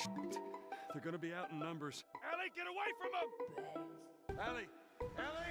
They're gonna be out in numbers. Ellie, get away from them! Ellie! Ellie!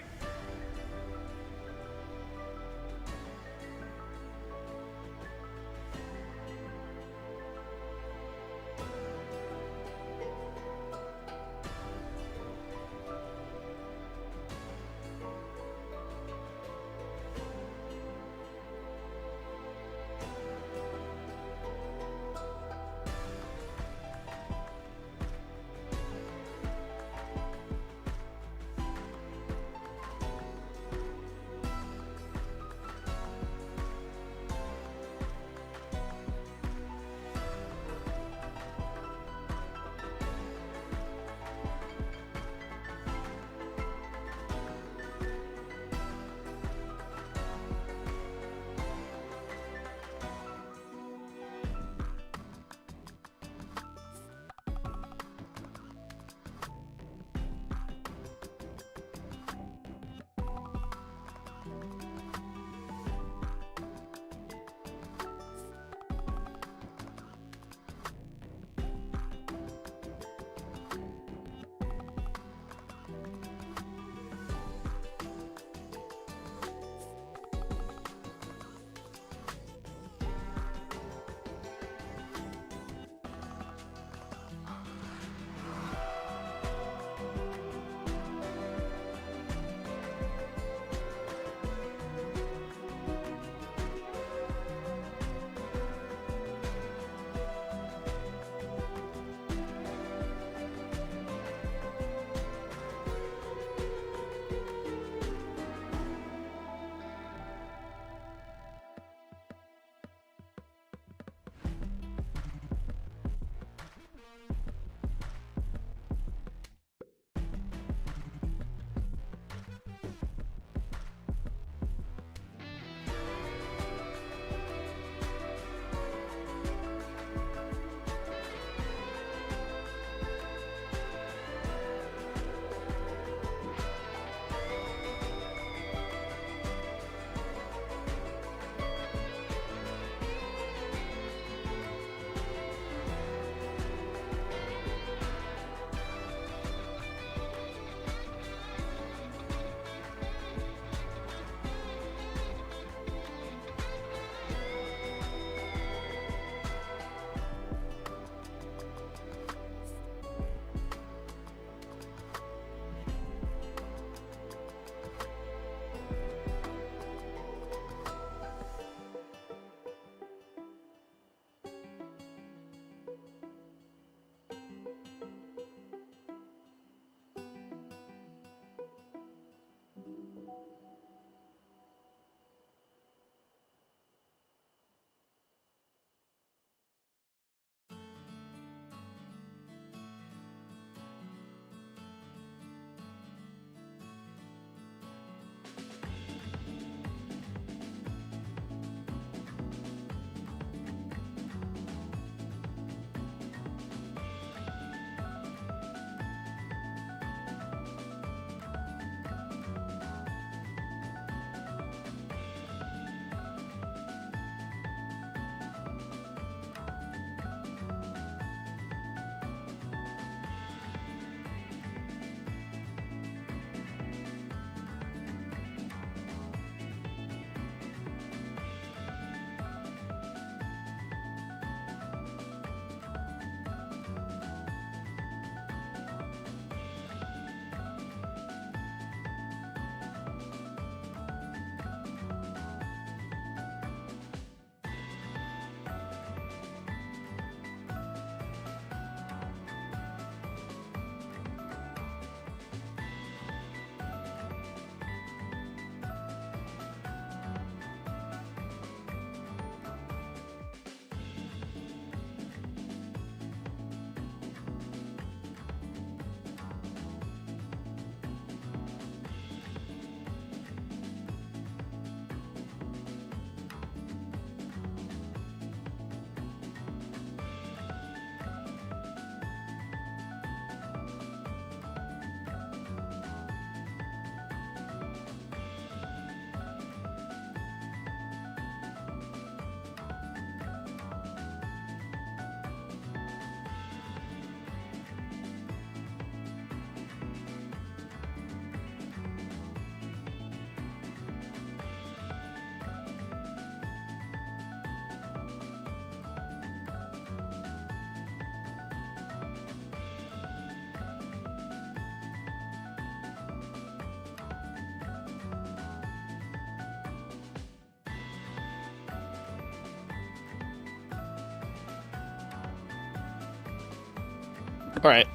All right.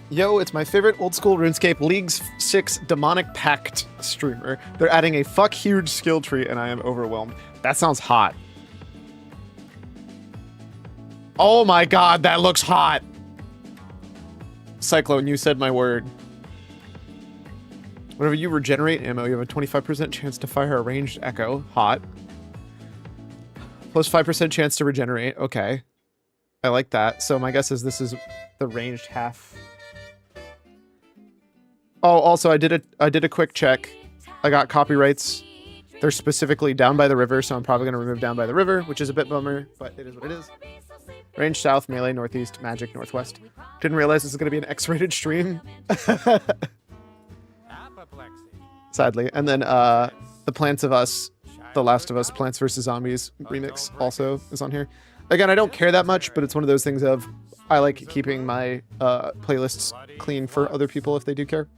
Yo, it's my favorite old school RuneScape League 6 Demonic Pact streamer. They're adding a fuck huge skill tree and I am overwhelmed. That sounds hot. Oh my god, that looks hot. Cyclone, you said my word. Whenever you regenerate ammo, you have a 25% chance to fire a ranged echo. Hot. Plus 5% chance to regenerate. Okay. I like that. So my guess is this is the ranged half. Oh, also I did a quick check. I got copyrights. They're specifically down by the river, so I'm probably going to remove down by the river, which is a bit bummer, but it is what it is. Range south, melee northeast, magic northwest. Didn't realize this is going to be an X-rated stream. Sadly. And then the Plants of Us, The Last of Us, Plants vs. Zombies remix also is on here. Again, I don't care that much, but it's one of those things of I like keeping my playlists clean for other people if they do care.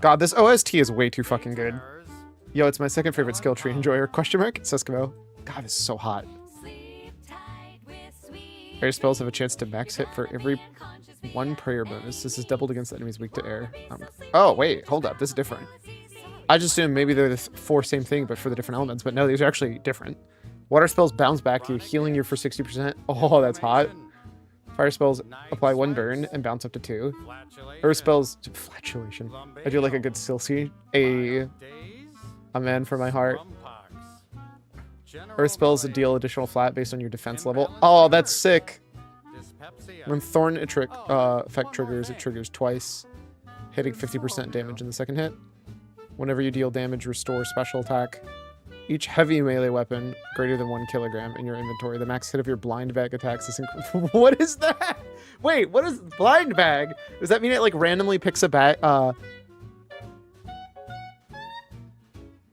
God, this OST is way too fucking good. Yo, it's my second favorite skill tree enjoyer. Question mark? Seskimo. God, it's so hot. Air spells have a chance to max hit for every one prayer bonus. This is doubled against enemies weak to air. Oh, wait, hold up. This is different. I just assumed maybe they're the four same thing, but for the different elements. But no, these are actually different. Water spells bounce back to you, healing you for 60%. Oh, that's hot. Fire spells apply 1 burn and bounce up to 2. Earth spells flatulation. I do like a good Silsey. A man for my heart. Earth spells deal additional flat based on your defense level. Oh, that's sick. When Thorn effect triggers, it triggers twice, hitting 50% damage in the second hit. Whenever you deal damage, restore special attack. Each heavy melee weapon greater than 1 kilogram in your inventory. The max hit of your blind bag attacks is what is that? Wait, what is blind bag? Does that mean it like randomly picks a bag?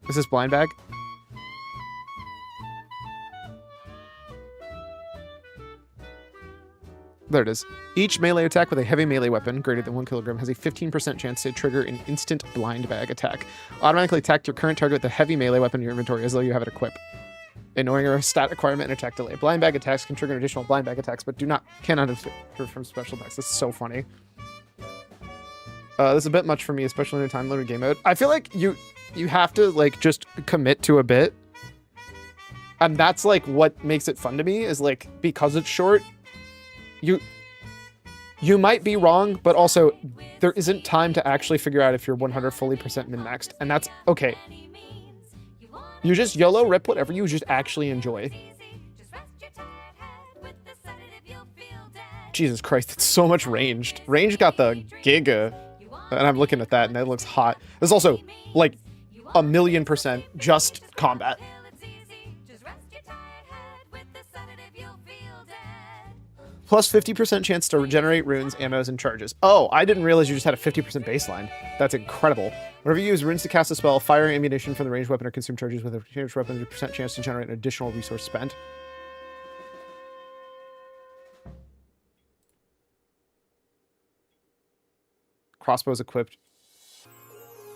Is this blind bag? There it is. Each melee attack with a heavy melee weapon greater than 1 kilogram has a 15% chance to trigger an instant blind bag attack. Automatically attack your current target with a heavy melee weapon in your inventory as though you have it equipped. Ignoring a stat requirement and attack delay. Blind bag attacks can trigger additional blind bag attacks, but cannot interfere from special attacks. This is so funny. This is a bit much for me, especially in a time limited game mode. I feel like you have to like just commit to a bit. And that's like what makes it fun to me is like because it's short. You might be wrong, but also there isn't time to actually figure out if you're 100 fully % min-maxed, and that's okay. You just YOLO rip whatever you just actually enjoy. Jesus Christ, it's so much ranged. Range got the giga, and I'm looking at that, and that looks hot. There's also like 1,000,000% just combat. Plus 50% chance to regenerate runes, ammos, and charges. Oh, I didn't realize you just had a 50% baseline. That's incredible. Whenever you use runes to cast a spell, fire ammunition from the ranged weapon or consume charges with a ranged weapon, there's a percent chance to generate an additional resource spent. Crossbows equipped.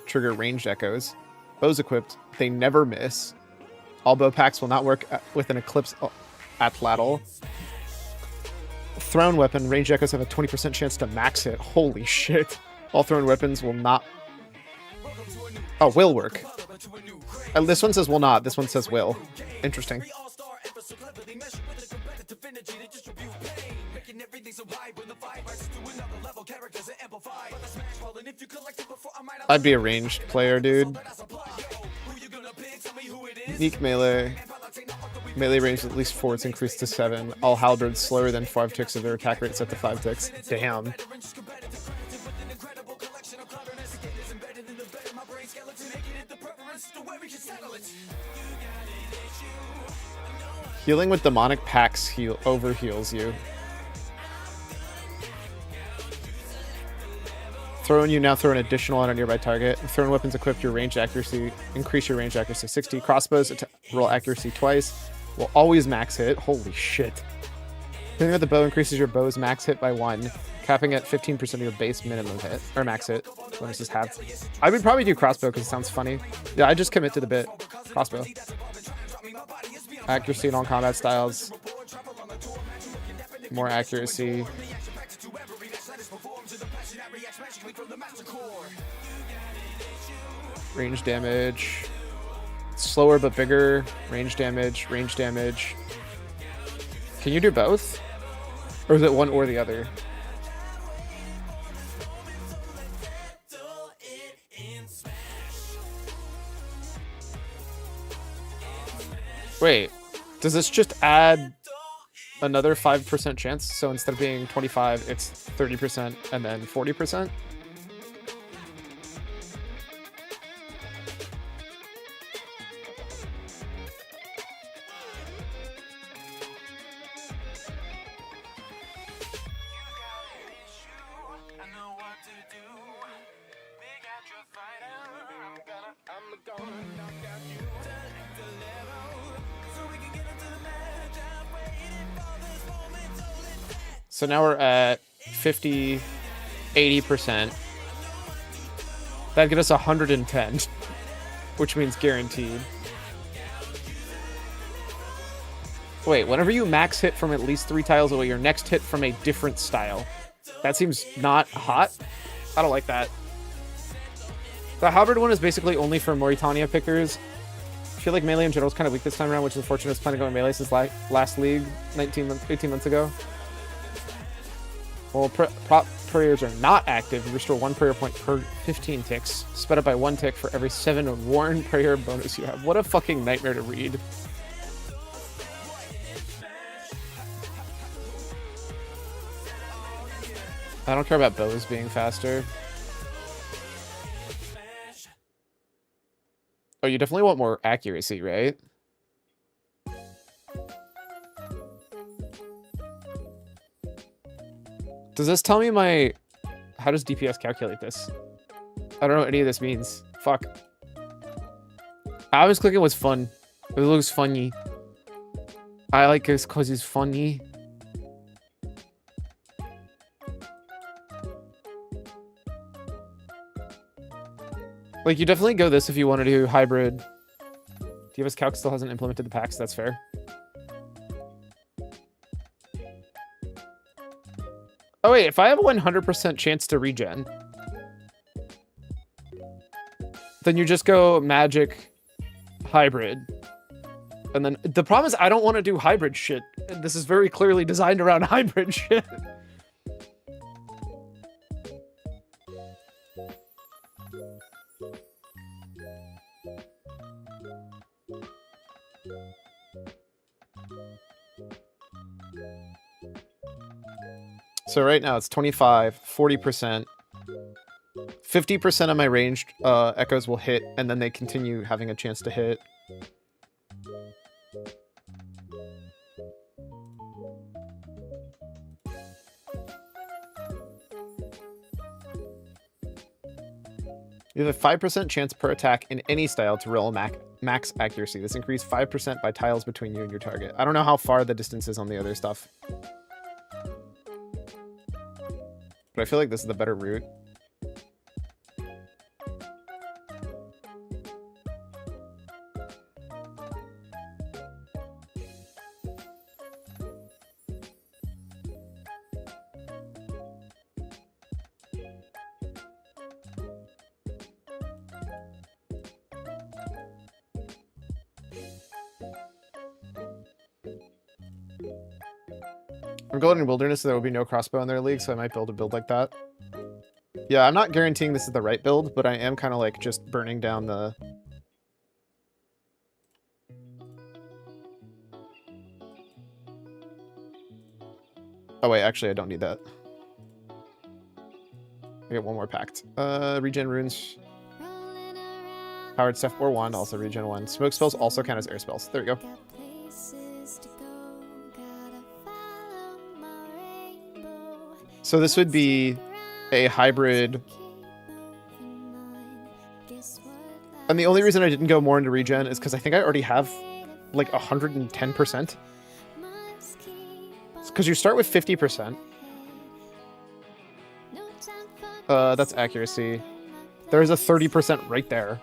Trigger ranged echoes. Bows equipped. They never miss. All bow packs will not work with an eclipse atlatl. Thrown weapon, ranged echoes have a 20% chance to max hit. Holy shit. All thrown weapons will not... Oh, will work. This one says will not. This one says will. Interesting. I'd be a ranged player, dude. Unique melee. Melee range at least 4, it's increased to 7. All halberds slower than 5 ticks of their attack rate set to 5 ticks. Damn. Healing with demonic packs overheals you. Throwing you now throw an additional on a nearby target. Throwing weapons equipped your range accuracy, increase your range accuracy to 60. Crossbows roll accuracy twice. Will always max hit. Holy shit. Hitting with the bow increases your bow's max hit by 1, capping at 15% of your base minimum hit, or max hit. Bonus is halved. I would probably do crossbow because it sounds funny. Yeah, I just commit to the bit. Crossbow. Accuracy in all combat styles. More accuracy. Range damage. Slower but bigger. Range damage. Range damage. Can you do both? Or is it one or the other? Wait, does this just add another 5% chance? So instead of being 25, it's 30% and then 40%? So now we're at 50, 80%. That'd get us 110, which means guaranteed. Wait, whenever you max hit from at least 3 tiles away, your next hit from a different style. That seems not hot. I don't like that. The hybrid one is basically only for Mauritania pickers. I feel like melee in general is kind of weak this time around, which is unfortunate. I was planning on going melee since last league, 18 months ago. Well, prop prayers are not active. You restore 1 prayer point per 15 ticks, sped up by 1 tick for every 7 worn prayer bonus you have. What a fucking nightmare to read. I don't care about bows being faster. Oh, you definitely want more accuracy, right? Does this tell me my... How does DPS calculate this? I don't know what any of this means. Fuck. I was clicking was fun. It looks funny. I like this because it's funny. Like, you definitely go this if you want to do hybrid. DPS Calc still hasn't implemented the packs, that's fair. Oh wait, if I have a 100% chance to regen, then you just go magic hybrid. And then the problem is I don't want to do hybrid shit. This is very clearly designed around hybrid shit. So right now it's 25, 40%. 50% of my ranged echoes will hit, and then they continue having a chance to hit. You have a 5% chance per attack in any style to roll max accuracy. This increased 5% by tiles between you and your target. I don't know how far the distance is on the other stuff. But I feel like this is the better route. I'm going in Wilderness, so there will be no crossbow in their league, so I might build a build like that. Yeah, I'm not guaranteeing this is the right build, but I am kind of like just burning down the... Oh wait, actually I don't need that. I get one more pact. Regen runes. Powered stuff or wand, also regen 1. Smoke spells also count as air spells. There we go. So this would be a hybrid. And the only reason I didn't go more into regen is because I think I already have like 110%. Because you start with 50%. That's accuracy. There's a 30% right there.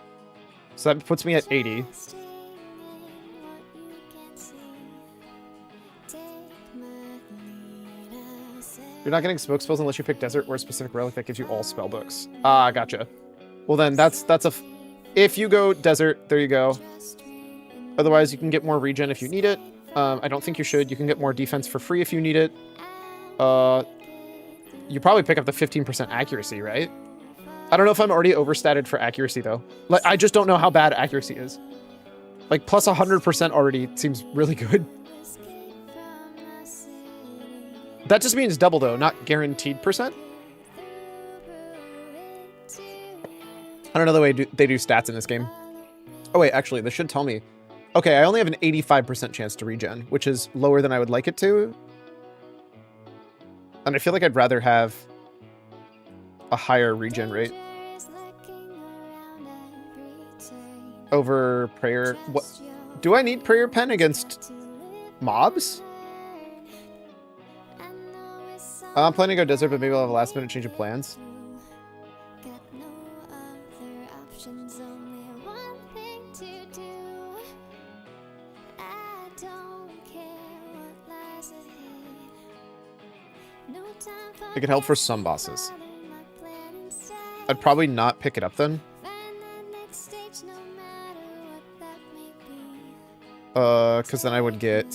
So that puts me at 80. You're not getting smoke spells unless you pick desert or a specific relic that gives you all spell books. Ah, gotcha. Well then, that's a... If you go desert, there you go. Otherwise, you can get more regen if you need it. I don't think you should. You can get more defense for free if you need it. You probably pick up the 15% accuracy, right? I don't know if I'm already overstated for accuracy, though. Like, I just don't know how bad accuracy is. Like, plus 100% already seems really good. That just means double, though, not guaranteed percent. I don't know the way they do stats in this game. Oh, wait, actually, this should tell me. Okay, I only have an 85% chance to regen, which is lower than I would like it to. And I feel like I'd rather have a higher regen rate over prayer. What do I need prayer pen against mobs? I'm planning to go desert, but maybe I'll have a last minute change of plans. It could help for some bosses. I'd probably not pick it up then. Because then I would get...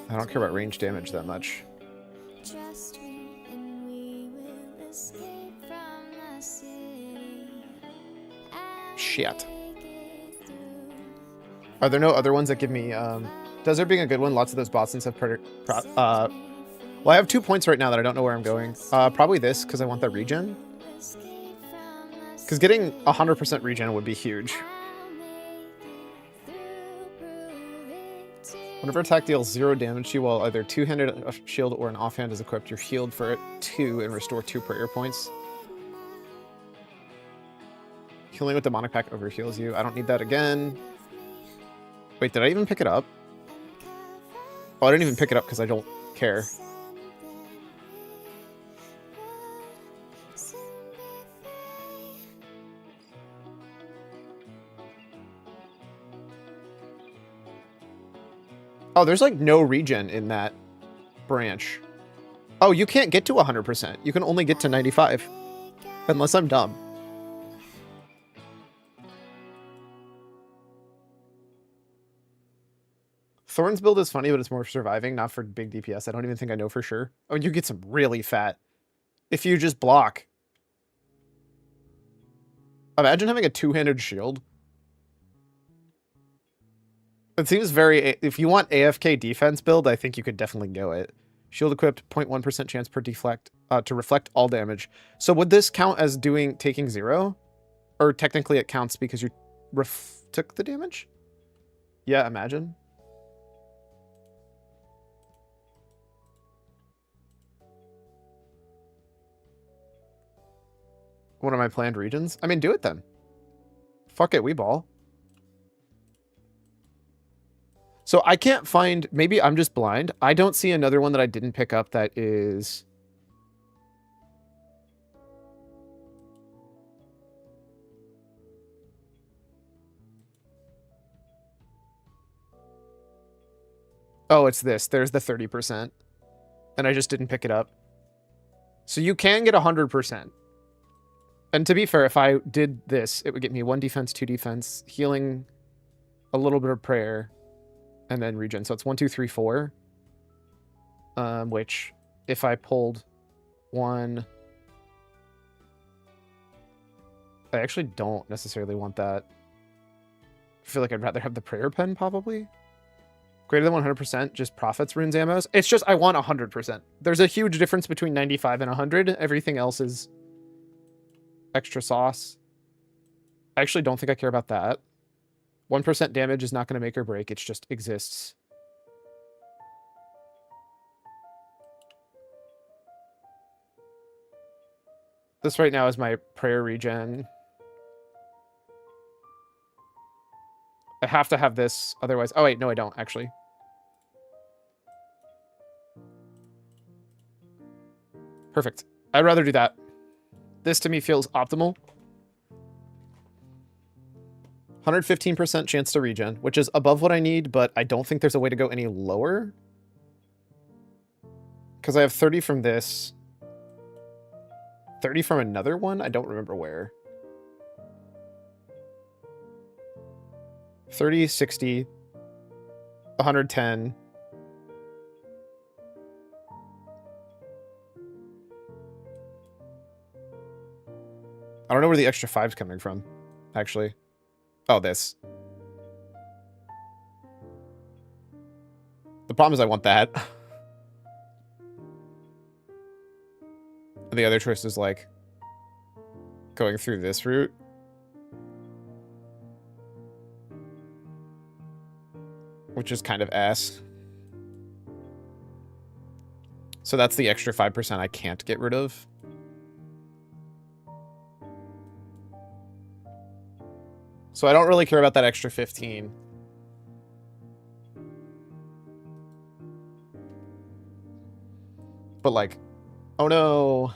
I don't care about range damage that much. Shit. Are there no other ones that give me, Desert being a good one, lots of those bosses have well, I have 2 points right now that I don't know where I'm going. Probably this, because I want that regen. Because getting 100% regen would be huge. Whenever attack deals 0 damage to you while either two-handed shield or an offhand is equipped, you're healed for 2 and restore 2 prayer points. Healing with demonic pack overheals you. I don't need that again. Wait, did I even pick it up? Oh, I didn't even pick it up because I don't care. Oh, there's like no regen in that branch. Oh, you can't get to 100%. You can only get to 95. Unless I'm dumb. Thorn's build is funny, but it's more for surviving, not for big DPS. I don't even think I know for sure. Oh, you get some really fat. If you just block. Imagine having a two-handed shield. It seems very... If you want AFK defense build, I think you could definitely go it. Shield equipped, 0.1% chance per deflect to reflect all damage. So would this count as taking 0? Or technically it counts because you took the damage? Yeah, imagine. One of my planned regions? I mean, do it then. Fuck it, we ball. So I can't find... Maybe I'm just blind. I don't see another one that I didn't pick up that is... Oh, it's this. There's the 30%. And I just didn't pick it up. So you can get 100%. And to be fair, if I did this, it would get me 1 defense, 2 defense, healing, a little bit of prayer, and then regen. So it's 1, 2, 3, 4. Which, if I pulled 1... I actually don't necessarily want that. I feel like I'd rather have the prayer pen, probably. Greater than 100% just profits runes ammos. It's just I want 100%. There's a huge difference between 95 and 100. Everything else is extra sauce. I actually don't think I care about that. 1% damage is not going to make or break. It just exists. This right now is my prayer regen. I have to have this, otherwise... Oh, wait, no, I don't, actually. Perfect. I'd rather do that. This, to me, feels optimal. 115% chance to regen, which is above what I need, but I don't think there's a way to go any lower. Because I have 30 from this. 30 from another one? I don't remember where. 30, 60, 110. I don't know where the extra 5's coming from, actually. Oh, this. The problem is I want that. The other choice is like going through this route. Which is kind of ass. So that's the extra 5% I can't get rid of. So I don't really care about that extra 15. But like, oh no.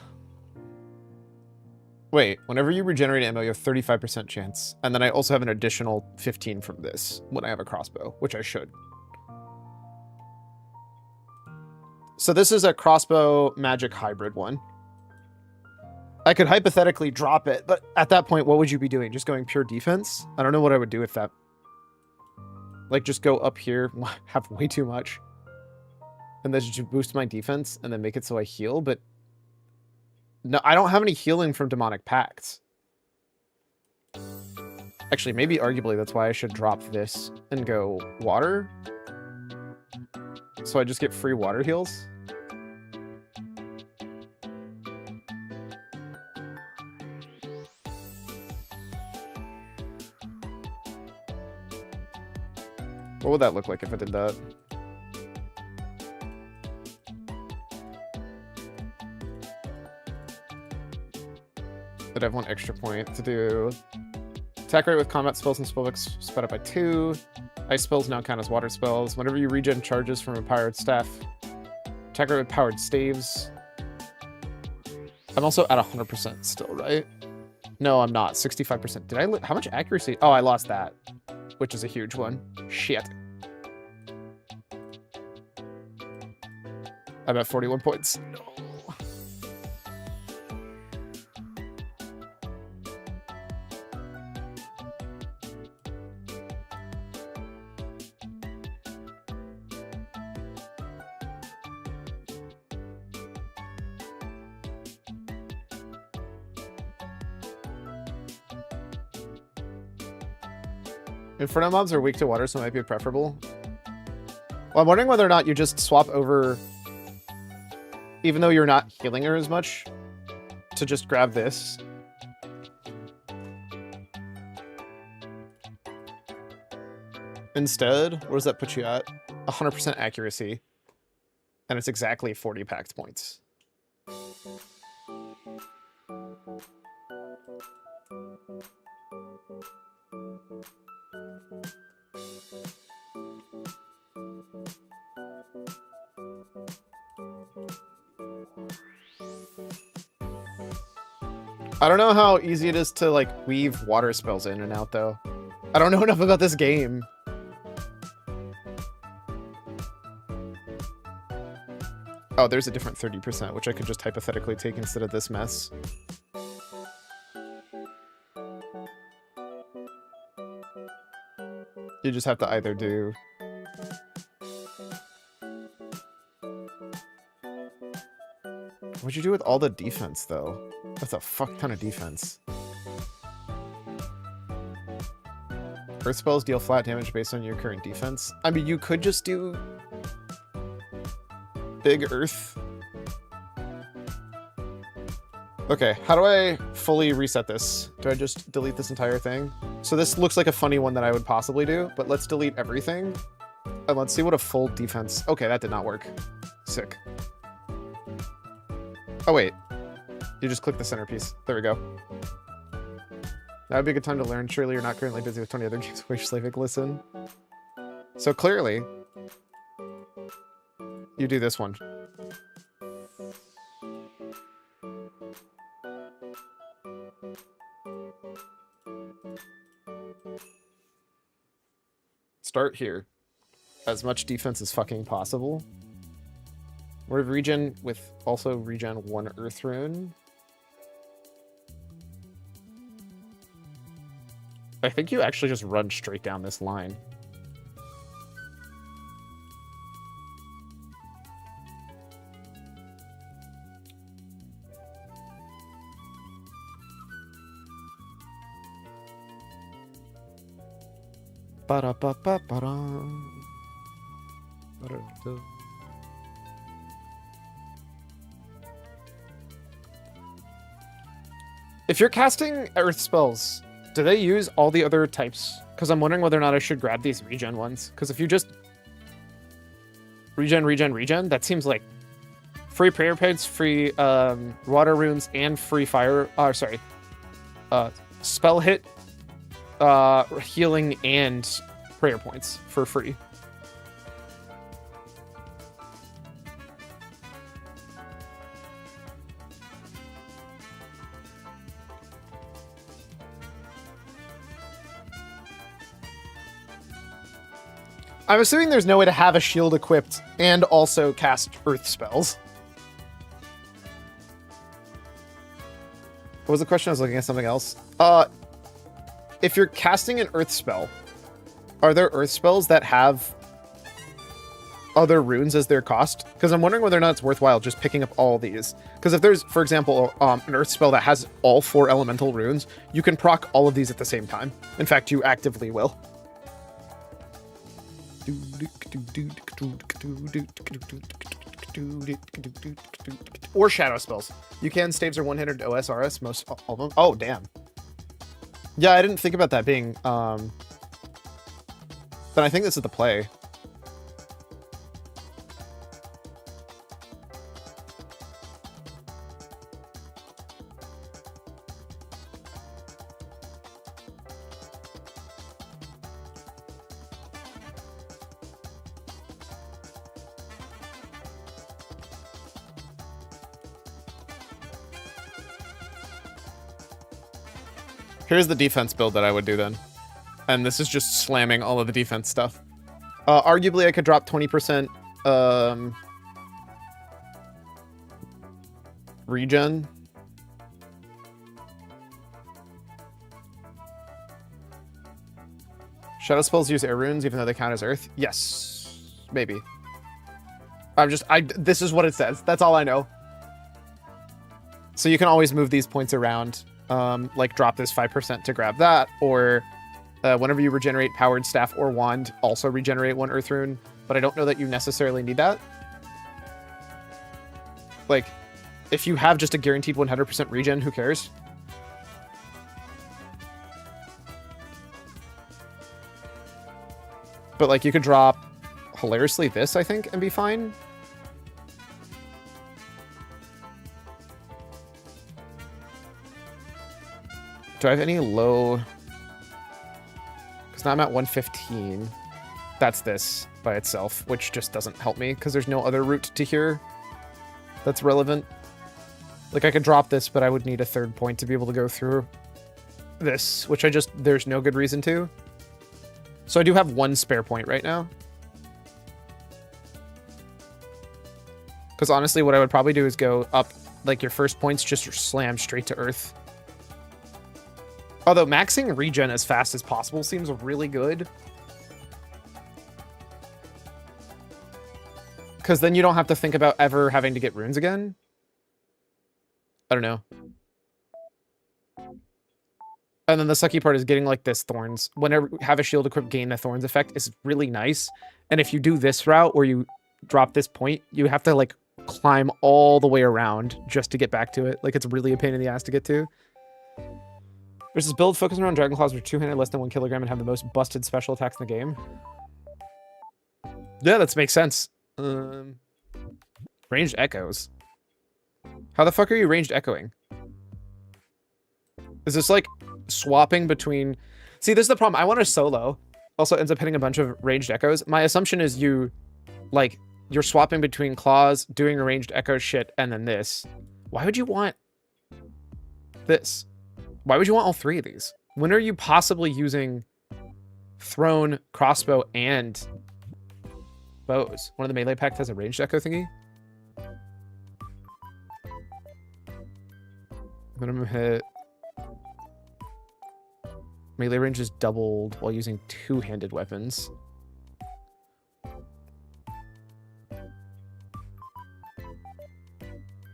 Wait, whenever you regenerate ammo, you have 35% chance. And then I also have an additional 15 from this when I have a crossbow, which I should. So this is a crossbow magic hybrid one. I could hypothetically drop it, but at that point, what would you be doing? Just going pure defense? I don't know what I would do with that. Like, just go up here, have way too much. And then just boost my defense and then make it so I heal, but... No, I don't have any healing from Demonic Pacts. Actually, maybe arguably that's why I should drop this and go water. So I just get free water heals. What would that look like if I did that? I'd have one extra point to do. Attack rate with combat spells and spellbooks sped up by 2. Ice spells now count as water spells. Whenever you regen charges from a powered staff. Attack rate with powered staves. I'm also at 100% still, right? No, I'm not. 65%. Did I... How much accuracy? Oh, I lost that. Which is a huge one. Shit. I'm at 41 points. No. Inferno mobs are weak to water, so it might be preferable. Well, I'm wondering whether or not you just swap over, even though you're not healing her as much, to just grab this. Instead, what does that put you at? 100% accuracy. And it's exactly 40 packed points. I don't know how easy it is to, like, weave water spells in and out, though. I don't know enough about this game. Oh, there's a different 30%, which I could just hypothetically take instead of this mess. You just have to either do... What'd you do with all the defense, though? That's a fuck ton of defense. Earth spells deal flat damage based on your current defense. I mean, you could just do... Big Earth. Okay, how do I fully reset this? Do I just delete this entire thing? So this looks like a funny one that I would possibly do, but let's delete everything. And let's see what a full defense... Okay, that did not work. Sick. Oh, wait. You just click the centerpiece. There we go. That would be a good time to learn. Surely you're not currently busy with 20 other games where Slavic listen. So clearly, you do this one. start here. As much defense as fucking possible. Word of regen with also regen 1 Earth Rune. I think you actually just run straight down this line. Ba-da-ba-ba-ba-da. Ba-da-da. If you're casting earth spells, do they use all the other types? Because I'm wondering whether or not I should grab these regen ones. Because if you just regen, that seems like free prayer pits, free water runes, and free fire. Spell hit, healing, and prayer points for free. I'm assuming there's no way to have a shield equipped and also cast earth spells. What was the question? I was looking at something else. If you're casting an earth spell, are there earth spells that have other runes as their cost? Because I'm wondering whether or not it's worthwhile just picking up all these. Because if there's, for example, an earth spell that has all 4 elemental runes, you can proc all of these at the same time. In fact, you actively will. Or shadow spells. You can. Staves are one-handed OSRS, most all of them. Oh, damn. Yeah, I didn't think about that being... Then I think this is the play. Here's the defense build that I would do then. And this is just slamming all of the defense stuff. Arguably, I could drop 20% regen. Shadow spells use air runes even though they count as earth. Yes, maybe. This is what it says. That's all I know. So you can always move these points around. Like drop this 5% to grab that, or whenever you regenerate powered staff or wand, also regenerate 1 earth rune, but I don't know that you necessarily need that. Like, if you have just a guaranteed 100% regen, who cares? But like, you could drop, hilariously, this, I think, and be fine. Do I have any low? Because now I'm at 115. That's this by itself, which just doesn't help me because there's no other route to here that's relevant. Like, I could drop this, but I would need a 3rd point to be able to go through this, which there's no good reason to. So I do have 1 spare point right now. Because honestly, what I would probably do is go up, like, your first points just slam straight to earth. Although maxing regen as fast as possible seems really good. Because then you don't have to think about ever having to get runes again. I don't know. And then the sucky part is getting like this thorns. Whenever you have a shield equipped, gain the thorns effect is really nice. And if you do this route where you drop this point, you have to like climb all the way around just to get back to it. Like, it's really a pain in the ass to get to. Versus build focusing around dragon claws with 2-handed less than 1 kilogram and have the most busted special attacks in the game. Yeah, that makes sense. Ranged echoes. How the fuck are you ranged echoing? Is this like swapping between... See, this is the problem. I want a solo. Also ends up hitting a bunch of ranged echoes. My assumption is you're swapping between claws, doing a ranged echo shit, and then this. Why would you want this? Why would you want all 3 of these? When are you possibly using thrown, crossbow, and bows. One of the melee pact has a ranged echo thingy. Minimum hit. Melee range is doubled while using two-handed weapons.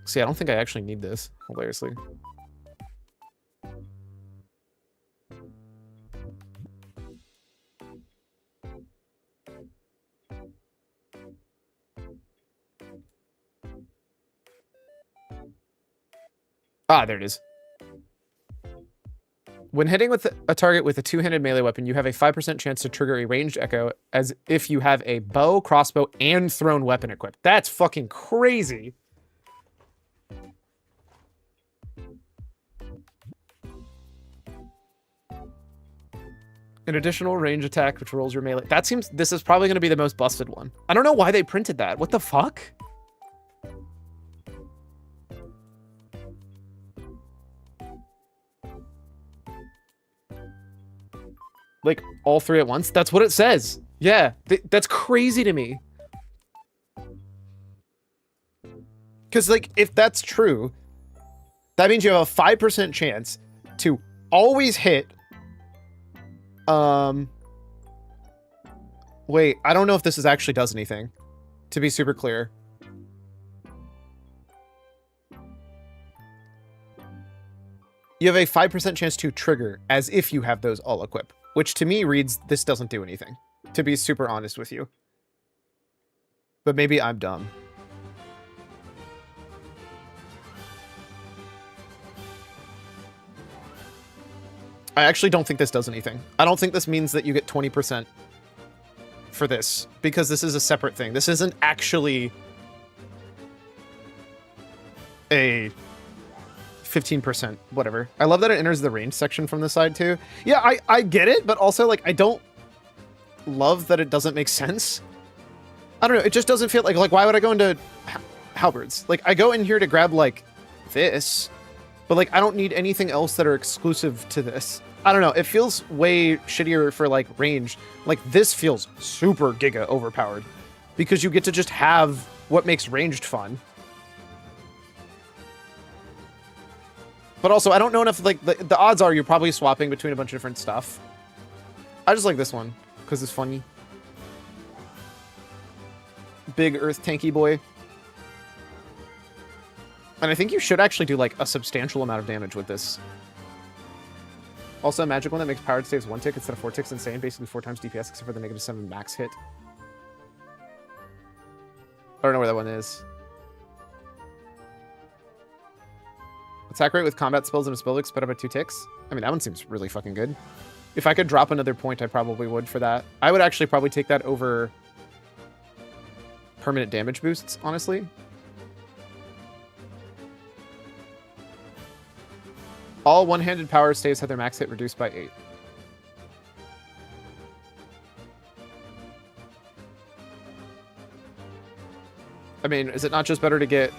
See, I don't think I actually need this, hilariously. Ah, there it is. When hitting with a target with a two-handed melee weapon, you have a 5% chance to trigger a ranged echo as if you have a bow, crossbow, and thrown weapon equipped. That's fucking crazy. An additional range attack which rolls your melee. That seems... This is probably going to be the most busted one. I don't know why they printed that. What the fuck? Like, all three at once? That's what it says. Yeah, that's crazy to me. Because, like, if that's true, that means you have a 5% chance to always hit... Wait, I don't know if this actually does anything. To be super clear. You have a 5% chance to trigger as if you have those all equipped. Which to me reads, this doesn't do anything. To be super honest with you. But maybe I'm dumb. I actually don't think this does anything. I don't think this means that you get 20% for this. Because this is a separate thing. This isn't actually a 15%, whatever. I love that it enters the range section from the side too. Yeah, I get it, but also like I don't love that it doesn't make sense. I don't know, it just doesn't feel like why would I go into halberds? Like I go in here to grab like this, but like I don't need anything else that are exclusive to this. I don't know, it feels way shittier for like range. Like this feels super giga overpowered because you get to just have what makes ranged fun. But also, I don't know enough, like, the odds are you're probably swapping between a bunch of different stuff. I just like this one, because it's funny. Big earth tanky boy. And I think you should actually do, like, a substantial amount of damage with this. Also, a magic one that makes powered staves 1 tick instead of 4 ticks insane. Basically 4 times DPS, except for the -7 max hit. I don't know where that one is. Attack rate with combat spells and a spell sped up by 2 ticks. I mean, that one seems really fucking good. If I could drop another point, I probably would for that. I would actually probably take that over permanent damage boosts, honestly. All one-handed power staves have their max hit reduced by 8. I mean, is it not just better to get...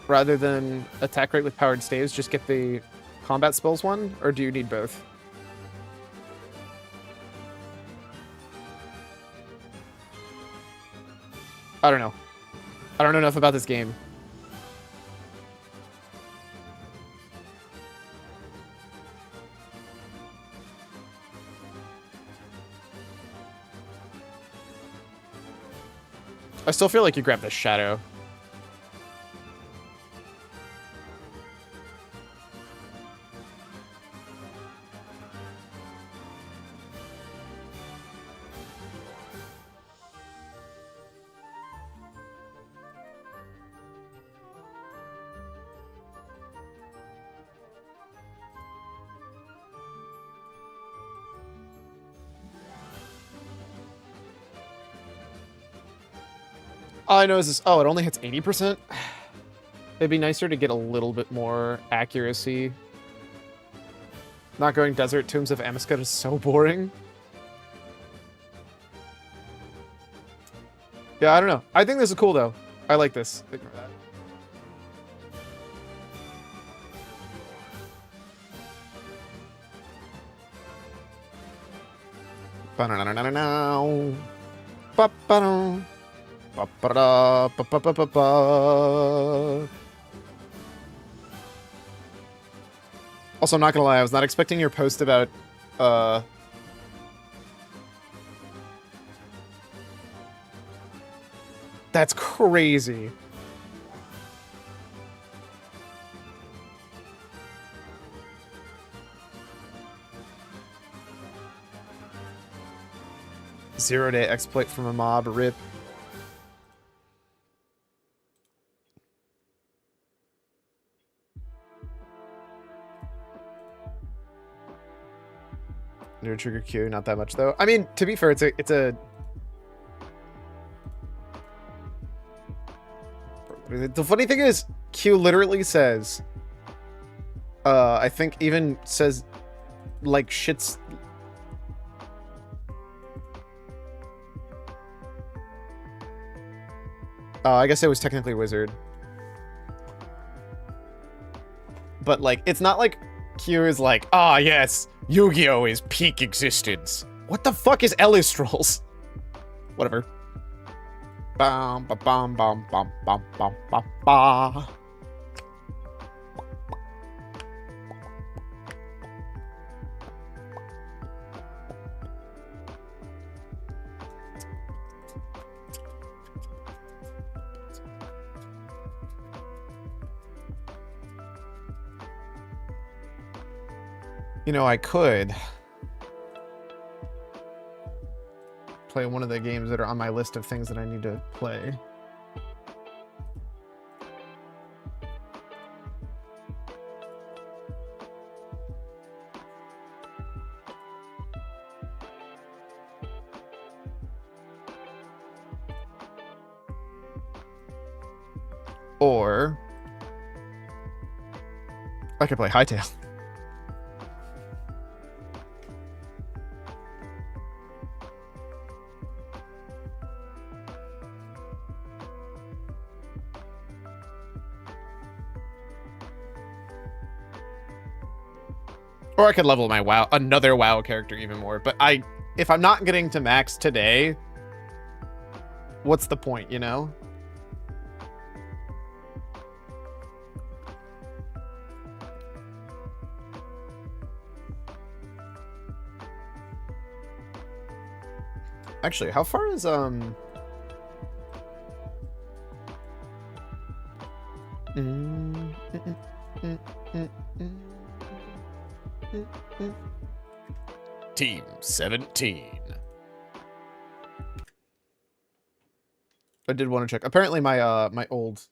Rather than attack rate with powered staves, just get the combat spells one? Or do you need both? I don't know. I don't know enough about this game. I still feel like you grab the shadow. All I know is this. Oh, it only hits 80%? It'd be nicer to get a little bit more accuracy. Not going Desert Tombs of Amescut is so boring. Yeah, I don't know. I think this is cool, though. I like this. Ignore that. Ba-na-na-na-na-na. Ba-ba-dum. Ba-ba-da. Ba-ba-ba-ba-ba. Also, I'm not gonna lie, I was not expecting your post about, That's crazy. Zero-day exploit from a mob, rip. No trigger Q, not that much though. I mean, to be fair, it's a. The funny thing is, Q literally says, I think even says, like, shit's. I guess it was technically wizard. But, like, it's not like Q is like, ah, yes, Yu-Gi-Oh! Is peak existence. What the fuck is Illustrals? Whatever. Bam, ba, bam, bam, bam, bam, bam, bam, ba. You know, I could play one of the games that are on my list of things that I need to play. Or I could play Hightail. Or I could level my WoW, another WoW character even more. But if I'm not getting to max today, what's the point, you know? Actually, how far is Team 17. I did want to check. Apparently my my old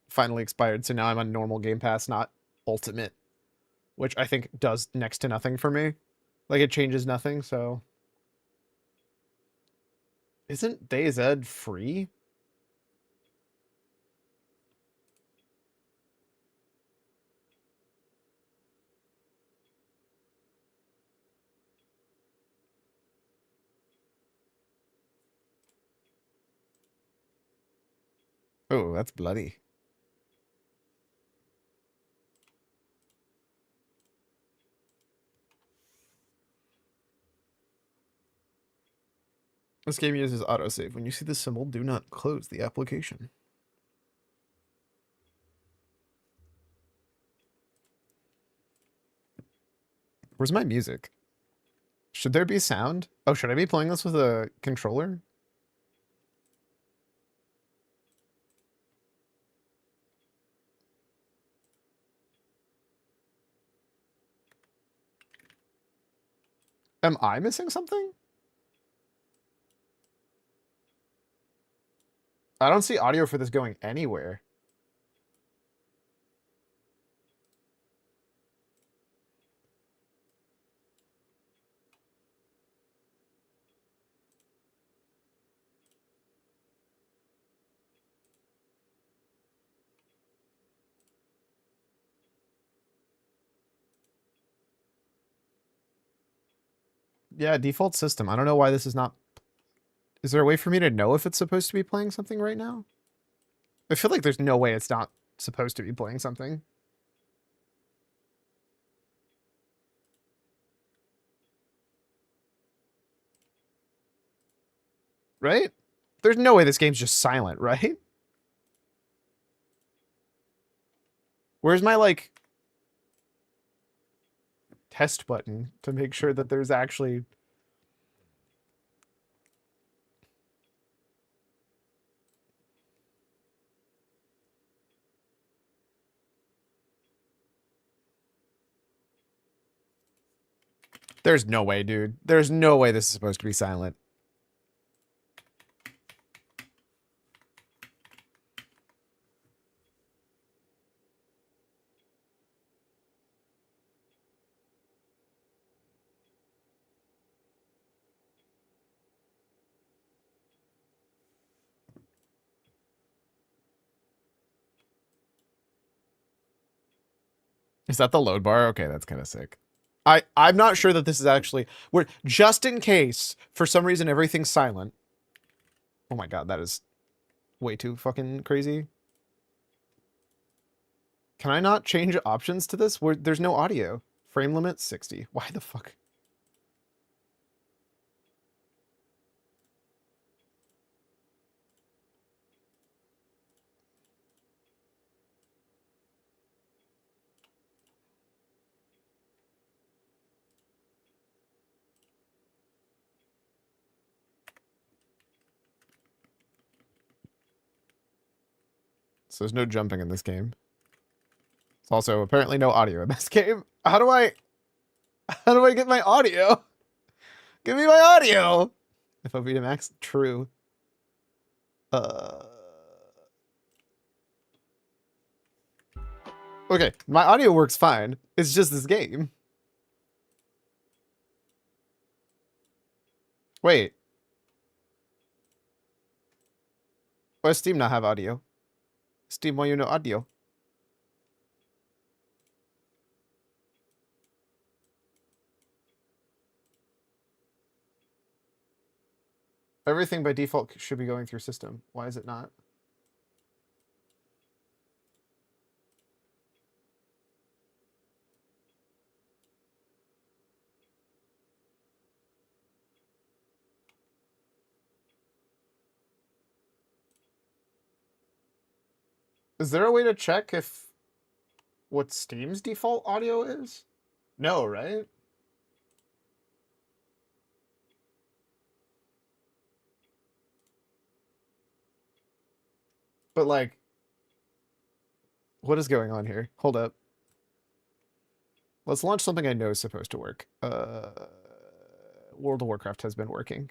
finally expired, so now I'm on normal Game Pass, not Ultimate, which I think does next to nothing for me. Like, it changes nothing, so isn't DayZ free? Oh, that's bloody. This game uses autosave. When you see the symbol, do not close the application. Where's my music? Should there be sound? Oh, should I be playing this with a controller? Am I missing something? I don't see audio for this going anywhere. Yeah, default system. I don't know why this is not... Is there a way for me to know if it's supposed to be playing something right now? I feel like there's no way it's not supposed to be playing something. right? There's no way this game's just silent, right? Where's my, like, test button to make sure that there's actually... There's no way, dude. There's no way this is supposed to be silent. Is that the load bar? Okay, that's kind of sick. I'm not sure that this is actually... We're just in case, for some reason, everything's silent. Oh my god, that is way too fucking crazy. Can I not change options to this? There's no audio. Frame limit, 60. Why the fuck? So there's no jumping in this game. There's also apparently no audio in this game. How do I get my audio? Give me my audio. FOV to max, true. Okay, my audio works fine. It's just this game. Wait. Why does Steam not have audio? Steam, why you no audio? Everything by default should be going through system. Why is it not? Is there a way to check if what Steam's default audio is? No, right? But like, what is going on here? Hold up. Let's launch something I know is supposed to work. World of Warcraft has been working.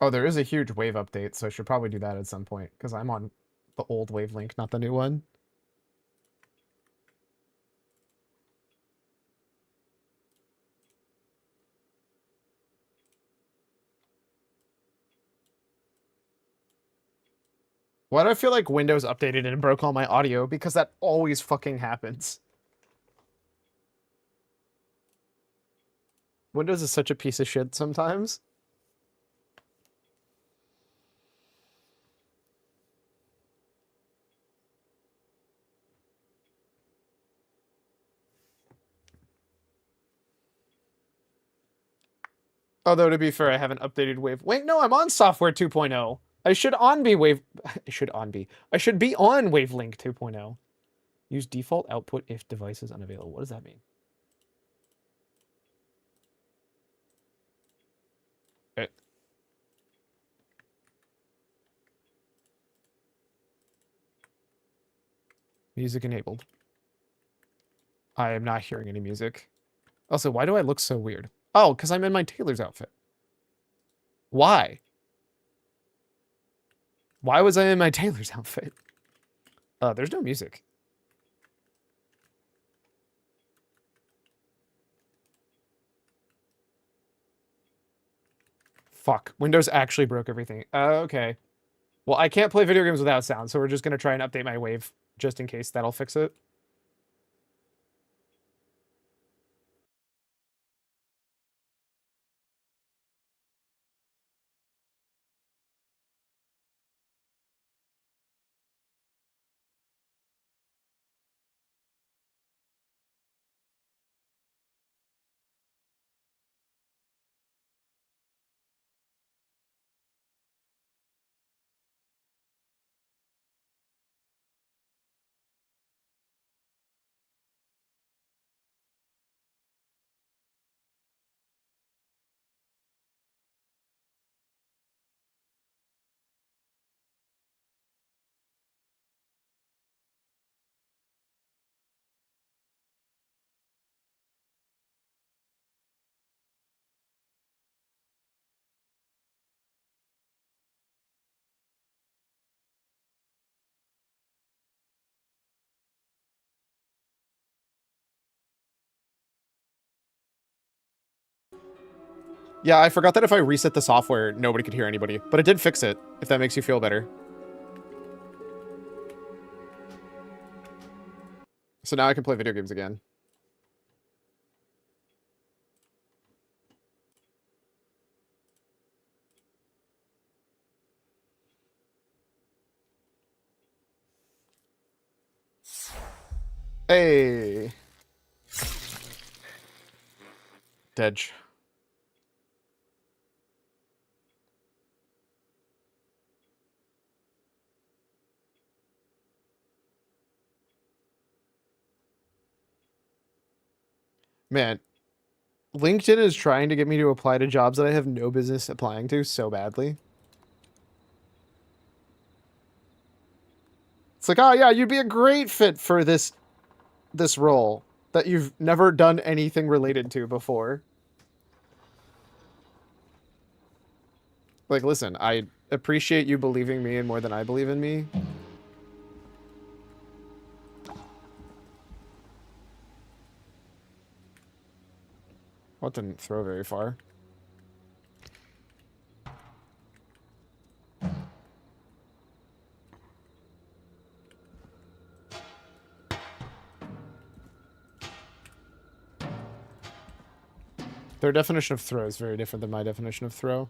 Oh, there is a huge wave update, so I should probably do that at some point, because I'm on the old wavelink, not the new one. Why do I feel like Windows updated and broke all my audio? Because that always fucking happens. Windows is such a piece of shit sometimes. Although, to be fair, I haven't updated Wave. Wait, no, I'm on software 2.0. I should on be Wave... I should on be. I should be on Wavelink 2.0. Use default output if device is unavailable. What does that mean? Okay. Music enabled. I am not hearing any music. Also, why do I look so weird? Oh, because I'm in my tailor's outfit. Why? Why was I in my tailor's outfit? There's no music. Fuck. Windows actually broke everything. Okay. Well, I can't play video games without sound, so we're just gonna try and update my wave just in case that'll fix it. Yeah, I forgot that if I reset the software, nobody could hear anybody. But it did fix it, if that makes you feel better. So now I can play video games again. Hey. Dedge. Man, LinkedIn is trying to get me to apply to jobs that I have no business applying to so badly. It's like, oh yeah, you'd be a great fit for this role that you've never done anything related to before. Like, listen, I appreciate you believing me in more than I believe in me. Well, it didn't throw very far. Their definition of throw is very different than my definition of throw.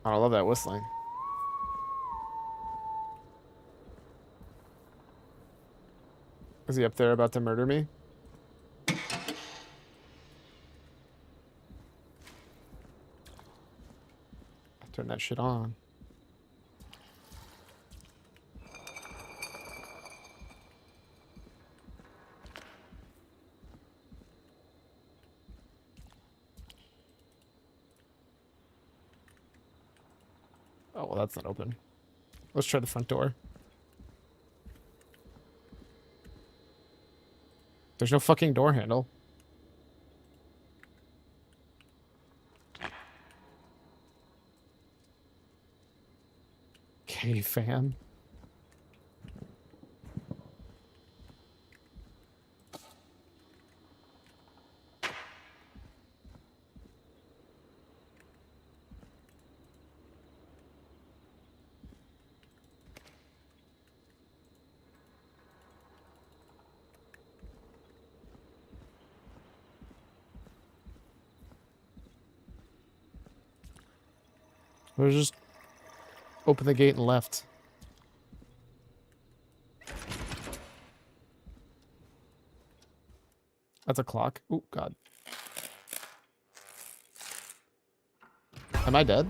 Oh, I love that whistling. Is he up there about to murder me? Turn that shit on. Oh, well, that's not open. Let's try the front door. There's no fucking door handle. Okay, fam. We'll just open the gate and left. That's a clock. Oh, God. Am I dead?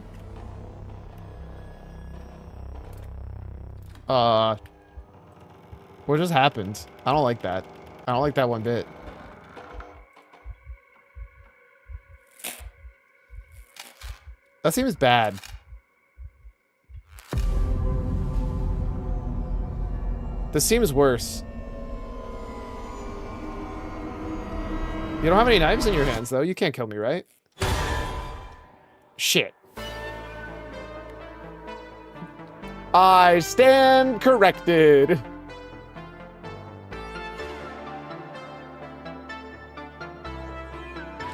What just happened? I don't like that. I don't like that one bit. That seems bad. This seems worse. You don't have any knives in your hands, though. You can't kill me, right? Shit. I stand corrected.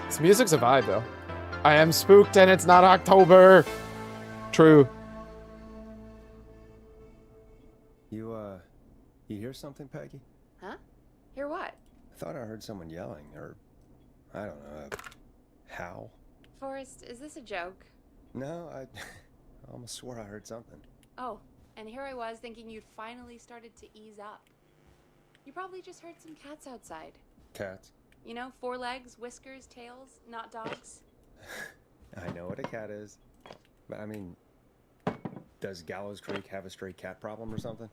This music's a vibe, though. I am spooked and it's not October. True. You hear something, Peggy? Huh? Hear what? I thought I heard someone yelling, or I don't know, howl. Forrest, is this a joke? No, I almost swore I heard something. Oh, and here I was thinking you'd finally started to ease up. You probably just heard some cats outside. Cats? You know, 4 legs, whiskers, tails, not dogs. I know what a cat is. But I mean, does Gallows Creek have a stray cat problem or something?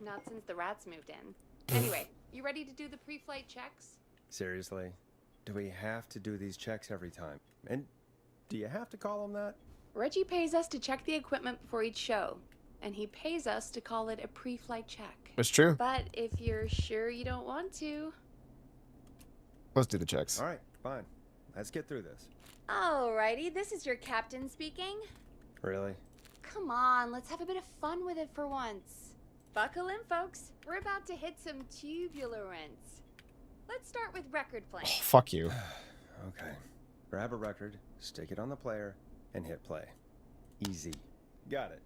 Not since the rats moved in. Anyway, you ready to do the pre-flight checks? Seriously? Do we have to do these checks every time? And do you have to call them that? Reggie pays us to check the equipment before each show, and he pays us to call it a pre-flight check. It's true. But if you're sure you don't want to... Let's do the checks. All right, fine. Let's get through this. Alrighty, this is your captain speaking. Really? Come on, let's have a bit of fun with it for once. Buckle in, folks. We're about to hit some tubular rents. Let's start with record playing. Oh, fuck you. Okay. Grab a record, stick it on the player, and hit play. Easy. Got it.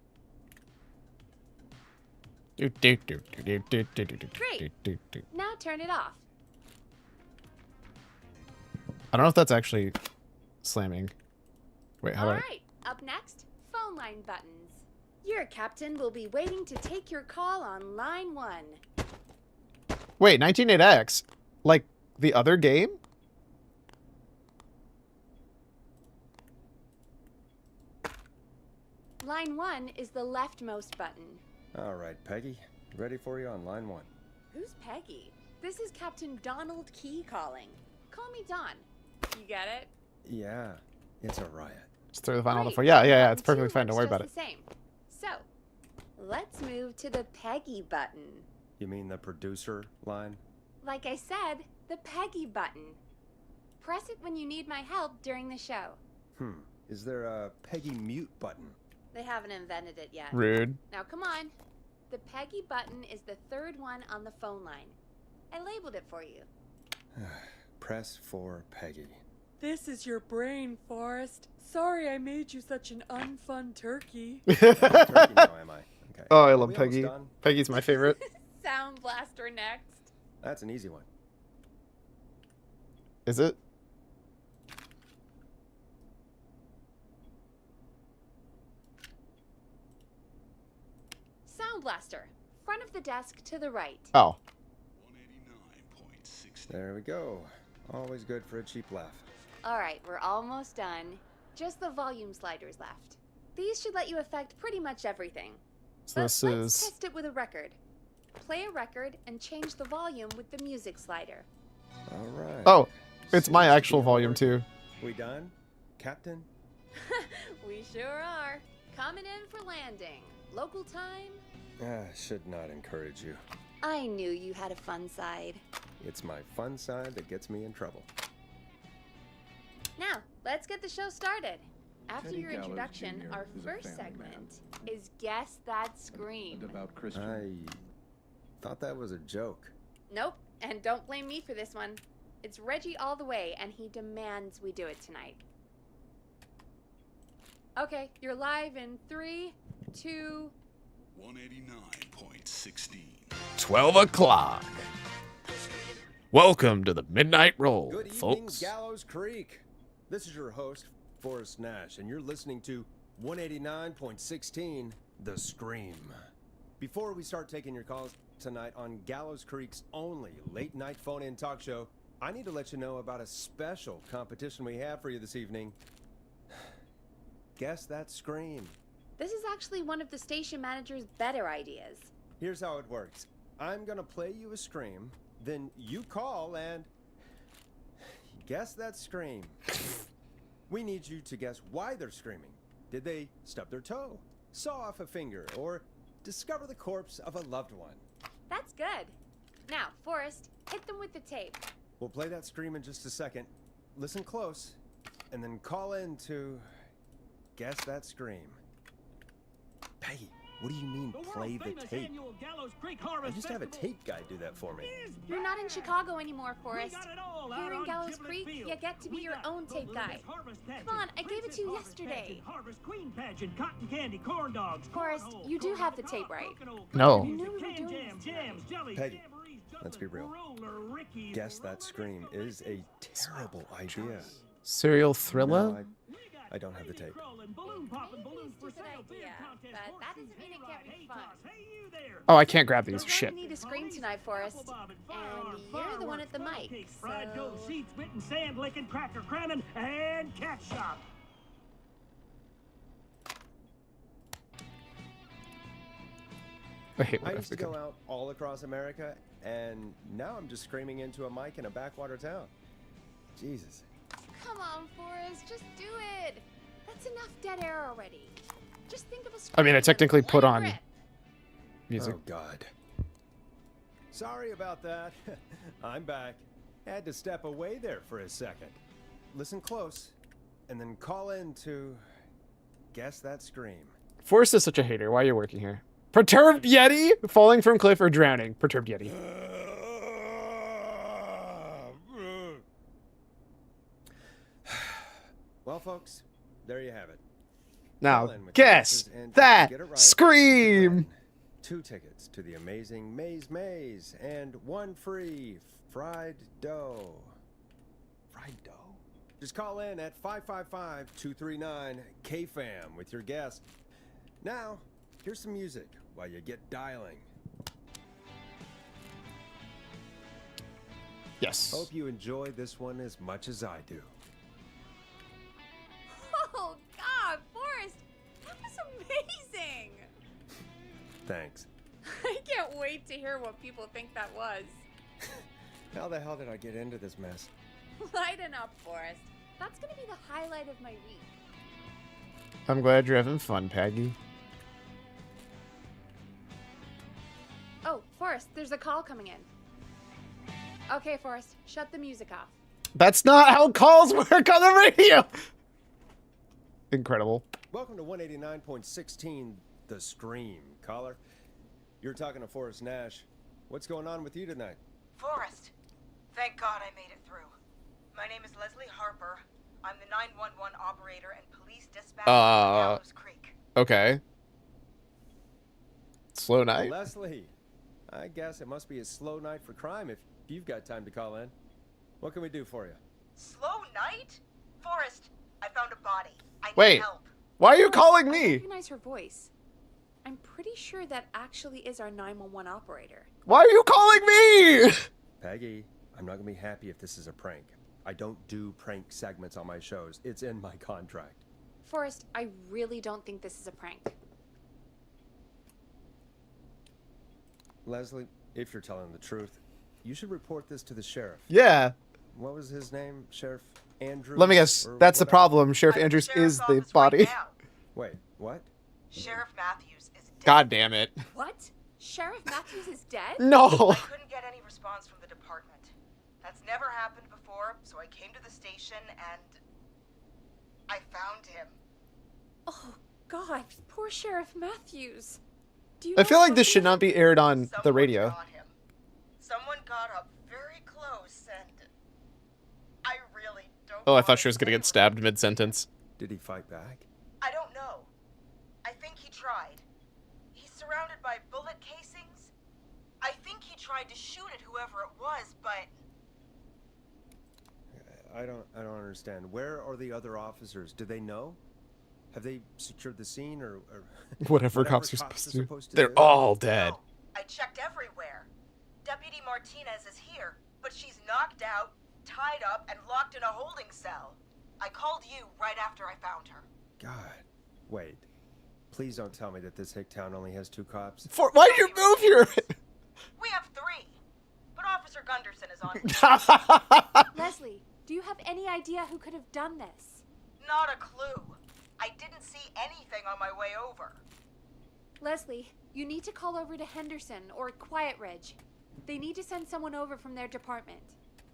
Great. Now turn it off. I don't know if that's actually slamming. Wait, how do I... Alright, up next, phone line buttons. Your captain will be waiting to take your call on line 1. Wait, 198X? Like the other game? Line 1 is the leftmost button. All right, Peggy. Ready for you on line 1. Who's Peggy? This is Captain Donald Key calling. Call me Don. You get it? Yeah, it's a riot. Just throw the vinyl on the Great. floor. Yeah, it's Button perfectly 2 fine. Don't worry works about it. just the same. So, let's move to the Peggy button. You mean the producer line? Like I said, the Peggy button. Press it when you need my help during the show. Is there a Peggy mute button? They haven't invented it yet. Rude. Now come on. The Peggy button is the 3rd one on the phone line. I labeled it for you. Press for Peggy. This is your brain, Forrest. Sorry I made you such an unfun turkey. Turkey now, am I? Okay. Oh, I Are love we almost Peggy. done? Peggy's my favorite. Sound Blaster next. That's an easy one. Is it? Sound Blaster. Front of the desk to the right. Oh. 189.6. There we go. Always good for a cheap laugh. Alright, we're almost done. Just the volume sliders left. These should let you affect pretty much everything. So But this let's is... test it with a record. Play a record and change the volume with the music slider. All right. Oh, it's my Seems to actual be volume working. too. We done, Captain? We sure are. Coming in for landing. Local time? Should not encourage you. I knew you had a fun side. It's my fun side that gets me in trouble. Now, let's get the show started. After Teddy your Gallows introduction, Jr. our is a first family segment is Guess That Scream. A devout Christian. I thought that was a joke. Nope, and don't blame me for this one. It's Reggie all the way, and he demands we do it tonight. Okay, you're live in 3, 2... 189.16. 12 o'clock. Welcome to the Midnight Roll, Good evening, folks. Gallows Creek. This is your host, Forrest Nash, and you're listening to 189.16, The Scream. Before we start taking your calls tonight on Gallows Creek's only late-night phone-in talk show, I need to let you know about a special competition we have for you this evening. Guess That Scream. This is actually one of the station manager's better ideas. Here's how it works. I'm gonna play you a scream, then you call and guess that scream. We need you to guess why they're screaming. Did they stub their toe, saw off a finger, or discover the corpse of a loved one? That's good. Now, Forrest, hit them with the tape. We'll play that scream in just a second. Listen close, and then call in to guess that scream. Peggy, What do you mean, play the tape? I just have a tape guy do that for me. You're not in Chicago anymore, Forrest. Here in Gallows Creek, you get to be your own tape guy. Come on, I gave it to you yesterday. Forrest, you do have the tape, right? No. You knew we were doing this. Peggy, let's be real. Guess That Scream is a terrible idea. Serial thriller? No, I don't have the tape. Maybe it's a good idea, but that doesn't mean it can't be fun. Oh, I can't grab these. We're Shit. going to need a scream tonight, Forrest. And you're the one at the mic, Fried dough, so... seed spitting, sand licking, cracker cramming, and cat shop. I hate I what I've used to go become. out all across America, and now I'm just screaming into a mic in a backwater town. Jesus. Come on, Forrest, just do it. That's enough dead air already. Just think of a I mean, I scream technically with a put light on rip. music. Oh, God. Sorry about that. I'm back. Had to step away there for a second. Listen close, and then call in to Guess That Scream. Forrest is such a hater. Why are you working here? Perturbed Yeti? Falling from cliff or drowning? Perturbed Yeti. Well, folks, there you have it. Now, Call in with guess guesses, and if that you get it right, scream! win 2 tickets to the amazing Maze and 1 free fried dough. Fried dough? Just call in at 555-239-KFAM with your guess. Now, here's some music while you get dialing. Yes. Hope you enjoy this one as much as I do. Oh, God, Forrest, that was amazing. Thanks. I can't wait to hear what people think that was. How the hell did I get into this mess? Lighten up, Forrest. That's gonna be the highlight of my week. I'm glad you're having fun, Peggy. Oh, Forrest, there's a call coming in. Okay, Forrest, shut the music off. That's not how calls work on the radio! Incredible. Welcome to 189.16, The Scream. Caller, you're talking to Forrest Nash. What's going on with you tonight? Forrest, thank God I made it through. My name is Leslie Harper. I'm the 911 operator and police dispatcher at Gallows Creek. Okay. Slow night. Leslie, I guess it must be a slow night for crime if you've got time to call in. What can we do for you? Slow night? Forrest, I found a body. I need Wait. help. Why are you calling I me? recognize her voice. I'm pretty sure that actually is our 911 operator. Why are you calling me? Peggy, I'm not gonna be happy if this is a prank. I don't do prank segments on my shows. It's in my contract. Forrest, I really don't think this is a prank. Leslie, if you're telling the truth, you should report this to the sheriff. Yeah. What was his name? Sheriff Andrews? Let me guess. or That's the whatever? problem. Sheriff I'm at Andrews sheriff's is the office body. Right now. Wait, what? Sheriff Matthews is dead. God damn it. What? Sheriff Matthews is dead? No. I couldn't get any response from the department. That's never happened before, so I came to the station and I found him. Oh, God. Poor Sheriff Matthews. Do you I know feel like what this he should not be aired on the Someone radio. got him. Someone got up very close and I really don't Oh, I wanna thought she was gonna say get stabbed mid-sentence. Did he fight back? I don't know. I think he tried. He's surrounded by bullet casings. I think he tried to shoot at whoever it was, but I don't understand. Where are the other officers? Do they know? Have they secured the scene or Whatever cops are supposed to do. They're all dead. no, I checked everywhere. Deputy Martinez is here, but she's knocked out, tied up, and locked in a holding cell. I called you right after I found her. God, wait. Please don't tell me that this hick town only has 2 cops. Why did you move here? We have 3, but Officer Gunderson is on. Leslie, do you have any idea who could have done this? Not a clue. I didn't see anything on my way over. Leslie, you need to call over to Henderson or Quiet Ridge. They need to send someone over from their department.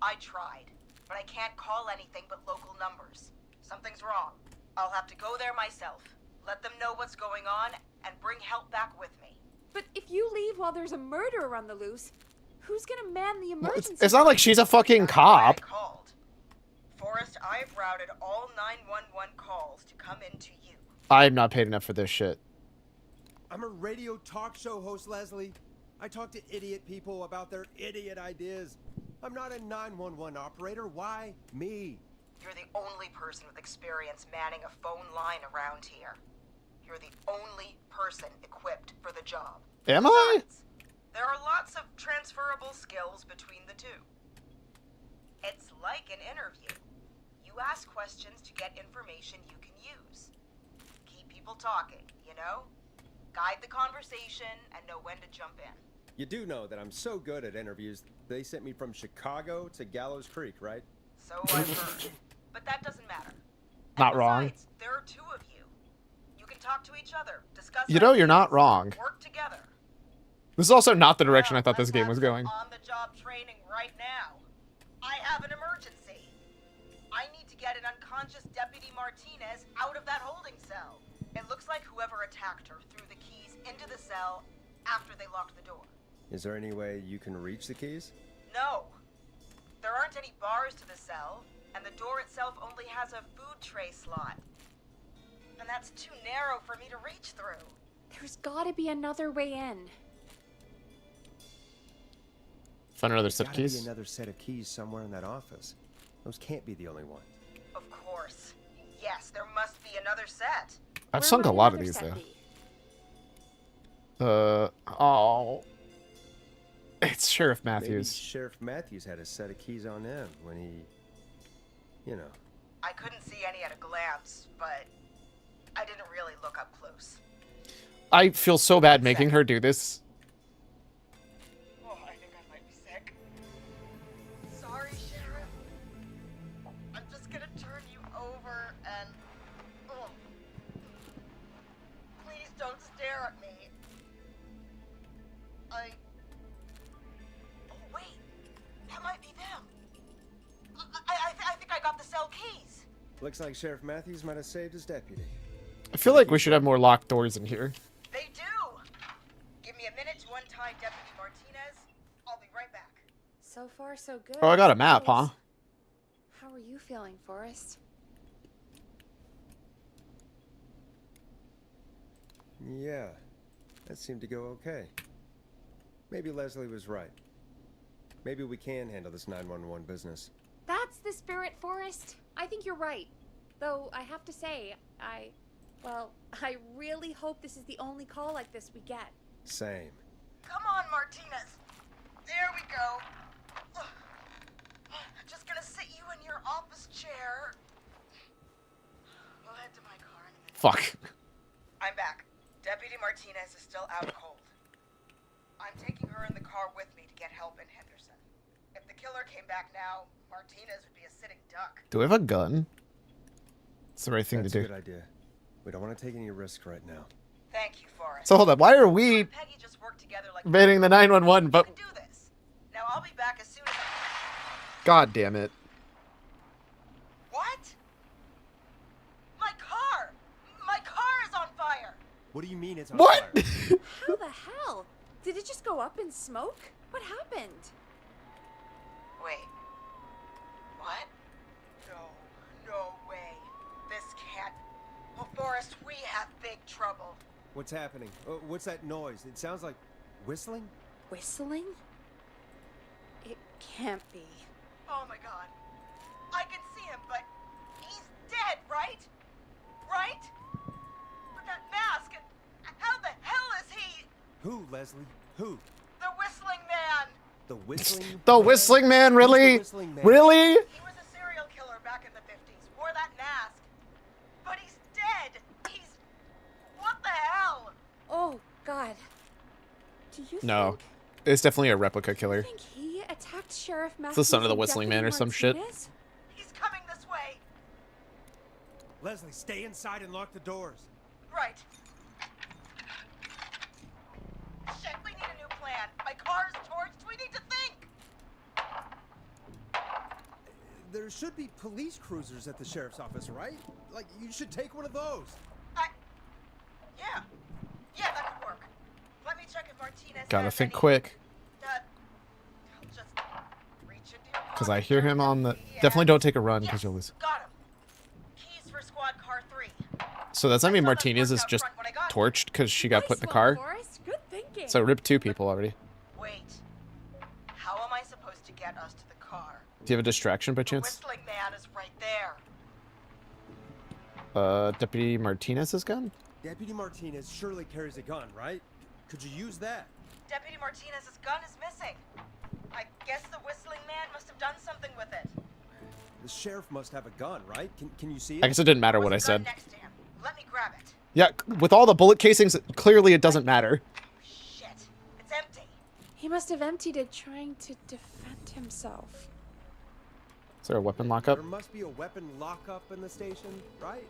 I tried, but I can't call anything but local numbers. Something's wrong. I'll have to go there myself. Let them know what's going on and bring help back with me. But if you leave while there's a murderer on the loose, who's gonna man the emergency? It's not like she's a fucking That's why I cop. called. Forrest, I've routed all 911 calls to come into you. I'm not paid enough for this shit. I'm a radio talk show host, Leslie. I talk to idiot people about their idiot ideas. I'm not a 911 operator. Why me? You're the only person with experience manning a phone line around here. You're the only person equipped for the job. Am I? Besides, there are lots of transferable skills between the two. It's like an interview. You ask questions to get information you can use. Keep people talking, you know? Guide the conversation and know when to jump in. You do know that I'm so good at interviews, they sent me from Chicago to Gallows Creek, right? So I've heard. But that doesn't matter. Not And wrong. besides, there are two of you. You can talk to each other, discuss You know, you're not ideas, wrong. work together. This is also not the direction Well, I thought this let's game have was some going. on-the-job training right now. I have an emergency. I need to get an unconscious Deputy Martinez out of that holding cell. It looks like whoever attacked her threw the keys into the cell after they locked the door. Is there any way you can reach the keys? No. There aren't any bars to the cell, and the door itself only has a food tray slot. And that's too narrow for me to reach through. There's gotta be another way in. Find another set of Gotta be keys. another set of keys somewhere in that office. Those can't be the only ones. Of course. Yes, there must be another set. I've Where sunk a would lot of another these set though. be? Oh. It's Sheriff Maybe Matthews. Sheriff Matthews had a set of keys on him when he, you know. I couldn't see any at a glance, but I didn't really look up close. I feel so bad making her do this. Oh, I think I might be sick. Sorry, Sheriff. I'm just gonna turn you over and... Oh. Please don't stare at me. Oh, wait. That might be them. I think I got the cell keys. Looks like Sheriff Matthews might have saved his deputy. I feel like we should have more locked doors in here. They do. Give me a minute to untie Deputy Martinez. I'll be right back. So far, so good. Oh, I got a map, huh? How are you feeling, Forrest? Yeah, that seemed to go okay. Maybe Leslie was right. Maybe we can handle this 911 business. That's the spirit, Forrest. I think you're right. Though, I have to say, I really hope this is the only call like this we get. Same. Come on, Martinez. There we go. Just gonna sit you in your office chair. We'll head to my car in a minute. Fuck. I'm back. Deputy Martinez is still out cold. I'm taking her in the car with me to get help in Henderson. If the killer came back now, Martinez would be a sitting duck. Do we have a gun? It's the right thing That's to a do. good idea. We don't want to take any risk right now. Thank you, Forrest. So hold up. Why are we and Peggy just work together like invading the 911? we But can do this. Now I'll be back as soon as I... God damn it. What? My car! My car is on fire! What do you mean it's on What? fire? How the hell? Did it just go up in smoke? What happened? Wait. What? No way. This can't... Oh, Forrest, we have big trouble. What's happening? What's that noise? It sounds like whistling? Whistling? It can't be. Oh my god. I can see him, but he's dead, right? Right? With that mask, and how the hell is he? Who, Leslie? Who? The whistling man! The whistling The man? whistling man, Who's really? the whistling man? Really? He was a serial killer back in the 50s, wore that mask. But he's dead! He's... What the hell? Oh, God. Do you No. think... It's definitely a replica killer. You think he attacked Sheriff Matthews? the son of the and whistling Deputy man or some shit. Martinez? He's coming this way. Leslie, stay inside and lock the doors. Right. Shit, we need a new plan. My car is torched. We need to think. There should be police cruisers at the sheriff's office, right? Like, you should take one of those. Gotta there think any, quick. I'll just reach into your Because I pocket hear there, him on the... Leslie, Definitely and- don't take a run because Yes, you'll lose. got him. Keys for squad car 3. So does that mean I saw that Martinez parked is out just front when I got torched because she got put in the Nice car? one, Forrest. Good thinking. So ripped 2 people already. here. Wait. How am I supposed to get us to the car? Do you have a distraction by The chance? whistling man is right there. Deputy Martinez's gun? Deputy Martinez surely carries a gun, right? Could you use that? Deputy Martinez's gun is missing. I guess the whistling man must have done something with it. The sheriff must have a gun, right? Can you see it? I guess it didn't matter what I What's the gun said. next to him? Let me grab it. Yeah, with all the bullet casings, clearly it doesn't matter. Shit. It's empty. He must have emptied it trying to defend himself. Is there a weapon lockup? There must be a weapon lockup in the station, right?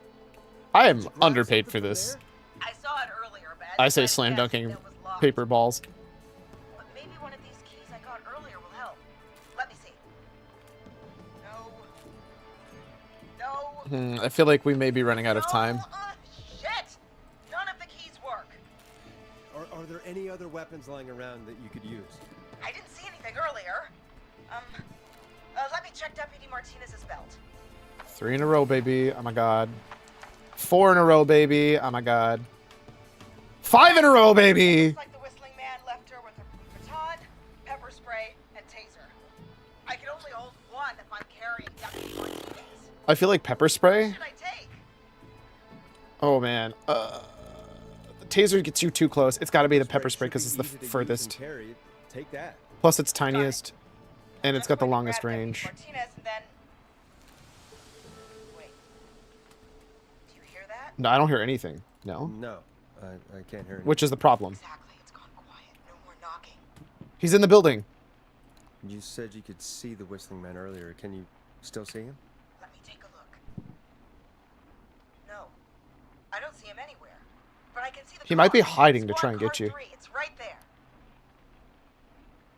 I Did am you grab underpaid something for from this. there? I saw it earlier, but I say decided slam yes, dunking it was locked. paper balls. But maybe one of these keys I got earlier will help. Let me see. No. I feel like we may be running out of No. time. Shit! None of the keys work. Are there any other weapons lying around that you could use? I didn't see anything earlier. Let me check Deputy Martinez's belt. 3 in a row, baby. Oh my god. 4 in a row, baby. Oh my god. 5 in a row, baby. Looks like the whistling man left her with a baton, pepper spray, and taser. I can only hold one if I'm carrying Deputy Martinez. I feel like pepper What spray. should I take? Oh man. The taser gets you too close. It's got to be the pepper spray should because it's be the easy to use furthest. and carry. Take that. Plus, it's tiniest, and it's I'm got the going to longest grab Deputy range. Martinez and then... Wait. Do you hear that? No, I don't hear anything. No. No, I can't hear you. Which is the problem? Exactly. It's gone quiet. No more knocking. He's in the building. You said you could see the whistling man earlier. Can you still see him? Let me take a look. No. I don't see him anywhere. But I can see the He might be car. hiding to Squad try and get car you. 3. It's right there.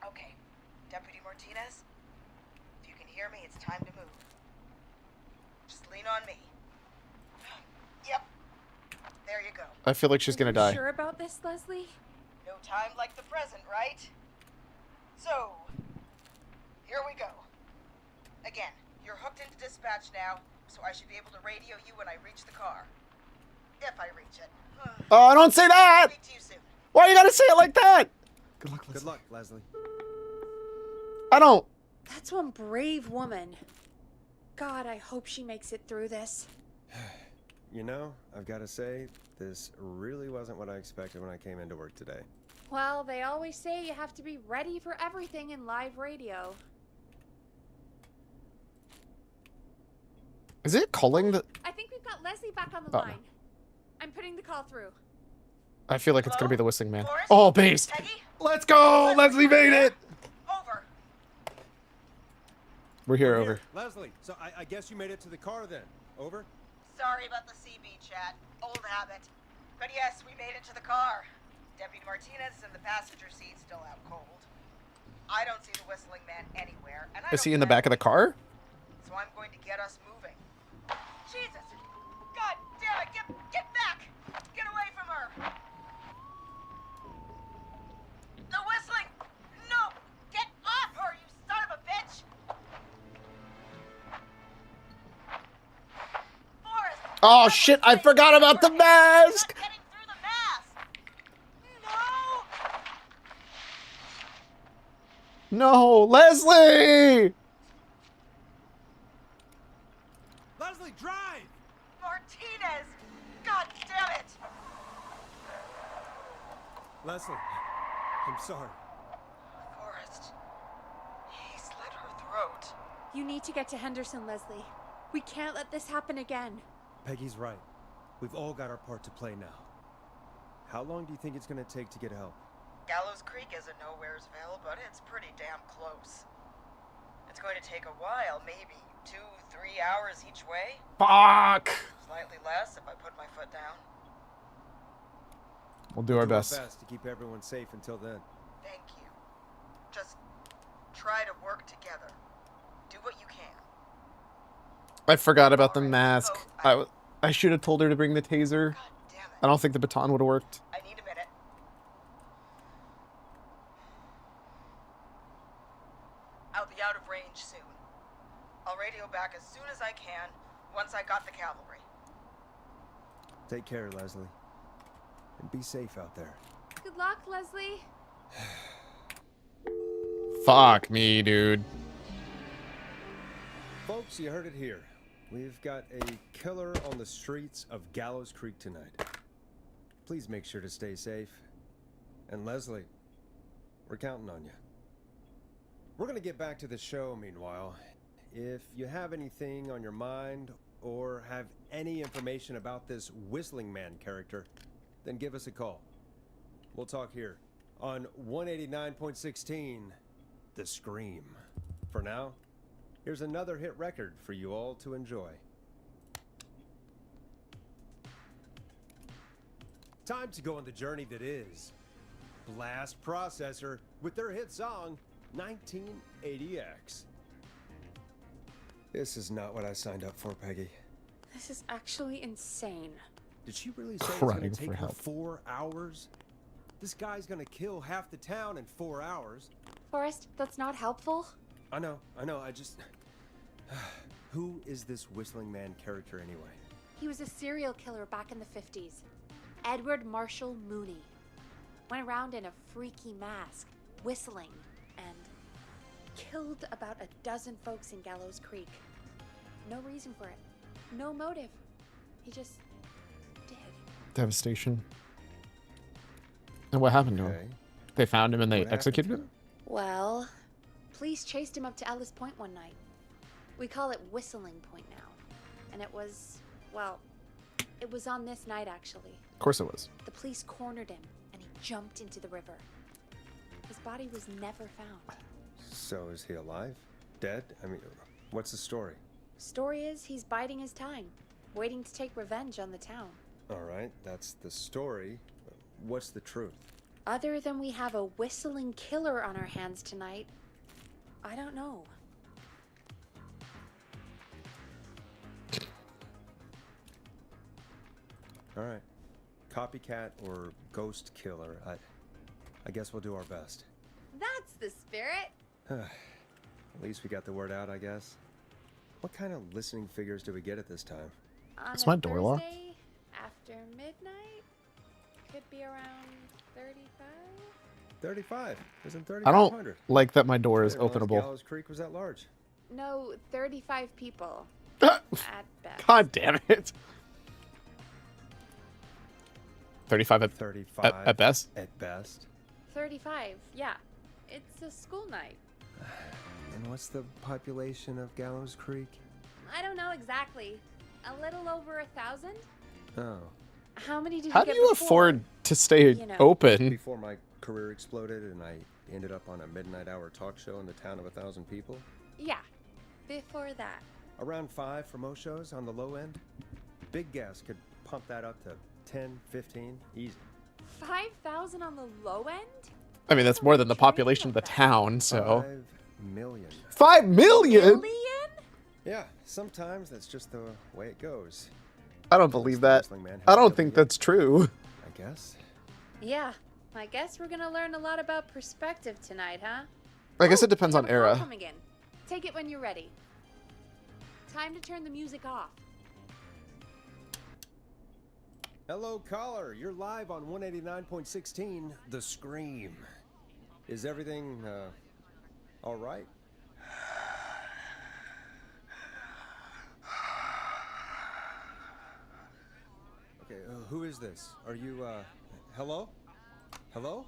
Okay. Deputy Martinez, if you can hear me, it's time to move. Just lean on me. Yep. There you go. I feel like she's gonna die. Sure about this, Leslie? No time like the present, right? So, here we go. Again, you're hooked into dispatch now, so I should be able to radio you when I reach the car. If I reach it. Oh, don't say that! Speak to you soon. Why you gotta say it like that? Good luck, Good Leslie. luck, Leslie. I don't. That's one brave woman. God, I hope she makes it through this. You know, I've got to say, this really wasn't what I expected when I came into work today. Well, they always say you have to be ready for everything in live radio. Is it calling the? I think we've got Leslie back on the Oh. line. I'm putting the call through. I feel like it's gonna be Hello? the whistling man. Forrest? Oh, based. Peggy? Let's go. Leslie made it. Over. We're here. We're Over. here. Leslie, so I guess you made it to the car then. Over? Sorry about the CB chat. Old habit. But yes, we made it to the car. Deputy Martinez is in the passenger seat, still out cold. I don't see the whistling man anywhere, and I Is don't he in the plan back of the to. car? So I'm going to get us moving. Jesus! God damn it! Get back! Get away from her! The whistling! No! Get off her, you son of a bitch! Forrest! Oh shit! I forgot about the mask. Not getting through the mask! No! No, Leslie. Leslie, drive! Martinez! God damn it! Leslie, I'm sorry. Forrest. He slit her throat. You need to get to Henderson, Leslie. We can't let this happen again. Peggy's right. We've all got our part to play now. How long do you think it's going to take to get help? Gallows Creek is a Nowheresville, but it's pretty damn close. It's going to take a while, maybe 2-3 hours each way. Fuck. Slightly less if I put my foot down. We'll do our best. To keep everyone safe until then. Thank you. Just try to work together. Do what you can. I forgot about the Alright, mask. so I should have told her to bring the taser. God damn it. I don't think the baton would have worked. I need a minute. I'll radio back as soon as I can, once I got the cavalry. Take care, Leslie. And be safe out there. Good luck, Leslie. Fuck me, dude. Folks, you heard it here. We've got a killer on the streets of Gallows Creek tonight. Please make sure to stay safe. And Leslie, we're counting on you. We're gonna get back to the show meanwhile. If you have anything on your mind or have any information about this Whistling Man character, then give us a call. We'll talk here on 189.16, The Scream. For now, here's another hit record for you all to enjoy. Time to go on the journey that is Blast Processor with their hit song 1980X. This is not what I signed up for, Peggy. This is actually insane. Did she really say it's gonna Crying take for her help. 4 hours? This guy's gonna kill half the town in 4 hours. Forrest, that's not helpful. I know, I just... Who is this Whistling Man character anyway? He was a serial killer back in the 50s. Edward Marshall Mooney. Went around in a freaky mask, whistling, and killed about a dozen folks in Gallows Creek. No reason for it. No motive. He just did. Devastation. And what happened to Okay. him? They found him and they What happened executed to him? Well, police chased him up to Ellis Point one night. We call it Whistling Point now. And it was, well, it was on this night actually. Of course it was. The police cornered him and he jumped into the river. His body was never found. So is he alive? Dead? I mean, what's the story? Story is he's biding his time, waiting to take revenge on the town. Alright, that's the story. What's the truth? Other than we have a whistling killer on our hands tonight, I don't know. Alright. Copycat or ghost killer. I guess we'll do our best. That's the spirit. At least we got the word out, I guess. What kind of listening figures do we get at this time? On Is a my door locked? Thursday after midnight, could be around 35. 35. Isn't I 3,500? don't like that my door is I didn't realize openable. Gallows Creek was that large. No, 35 people God at best. damn it. 35 35 at best? At best. 35, yeah. It's a school night. And what's the population of Gallows Creek? I don't know exactly. A little over 1,000? Oh. How many did How you do get you before? afford to stay You know. open? Before my career exploded and I ended up on a midnight hour talk show in the town of 1,000 people? Yeah, before that. Around 5 for most shows on the low end. Big gas could pump that up to 10, 15, easy. 5,000 on the low end? I mean, that's more than the population of the town, so. 5 million. 5 million? Million? Yeah, sometimes that's just the way it goes. I don't believe that. Whistling Man I has don't to think be it, that's true. I guess. Yeah, I guess we're gonna learn a lot about perspective tonight, huh? I guess Oh, it depends we on have a call era. coming in. Take it when you're ready. Time to turn the music off. Hello, caller. You're live on 189.16, The Scream. Is everything, all right? Okay, who is this? Are you, hello? Hello?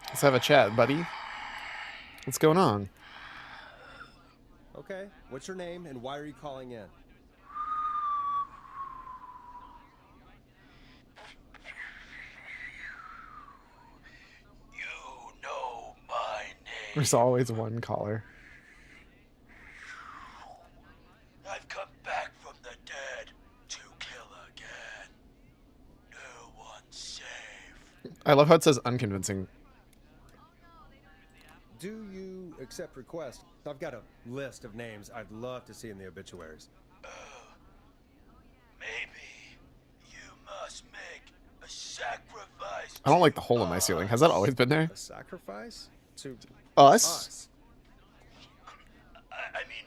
Let's have a chat, buddy. What's going on? Okay, what's your name and why are you calling in? You know my name. There's always one caller. I've come back from the dead to kill again. No one's safe. I love how it says unconvincing. Do you accept requests? I've got a list of names I'd love to see in the obituaries. Maybe you must make a sacrifice. I don't like the hole in my ceiling. Has that always been there? A sacrifice? To Us? us. I mean,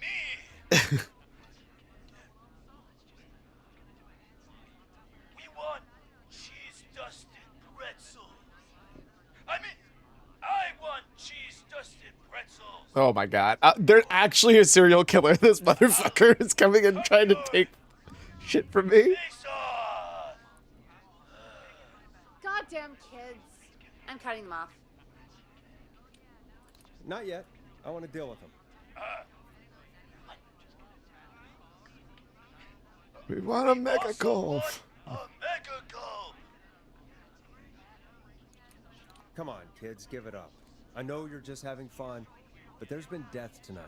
me. We want cheese-dusted pretzels. I mean, I want cheese-dusted pretzels. Oh my god. There's actually a serial killer. This motherfucker is coming and trying to take shit from me. Face off. Goddamn kids. I'm cutting them off. Not yet. I want to deal with them. We want a mega Also golf. want a mega gulp. Come on, kids, give it up. I know you're just having fun, but there's been death tonight.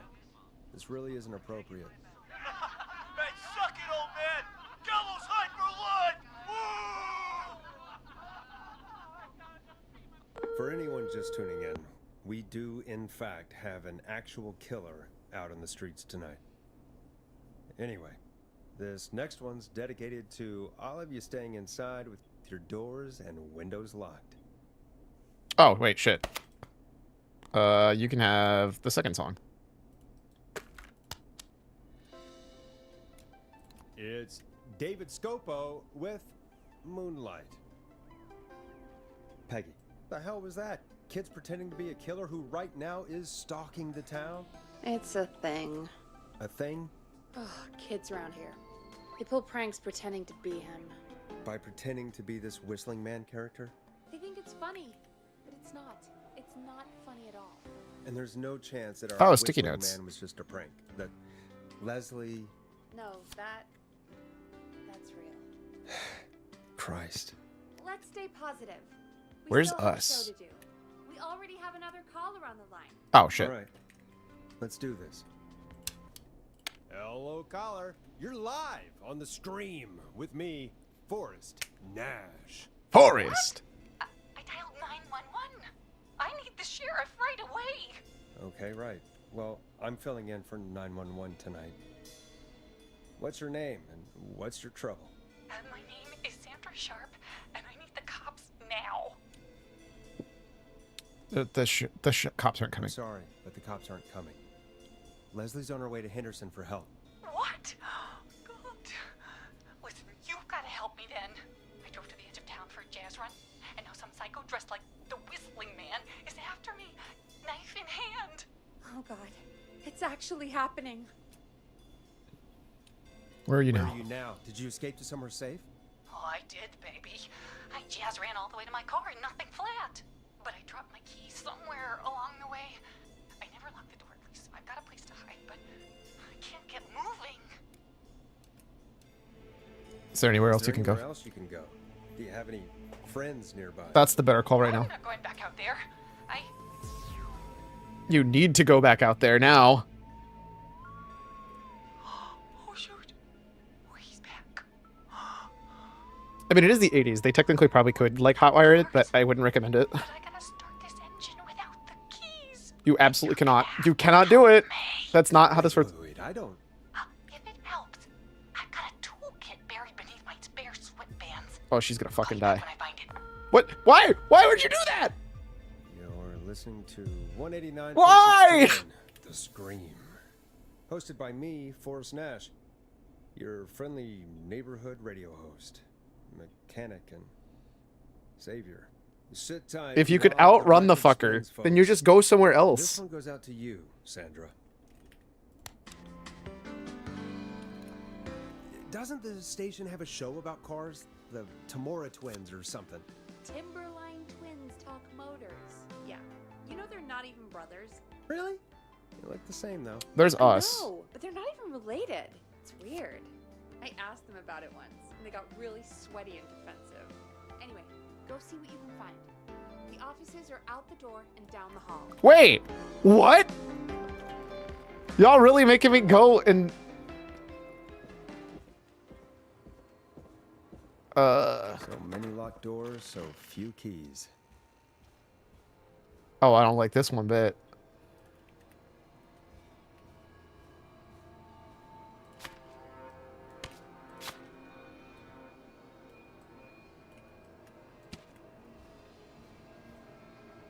This really isn't appropriate. Hey, suck it, old man. Gallows high for life. Woo! For anyone just tuning in, we do, in fact, have an actual killer out in the streets tonight. Anyway, this next one's dedicated to all of you staying inside with your doors and windows locked. Oh, wait, shit. You can have the second song. It's David Scopo with Moonlight. Peggy, the hell was that? Kids pretending to be a killer who right now is stalking the town? It's a thing. A thing? Oh, kids around here. They pull pranks pretending to be him. By pretending to be this whistling man character? They think it's funny, but it's not. It's not funny at all. And there's no chance that our Oh, sticky whistling notes. man was just a prank. That Leslie... No, that's real. Christ. Let's stay positive. We Where's still have a us? show to do. We already have another caller on the line. Oh, shit. All right, let's do this. Hello, caller. You're live on the stream with me, Forrest Nash. Forest. I dialed 911. I need the sheriff right away. Okay, right. Well, I'm filling in for 911 tonight. What's your name and what's your trouble? My name is Sandra Sharp, and I need the cops now. The cops aren't I'm coming. sorry, but the cops aren't coming. Leslie's on her way to Henderson for help. What? God. Listen, you've got to help me then. I drove to the edge of town for a jazz run, and now some psycho dressed like the Whistling Man is after me, knife in hand. Oh God, it's actually happening. Where are you Where now? are you now? Did you escape to somewhere safe? Oh, I did, baby. I jazz ran all the way to my car and nothing flat. But I dropped my keys somewhere along the way. I never locked the door, at least I've got a place to hide, but I can't get moving. Is there anywhere Is else there you can go? anywhere else you can go? Do you have any friends nearby? That's the better call right now. I'm not going back out there. You need to go back out there now. Oh, shoot. Oh, he's back. I mean, it is the 80s. They technically probably could, like, hotwire it, but I wouldn't recommend it. But I gotta start this engine without the keys. You absolutely cannot. You cannot do it. That's not how this works. Wait, I don't. If it helps, I've got a toolkit buried beneath my spare sweatbands. Oh, she's gonna fucking I'll die. when I find it. What? Why? Why would you do that? You're listening to 189. Why? The Scream. Hosted by me, Forrest Nash, your friendly neighborhood radio host, mechanic, and savior. Sit tight. If you could I'll outrun the provide fucker, explains, then you folks. just go somewhere This else. one goes out to you, Sandra. Doesn't the station have a show about cars? The Tamora twins or something? Timberline twins talk motors. Yeah. You know they're not even brothers. Really? They look the same, though. There's I us. know, but they're not even related. It's weird. I asked them about it once, and they got really sweaty and defensive. Anyway, go see what you can find. The offices are out the door and down the hall. Wait, what? Y'all really making me go and... So many locked doors, so few keys. Oh, I don't like this one bit.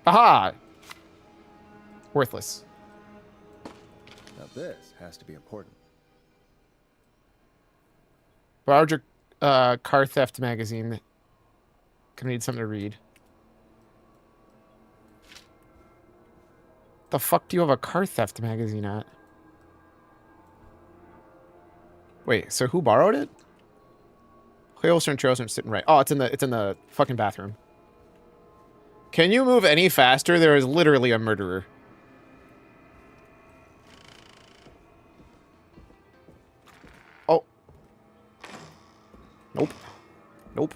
Aha! Worthless. Now this has to be important. Borrowed your car theft magazine. Gonna need something to read. The fuck do you have a car theft magazine at? Wait, so who borrowed it? Holster and Trojan sitting right. Oh, it's in the fucking bathroom. Can you move any faster? There is literally a murderer. Oh. Nope. Nope.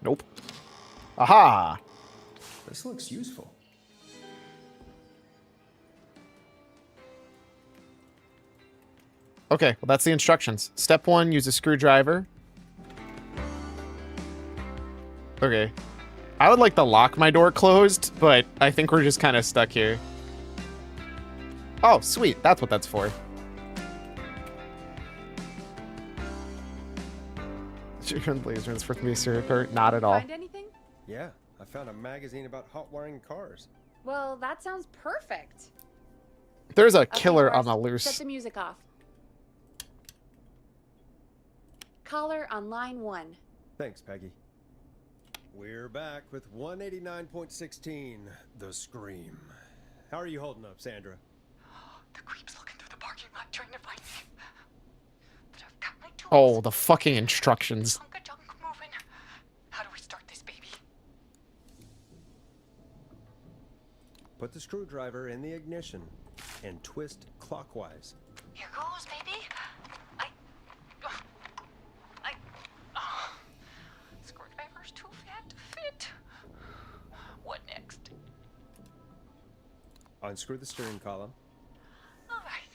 Nope. Aha! This looks useful. Okay, well that's the instructions. Step 1, use a screwdriver. Okay. I would like to lock my door closed, but I think we're just kind of stuck here. Oh, sweet. That's what that's for. Blazer, it's worth me a serial killer? Not at all. Find anything? Yeah, I found a magazine about hot wiring cars. Well, that sounds perfect. There's a Okay, killer on Forrest, the loose. Set the music off. Caller on line 1. Thanks, Peggy. We're back with 189.16, The Scream. How are you holding up, Sandra? The creep's looking through the parking lot trying to find me. But I've got my tools. Oh, the fucking instructions. Hunk of junk moving. How do we start this baby? Put the screwdriver in the ignition and twist clockwise. Here goes, baby. Screwdriver's too fat to fit. What next? Unscrew the steering column. All right.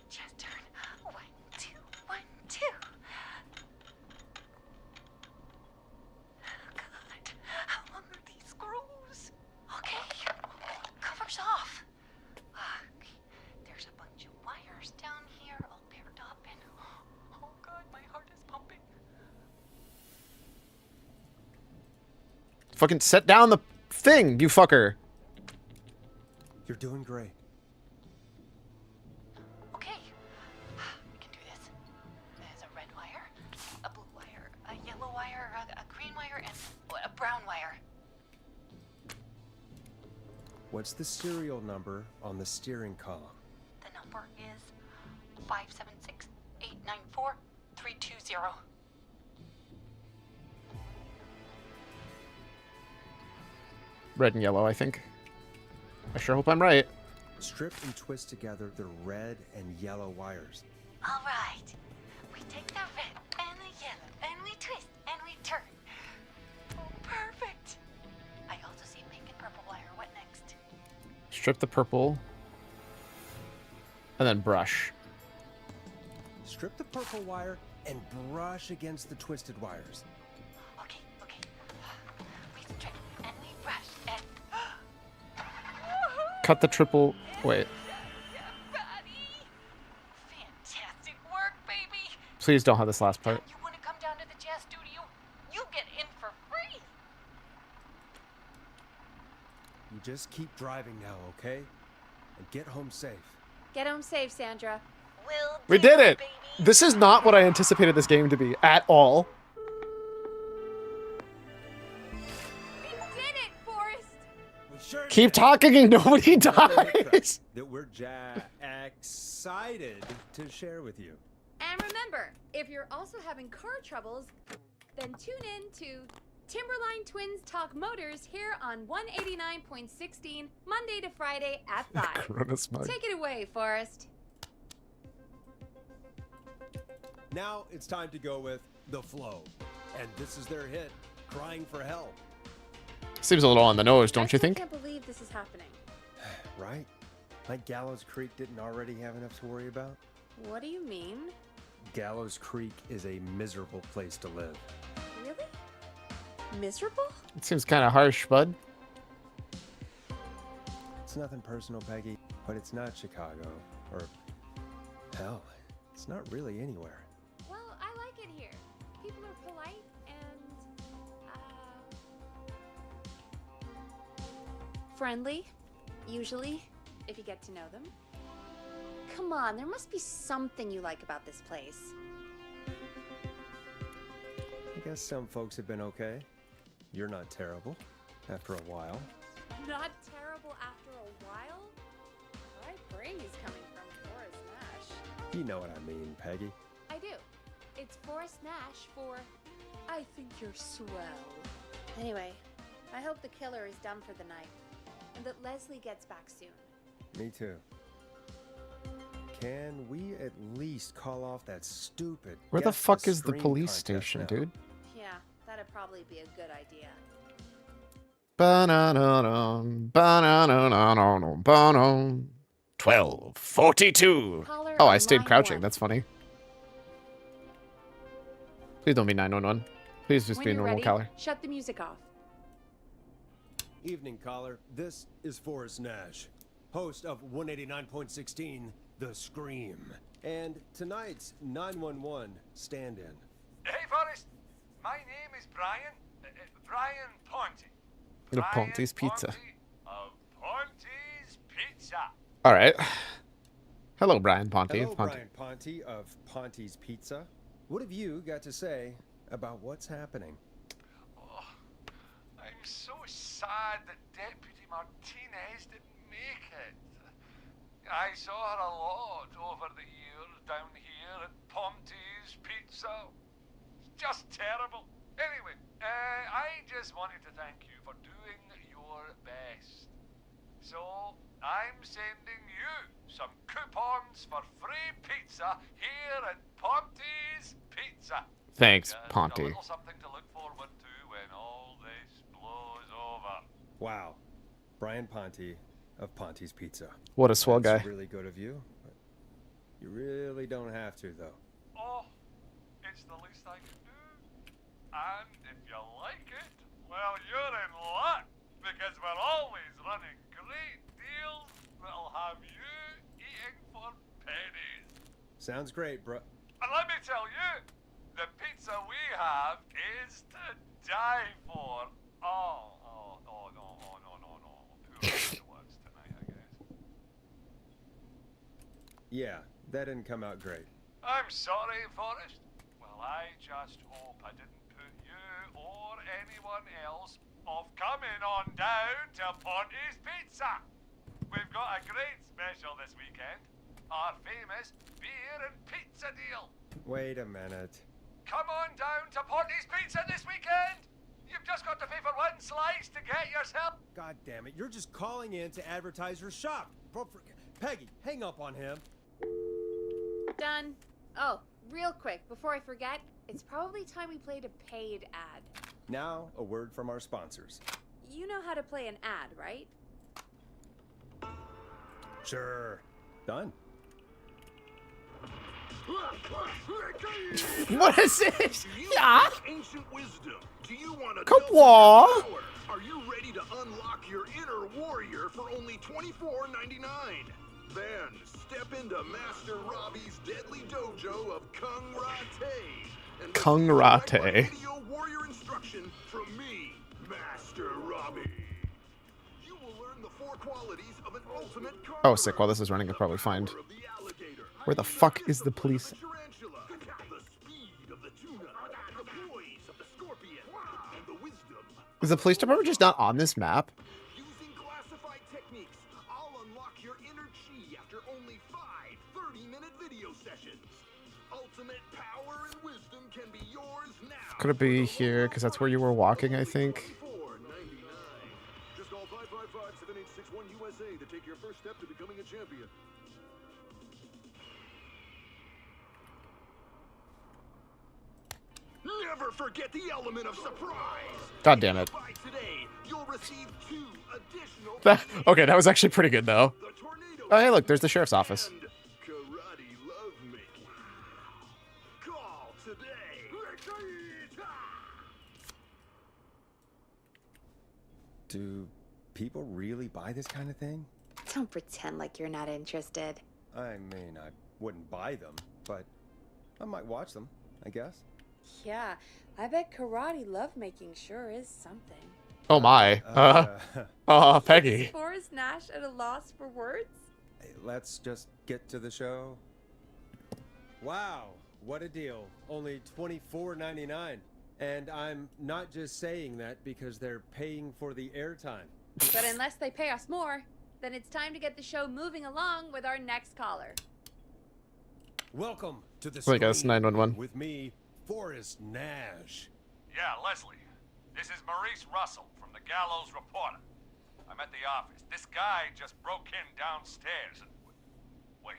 Just turn. 1, 2, 1, 2. God, how long are these screws? Okay, cover's off. There's a bunch of wires down here all paired up and oh God, my heart is pumping. Fucking set down the thing, you fucker. You're doing great. Okay, we can do this. There's a red wire, a blue wire, a yellow wire, a green wire, and a brown wire. What's the serial number on the steering column? The number is 576-894-320. Red and yellow, I think. I sure hope I'm right. Strip and twist together the red and yellow wires. All right. We take the red and the yellow, and we twist, and we turn. Oh, perfect. I also see pink and purple wire. What next? Strip the purple. And then brush. Strip the purple wire and brush against the twisted wires. Okay. We strip, and we brush, and... Cut the triple. Wait. Buddy. Fantastic work, baby. Please don't have this last part. You want to come down to the jazz studio? You get in for free. You just keep driving now, okay? And get home safe. Get home safe, Sandra. We did it! This is not what I anticipated this game to be at all. We did it, Forrest! We sure Keep did. talking and nobody dies. That we're excited to share with you. And remember, if you're also having car troubles, then tune in to Timberline Twins Talk Motors here on 189.16, Monday to Friday at 5. Corona smug. Take it away, Forrest. Now it's time to go with The Flow. And this is their hit, Crying for Help. Seems a little on the nose, don't you I think? can't believe this is happening. Right? Like Gallows Creek didn't already have enough to worry about? What do you mean? Gallows Creek is a miserable place to live. Really? Miserable? It seems kind of harsh, bud. It's nothing personal, Peggy, but it's not Chicago. Or, hell, it's not really anywhere. Well, I like it here. people are polite and friendly, usually, if you get to know them. Come on, there must be something you like about this place. I guess some folks have been okay. You're not terrible after a while. Not terrible after a while? High praise coming from Forrest Nash. You know what I mean, Peggy. I do. It's Forrest Nash for I think you're swell. Anyway, I hope the killer is done for the night and that Leslie gets back soon. Me too. Can we at least call off that stupid... Where the Guess fuck is the Scream police contest station, now? dude? Yeah, that'd probably be a good idea. Ba-na-na-na, ba-na-na-na-na, ba-na. 12:42. Caller Oh, on I stayed line crouching. one. That's funny. Please don't be 911. Please just When be a you're normal ready, caller. shut the music off. Evening, caller. This is Forrest Nash, host of 189.16, The Scream. And tonight's 911 stand-in. Hey, Forrest. My name is Brian. Brian Ponte. Little Brian Ponte's Pizza. Ponte of Ponte's Pizza. All right. Hello, Brian Ponte. Hello, Ponte. Brian Ponte of Ponte's Pizza. What have you got to say about what's happening? Oh, I'm so sad that Deputy Martinez didn't make it. I saw her a lot over the years down here at Ponte's Pizza. Just terrible. Anyway, I just wanted to thank you for doing your best. So, I'm sending you some coupons for free pizza here at Ponte's Pizza. Thanks, Just Ponte. a little something to look forward to when all this blows over. Wow. Brian Ponte of Ponte's Pizza. What a swell That's guy. really good of you. But you really don't have to, though. Oh, it's the least I can do. And if you like it, well, you're in luck, because we're always running great deals that'll have you eating for pennies. Sounds great, bro. And let me tell you, the pizza we have is to die for. Oh, no. Poor was tonight, I guess. Yeah, that didn't come out great. I'm sorry, Forrest. Well, I just hope I didn't put you or anyone else off coming on down to Ponte's Pizza. We've got a great special this weekend. Our famous beer and pizza deal. Wait a minute. Come on down to Ponte's Pizza this weekend. You've just got to pay for one slice to get yourself. God damn it, you're just calling in to advertise your shop. Peggy, hang up on him. Done. Oh, real quick, before I forget, it's probably time we played a paid ad. Now, a word from our sponsors. You know how to play an ad, right? Sure. Done. What is it? Yeah. Ancient wisdom. Do you want to Kapwa. power? Are you ready to unlock your inner warrior for only $24.99? Then step into Master Robbie's deadly dojo of Kung Rate. And Kung receive Rate. direct video warrior instruction from me, Master Robbie. You will learn the 4 qualities of an ultimate conqueror. Oh, sick. While this is running, I'll probably find. Power of the alligator. Where the fuck is the police? Tarantula, the speed of the tuna, the poise of the scorpion, and the wisdom. Is the police department just not on this map? Using classified techniques, I'll unlock your inner chi after only 5 30-minute video sessions. Ultimate power and wisdom can be yours now. Could it be here? Because that's where you were walking, I think. $24.99. Just call 555-7861 USA to take your first step to becoming a champion. Never forget the element of surprise. God damn it. By today, you'll receive 2 additional Okay, that was actually pretty good, though. the tornado Oh, hey, look, there's the sheriff's office. and karate lovemaking. Call today. Do people really buy this kind of thing? Don't pretend like you're not interested. I mean, I wouldn't buy them, but I might watch them, I guess. Yeah, I bet karate lovemaking sure is something. Oh my. Peggy. Forrest Nash at a loss for words? Let's just get to the show. Wow, what a deal. Only $24.99. And I'm not just saying that because they're paying for the airtime. But unless they pay us more, then it's time to get the show moving along with our next caller. Welcome to the Wait, guys, screen 911. with me, Forrest Nash. Yeah, Leslie. This is Maurice Russell from the Gallows Reporter. I'm at the office. This guy just broke in downstairs and... Wait.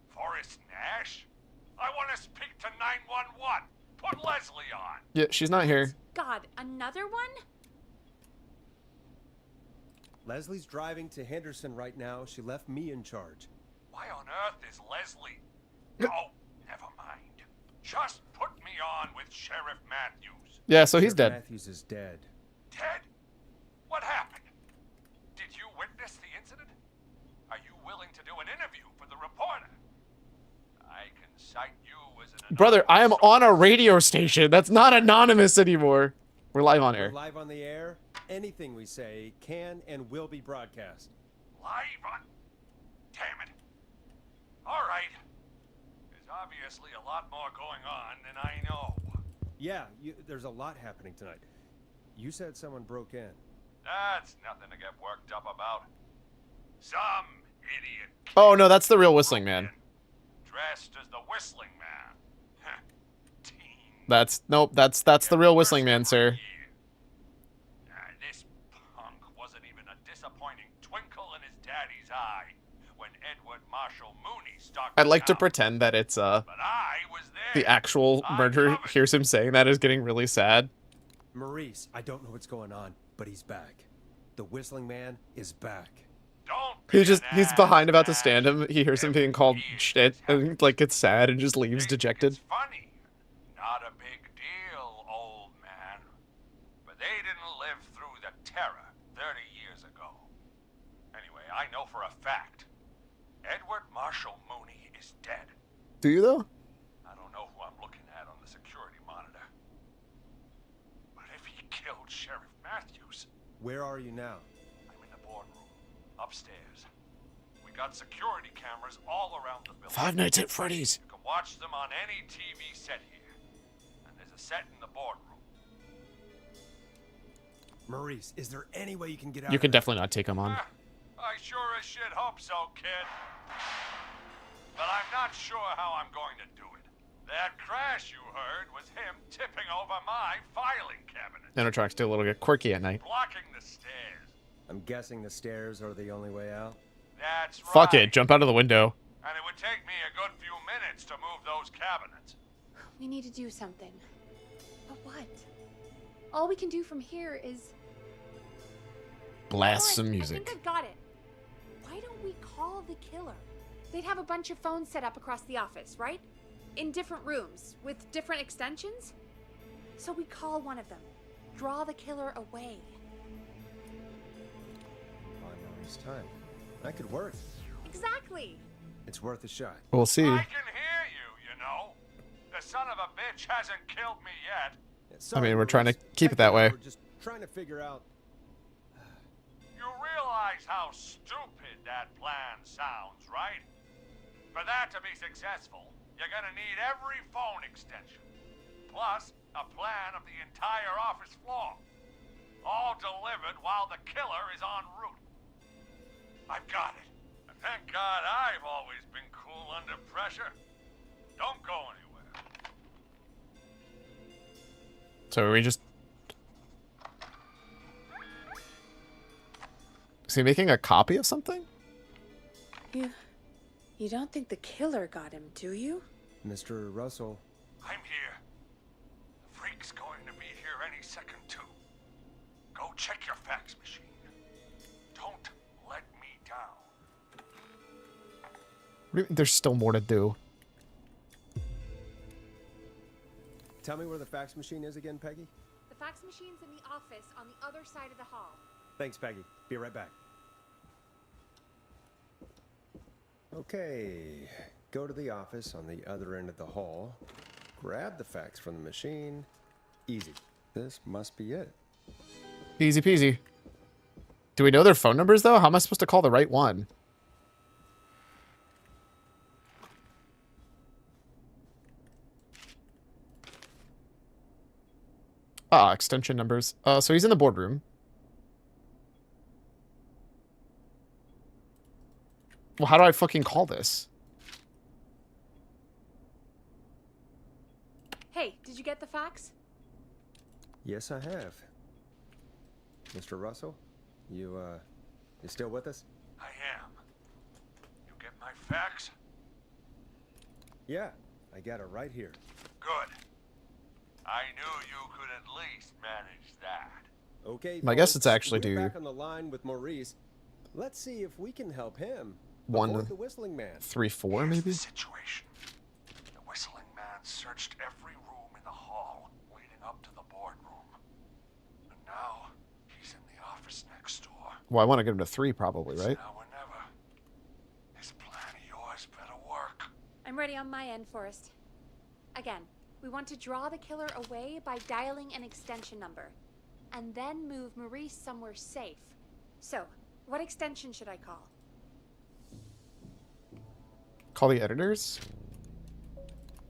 Forrest Nash? I want to speak to 911. Put Leslie on. Yeah, she's not here. God, another one? Leslie's driving to Henderson right now. She left me in charge. Why on earth is Leslie... Oh, never mind. Just put me on with Sheriff Matthews. Yeah, so he's Sheriff dead. Matthews is dead. Ted? What happened? Did you witness the incident? Are you willing to do an interview for the reporter? I can cite you as an... Brother, I am anonymous on a source. radio station. That's not anonymous anymore. We're live on We're air. live on the air. Anything we say can and will be broadcast. Live on... Damn it. All right. There's obviously a lot more going on than I know. Yeah, there's a lot happening tonight. You said someone broke in. That's nothing to get worked up about. Some idiot kid Oh, no, that's the real Whistling Man. dressed as the Whistling Man. Teen. Nope, that's the real Whistling Man, sir. This punk wasn't even a disappointing twinkle in his daddy's eye when Edward Marshall Mooney stalked I'd like to him out. pretend that it's But I was there. the actual I murderer covered hears him saying that is getting really sad. Maurice, I don't know what's going on, but he's back. The Whistling Man is back. Don't be He's an behind about to ass, stand him. He hears him being called shit and like gets sad and just leaves Think dejected. It's funny. Not a big deal, old man. But they didn't live through the terror 30 years ago. Anyway, I know for a fact. Edward Marshall Mooney is dead. Do you though? I don't know who I'm looking at on the security monitor. But if he killed Sheriff Matthews, Where are you now? I'm in the boardroom, upstairs. We got security cameras all around the building. Five Nights at Freddy's. You can watch them on any TV set here. And there's a set in the boardroom. Maurice, is there any way you can get out You of can there? definitely not take him on. I sure as shit hope so, kid. But I'm not sure how I'm going to do it. That crash you heard was him tipping over my filing cabinet, Animatronics do a little bit quirky at night. blocking the stairs. I'm guessing the stairs are the only way out. That's right. Fuck it, jump out of the window. And it would take me a good few minutes to move those cabinets. We need to do something. But what? All we can do from here is... Blast some I music. think I've got it. Why don't we call the killer? They'd have a bunch of phones set up across the office, right? In different rooms, with different extensions? So we call one of them. Draw the killer away. On Maurice time. That could work. Exactly! It's worth a shot. We'll see. I can hear you, you know. The son of a bitch hasn't killed me yet. Sorry, we're trying to Maurice. keep it that way. We're just trying to figure out. You realize how stupid that plan sounds, right? For that to be successful, you're gonna need every phone extension, plus a plan of the entire office floor, all delivered while the killer is en route. I've got it. And thank God I've always been cool under pressure. Don't go anywhere. So are we just... Is he making a copy of something? You don't think the killer got him, do you? Mr. Russell, I'm here. The freak's going to be here any second, too. Go check your fax machine. Don't let me down. There's still more to do. tell me where the fax machine is again, Peggy? The fax machine's in the office on the other side of the hall. Thanks, Peggy. Be right back. Okay, go to the office on the other end of the hall. Grab the facts from the machine. Easy. This must be it. Easy peasy. Do we know their phone numbers, though? How am I supposed to call the right one? Ah, extension numbers. So he's in the boardroom. Well, how do I fucking call this? Hey, did you get the fax? Yes, I have. Mr. Russell, you still with us? I am. You get my fax? Yeah, I got it right here. Good. I knew you could at least manage that. Okay. I guess folks, it's actually we're due. back on the line with Maurice. Let's see if we can help him. 1, Aboard the Whistling Man. 3, 4, Here's maybe? the situation. The Whistling Man searched every room in the hall leading up to the boardroom. And now he's in the office next door. Well, I want to get him to 3, probably, It's right? now or never. This plan of yours better work. I'm ready on my end, Forrest. Again, we want to draw the killer away by dialing an extension number, and then move Maurice somewhere safe. So, what extension should I call? Call the editors?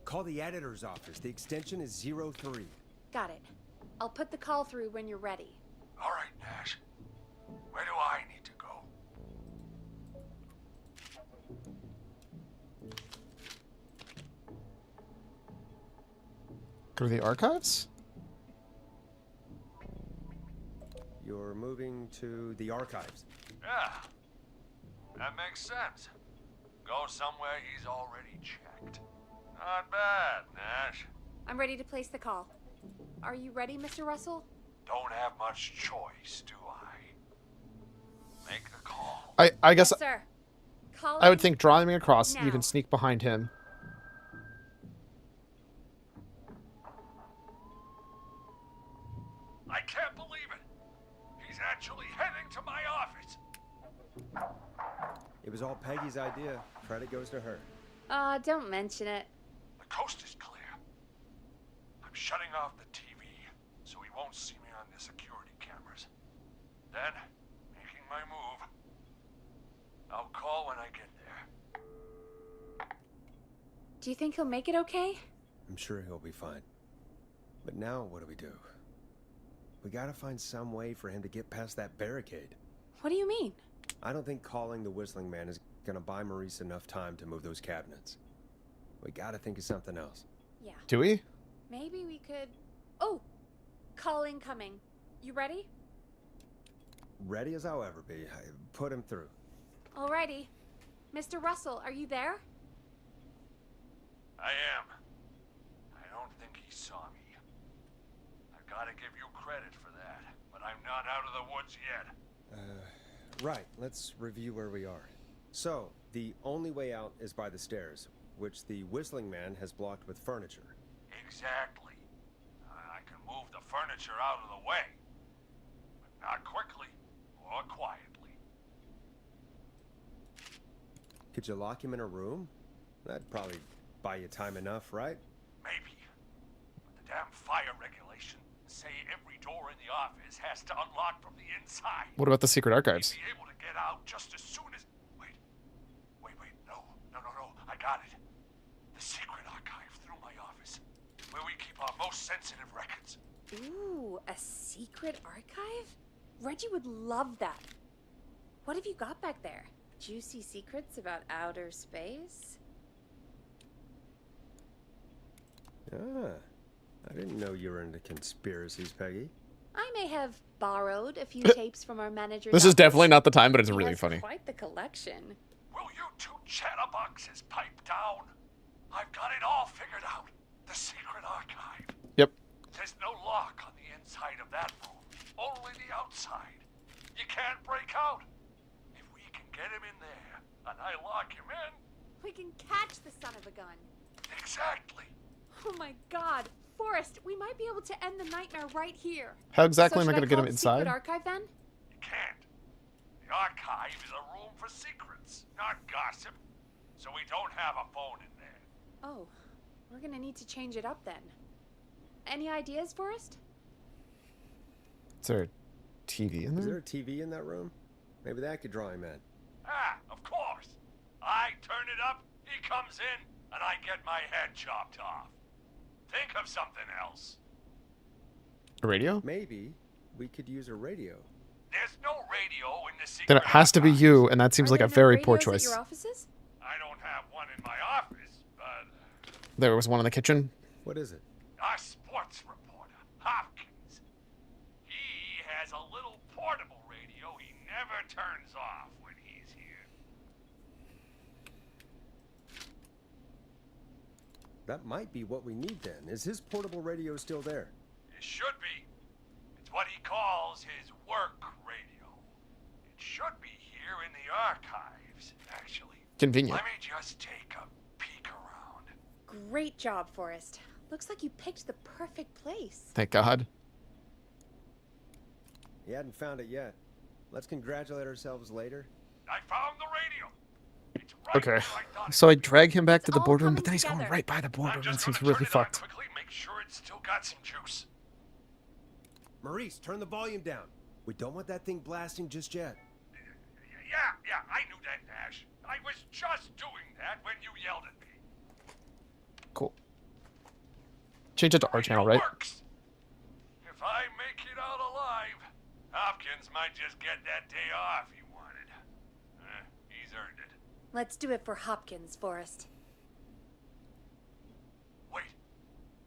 Call the editor's office. The extension is 03. Got it. I'll put the call through when you're ready. All right, Nash. Where do I need to go? Go to the archives? You're moving to the archives. Yeah. That makes sense. Go somewhere he's already checked. Not bad, Nash. I'm ready to place the call. Are you ready, Mr. Russell? Don't have much choice, do I? Make the call. I guess Yes, sir. Call I would think drawing him across, you now. can sneak behind him. I can't believe it. He's actually heading to my office. It was all Peggy's idea. Credit goes to her. Don't mention it. The coast is clear. I'm shutting off the TV so he won't see me on the security cameras. Then, making my move. I'll call when I get there. Do you think he'll make it okay? I'm sure he'll be fine. But now what do we do? We gotta find some way for him to get past that barricade. What do you mean? I don't think calling the Whistling Man is gonna buy Maurice enough time to move those cabinets. We gotta think of something else. Yeah. Do we? Maybe we could... Oh! Call incoming. You ready? Ready as I'll ever be. Put him through. Alrighty. Mr. Russell, are you there? I am. I don't think he saw me. I've got to give you credit for that, but I'm not out of the woods yet. Right, let's review where we are. So, the only way out is by the stairs, which the Whistling Man has blocked with furniture. Exactly. I can move the furniture out of the way, but not quickly or quietly. Could you lock him in a room? That'd probably buy you time enough, right? Maybe. But the damn fire regulations say every door in the office has to unlock from the inside. What about the secret archives? Be able to get out just as soon as... Wait. No. I got it. The secret archive through my office, where we keep our most sensitive records. Ooh, a secret archive? Reggie would love that. What have you got back there? Juicy secrets about outer space? Ah, I didn't know you were into conspiracies, Peggy. I may have borrowed a few tapes from our manager's This is office. definitely not the time, but it's He really has funny. Quite the collection. Will you two chatterboxes pipe down? I've got it all figured out. The secret archive. Yep. There's no lock on the inside of that room. Only the outside. You can't break out. If we can get him in there, and I lock him in... We can catch the son of a gun. Exactly. Oh my god. Forrest, we might be able to end the nightmare right here. How exactly So am I should going to get call him the secret inside? archive then? You can't. The archive is a room for secrets, not gossip. So we don't have a phone in there. Oh. We're gonna need to change it up then. Any ideas, Forrest? Is there a TV in Is there there? a TV in that room? Maybe that could draw him in. Ah, of course. I turn it up, he comes in, and I get my head chopped off. Think of something else. A radio? Maybe we could use a radio. There's no radio in the secret Then it has to be archives. you, and that seems Are like a there no very poor radios at choice. your offices? I don't have one in my office, but There was one in the kitchen. What is it? our sports reporter, Hopkins, he has a little portable radio he never turns off when he's here. That might be what we need then. Is his portable radio still there? It should be. It's what he calls his work radio. It should be here in the archives, actually. Convenient. Let me just take a peek around. Great job, Forrest. Looks like you picked the perfect place. Thank God. He hadn't found it yet. Let's congratulate ourselves later. I found the radio. It's right Okay. where I thought So it I would be. drag him back to It's the all boardroom, coming but then he's going together. right by the I'm boardroom. That just seems gonna really turn it on fucked. quickly, make sure it's still got some juice. Maurice, turn the volume down. We don't want that thing blasting just yet. Yeah, I knew that, Nash. I was just doing that when you yelled at me. Cool. Change it to our channel, right? Works. If I make it out alive, Hopkins might just get that day off he wanted. He's earned it. Let's do it for Hopkins, Forrest. Wait.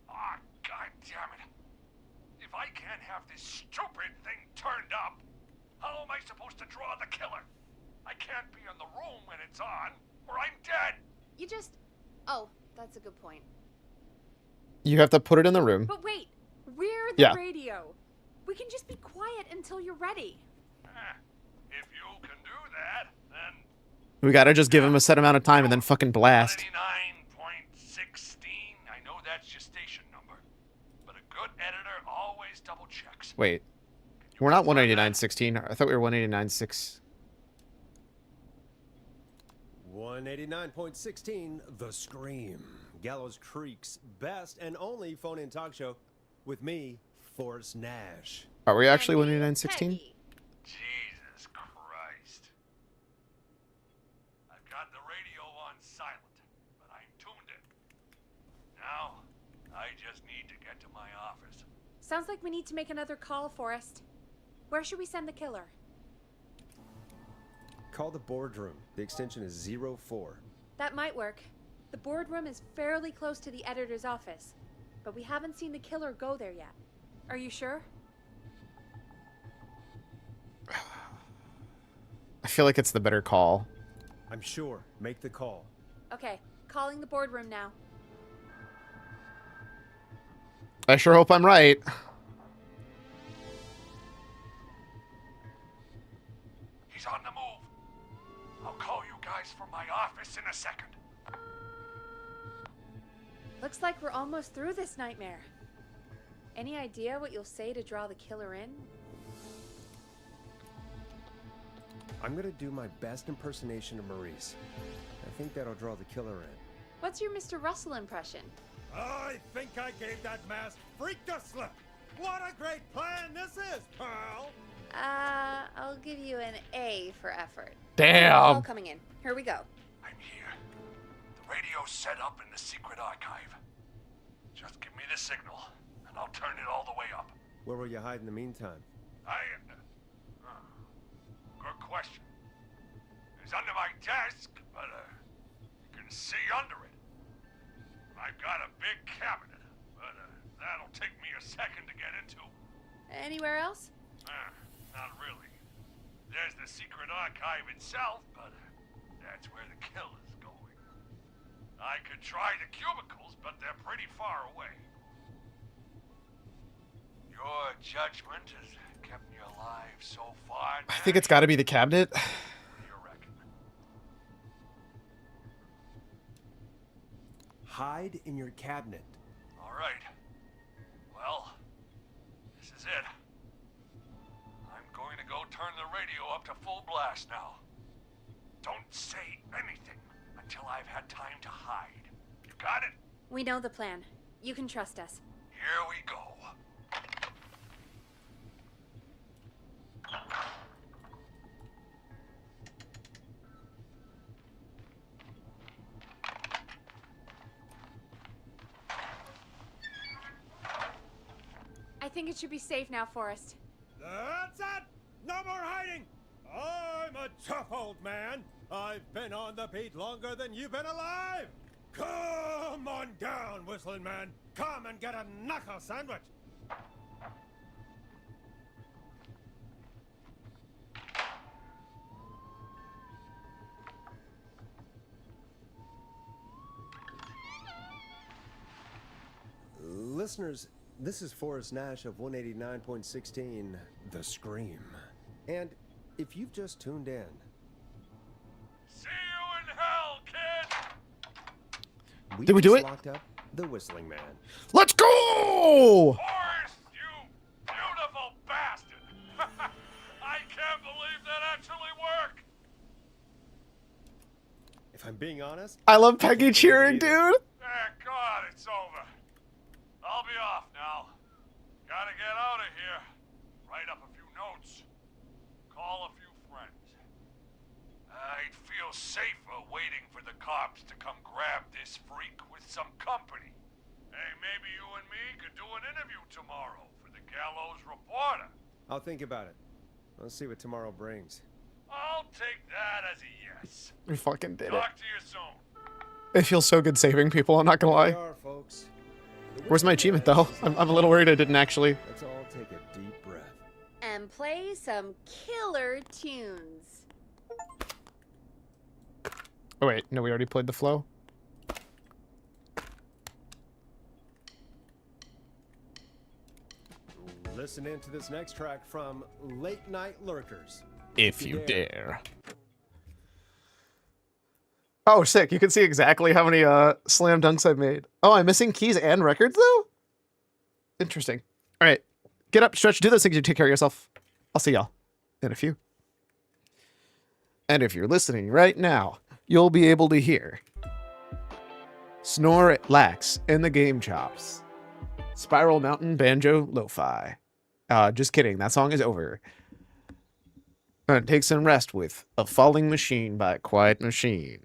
Ah, god damn it. If I can't have this stupid thing turned up, how am I supposed to draw the killer? I can't be in the room when it's on, or I'm dead. You just... Oh, that's a good point. You have to put it in the room. But wait, we're the Yeah. radio. We can just be quiet until you're ready. If you can do that, then We gotta just give him a set amount of time and then fucking blast. 99.16. I know that's your station number, but a good editor always double checks. Wait. We're not 189.16. I thought we were 189.6. 189.16, The Scream. Gallows Creek's best and only phone-in talk show with me, Forrest Nash. Are we actually And 189.16? Peggy. Jesus Christ. I've got the radio on silent, but I'm tuned in. Now, I just need to get to my office. Sounds like we need to make another call, Forrest. Where should we send the killer? Call the boardroom. The extension is 04. That might work. The boardroom is fairly close to the editor's office, but we haven't seen the killer go there yet. Are you sure? I feel like it's the better call. I'm sure. Make the call. Okay, calling the boardroom now. I sure hope I'm right. He's on the move. I'll call you guys from my office in a second. Looks like we're almost through this nightmare. Any idea what you'll say to draw the killer in? I'm gonna do my best impersonation of Maurice. I think that'll draw the killer in. What's your Mr. Russell impression? I think I gave that masked freak a slip. What a great plan this is, Pearl! I'll give you an A for effort. Call Damn. coming in. Here we go. I'm here. The radio's set up in the secret archive. Just give me the signal, and I'll turn it all the way up. Where will you hide in the meantime? Good question. It's under my desk, but you can see under it. I've got a big cabinet, but that'll take me a second to get into. Anywhere else? Not really. There's the secret archive itself, but that's where the killer's going. I could try the cubicles, but they're pretty far away. Your judgment has kept me alive so far. I think it's gotta be the cabinet. What do you reckon? Hide in your cabinet. All right. Well, this is it. I'm going to go turn the radio up to full blast now. Don't say anything until I've had time to hide. You got it? We We know the plan. You can trust us. Here we go. I think it should be safe now, Forrest. That's it! No more hiding! I'm a tough old man. I've been on the beat longer than you've been alive! Come on down, Whistling Man. Come and get a knuckle sandwich. Listeners, this is Forrest Nash of 189.16, The Scream. And if you've just tuned in, See you in hell, kid! Did we do just it? locked up the Whistling Man. Let's go! Forrest, you beautiful bastard! I can't believe that actually worked! If I'm being honest, I love Peggy cheering, dude. Thank God it's over. I'll be off now. Gotta get out of here. Write up a few notes. Call a few friends. I'd feel safer waiting for the cops to come grab this freak with some company. Hey, maybe you and me could do an interview tomorrow for the Gallows Reporter. I'll think about it. Let's see what tomorrow brings. I'll take that as a yes. We fucking did it. Talk to you soon. It feels so good saving people, I'm not gonna lie. Here we are, folks. The Where's my Whistling achievement, Man though? is I'm a little worried I didn't actually. Let's all take a deep breath. And play some killer tunes. Oh, wait. No, we already played the flow. Listen in to this next track from Late Night Lurkers. If you dare. Oh, sick. You can see exactly how many slam dunks I've made. Oh, I'm missing keys and records, though? Interesting. All right. Get up, stretch, do those things. You take care of yourself. I'll see y'all in a few. And if you're listening right now, you'll be able to hear Snore Lax in the Game Chops. Spiral Mountain Banjo Lo-Fi. Just kidding. That song is over. Take some rest with A Falling Machine by Quiet Machine.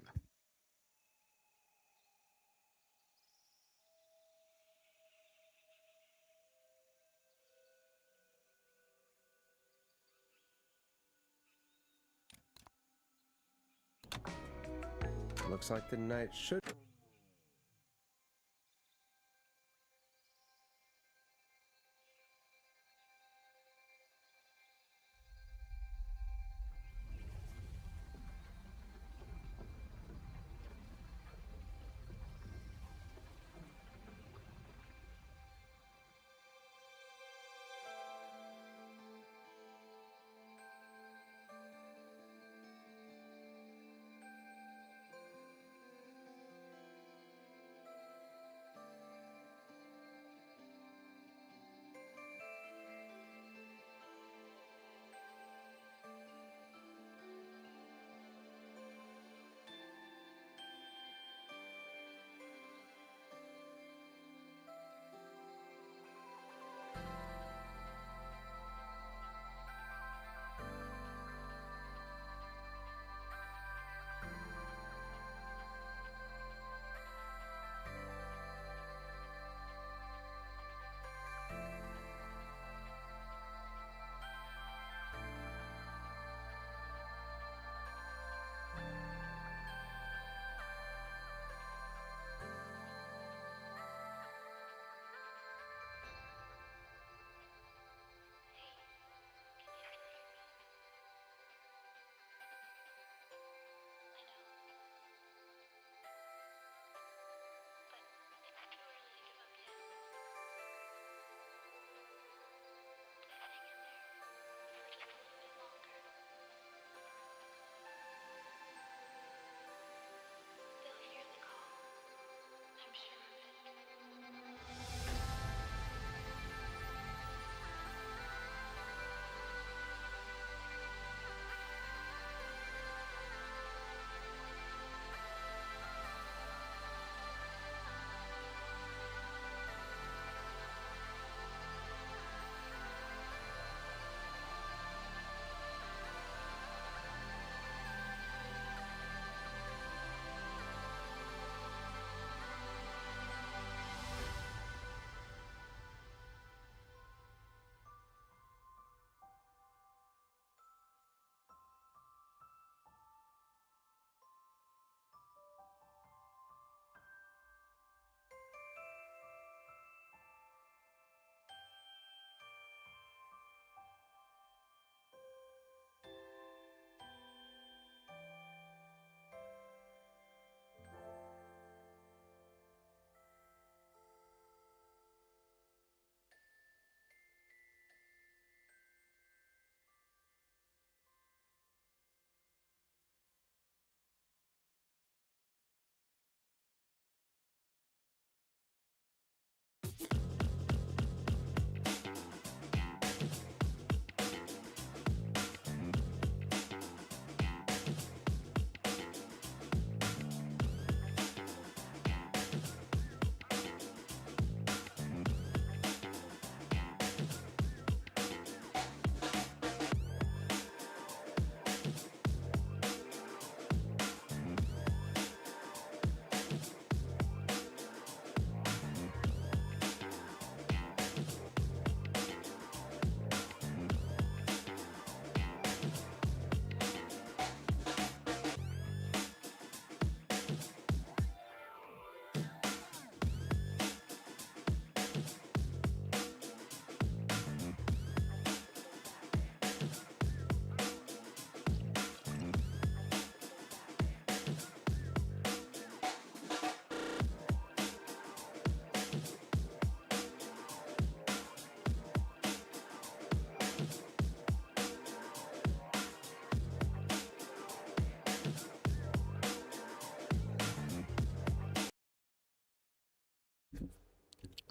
Looks like the night should.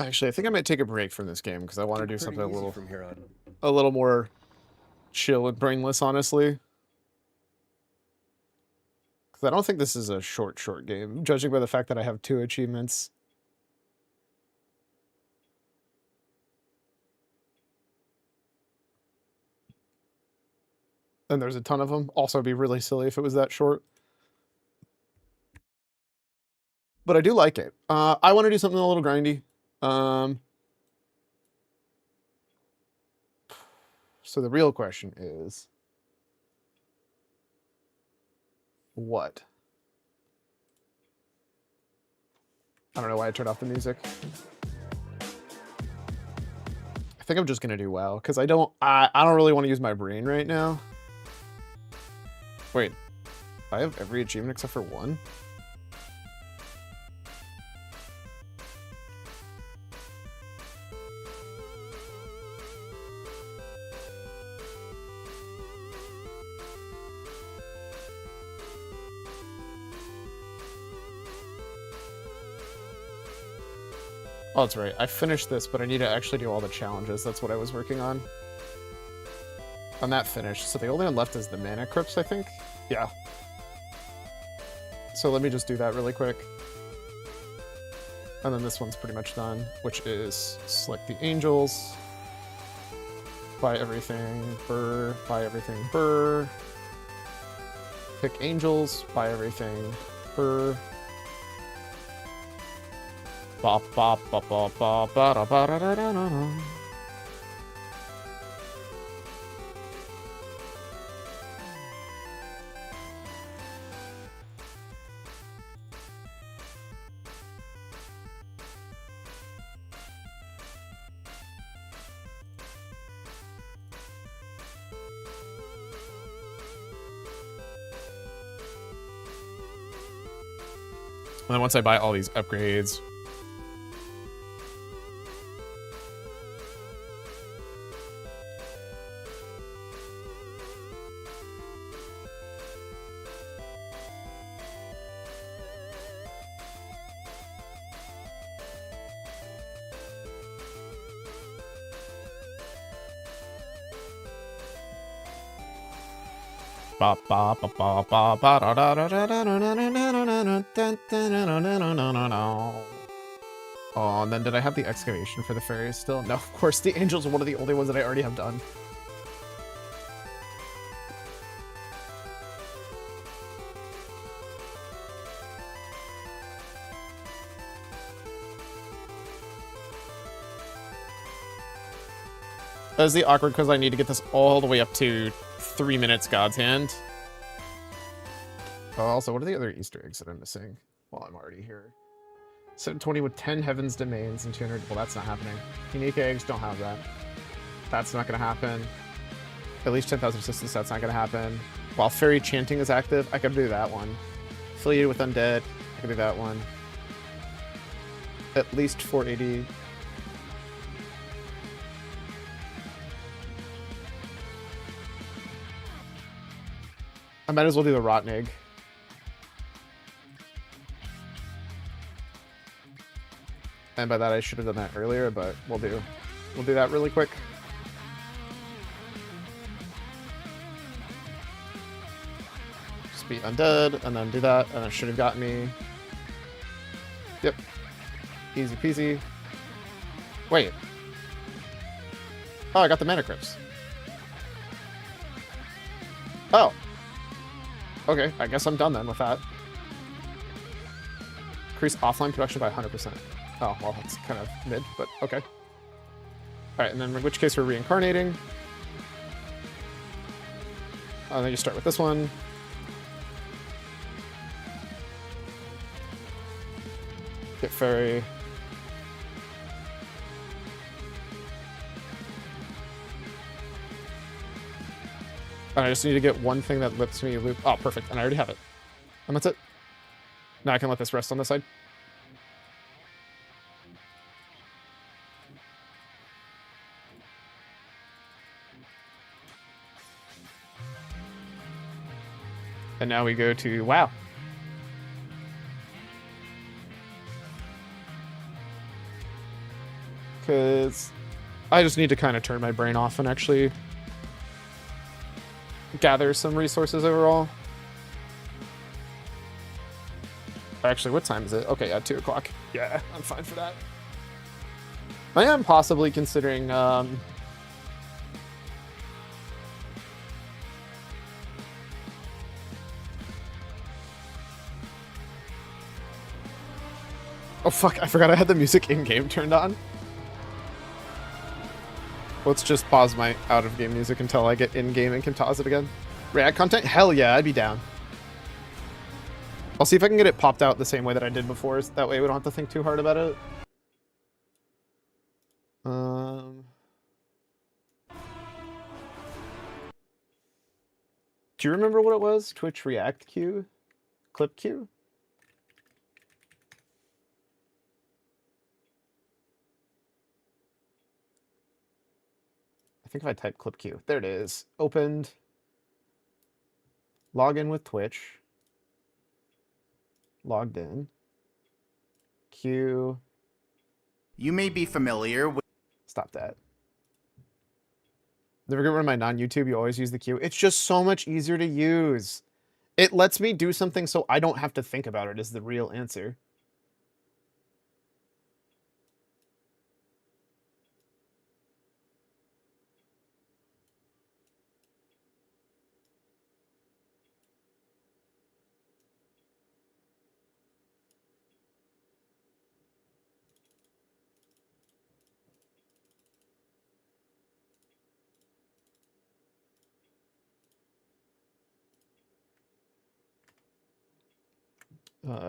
Actually, I think I might take a break from this game because I want to do Pretty something easy from here on. a little more chill and brainless, honestly. Because I don't think this is a short game, judging by the fact that I have 2 achievements. And there's a ton of them. Also, it'd be really silly if it was that short. But I do like it. I want to do something a little grindy. So the real question is, what? I don't know why I turned off the music. I think I'm just gonna do WoW because I don't really want to use my brain right now. Wait, I have every achievement except for 1. Oh, that's right. I finished this, but I need to actually do all the challenges. That's what I was working on. And that finished. So the only one left is the Mana Crypts, I think? Yeah. So let me just do that really quick. And then this one's pretty much done, which is select the Angels. Buy everything, burr, buy everything, burr. Pick Angels, buy everything, burr. Bop bop bop bop bop ba da ba da da da da da. And then once I buy all these upgrades, oh, and then did I have the excavation for the fairies still? No, of course, the angels are one of the only ones that I already have done. That is the awkward because I need to get this all the way up to 3 minutes God's Hand. Oh, also, what are the other Easter eggs that I'm missing? Well, I'm already here. 720 with 10 Heaven's Domains and 200. Well, that's not happening. Unique eggs, don't have that. That's not going to happen. At least 10,000 assistance, that's not going to happen. While Fairy Chanting is active, I can do that one. Affiliated with Undead, I can do that one. At least 480. I might as well do the Rotten Egg. And by that I should have done that earlier, but we'll do that really quick. Just be undead, and then do that, and it should have gotten me. Yep. Easy peasy. Wait. Oh, I got the Mana Crypts. Oh. Okay, I guess I'm done then with that. Increase offline production by 100%. Oh, well, that's kind of mid, but okay. Alright, and then in which case we're reincarnating. And then you start with this one. Get Fairy. And I just need to get one thing that lets me loop. Oh, perfect. And I already have it. And that's it. Now I can let this rest on this side. And now we go to WoW. because I just need to kind of turn my brain off and actually gather some resources overall. Actually, what time is it? Okay, yeah, 2 o'clock. Yeah, I'm fine for that. I am possibly considering oh fuck, I forgot I had the music in-game turned on. Let's just pause my out-of-game music until I get in-game and can pause it again. React content? Hell yeah, I'd be down. I'll see if I can get it popped out the same way that I did before, so that way we don't have to think too hard about it. Do you remember what it was? Twitch React queue? Clip queue? I think if I type clip queue, there it is. Opened. Log in with Twitch. Logged in. Queue. You may be familiar with... Stop that. Never get rid of my non-YouTube, you always use the queue. It's just so much easier to use. It lets me do something so I don't have to think about it is the real answer.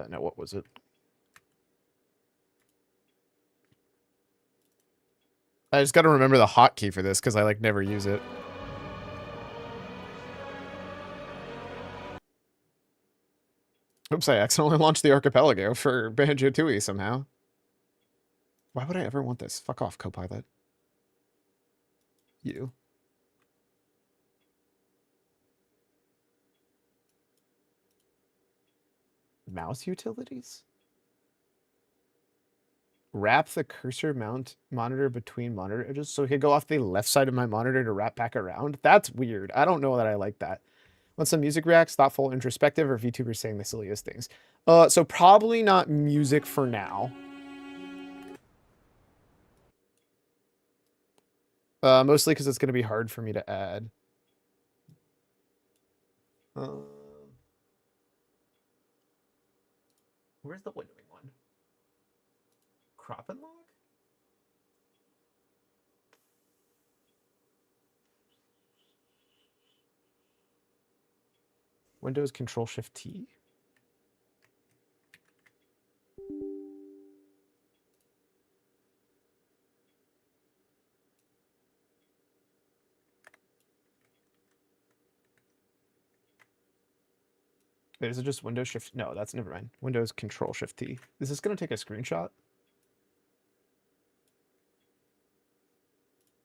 Now what was it? I just got to remember the hotkey for this because I like never use it. Oops, I accidentally launched the archipelago for Banjo-Tooie somehow. Why would I ever want this? Fuck off, Copilot. You. Mouse utilities? Wrap the cursor monitor between monitor edges so it could go off the left side of my monitor to wrap back around. That's weird. I don't know that I like that. Want some music reacts, thoughtful, introspective, or VTubers saying the silliest things? So probably not music for now. Mostly because it's going to be hard for me to add. Where's the windowing one? Crop and log? Windows Control-Shift-T? Wait, is it just Windows Shift? No, that's never mind. Windows Control-Shift-T. Is this going to take a screenshot?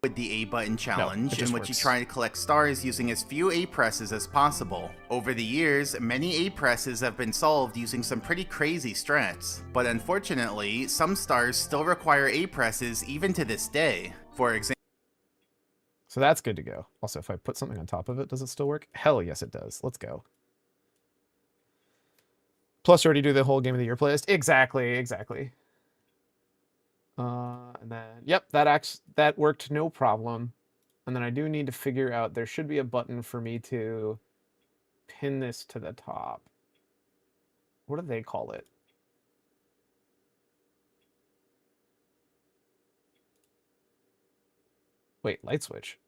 with the A button challenge, no, in which you try to collect stars using as few A presses as possible. Over the years, many A presses have been solved using some pretty crazy strats, but unfortunately, some stars still require A presses even to this day. For example, so that's good to go. Also, if I put something on top of it, does it still work? Hell yes, it does. Let's go. Plus, you already do the whole Game of the Year playlist. Exactly, exactly. And then, yep, that worked no problem. And then I do need to figure out, there should be a button for me to pin this to the top. What do they call it? Wait, light switch.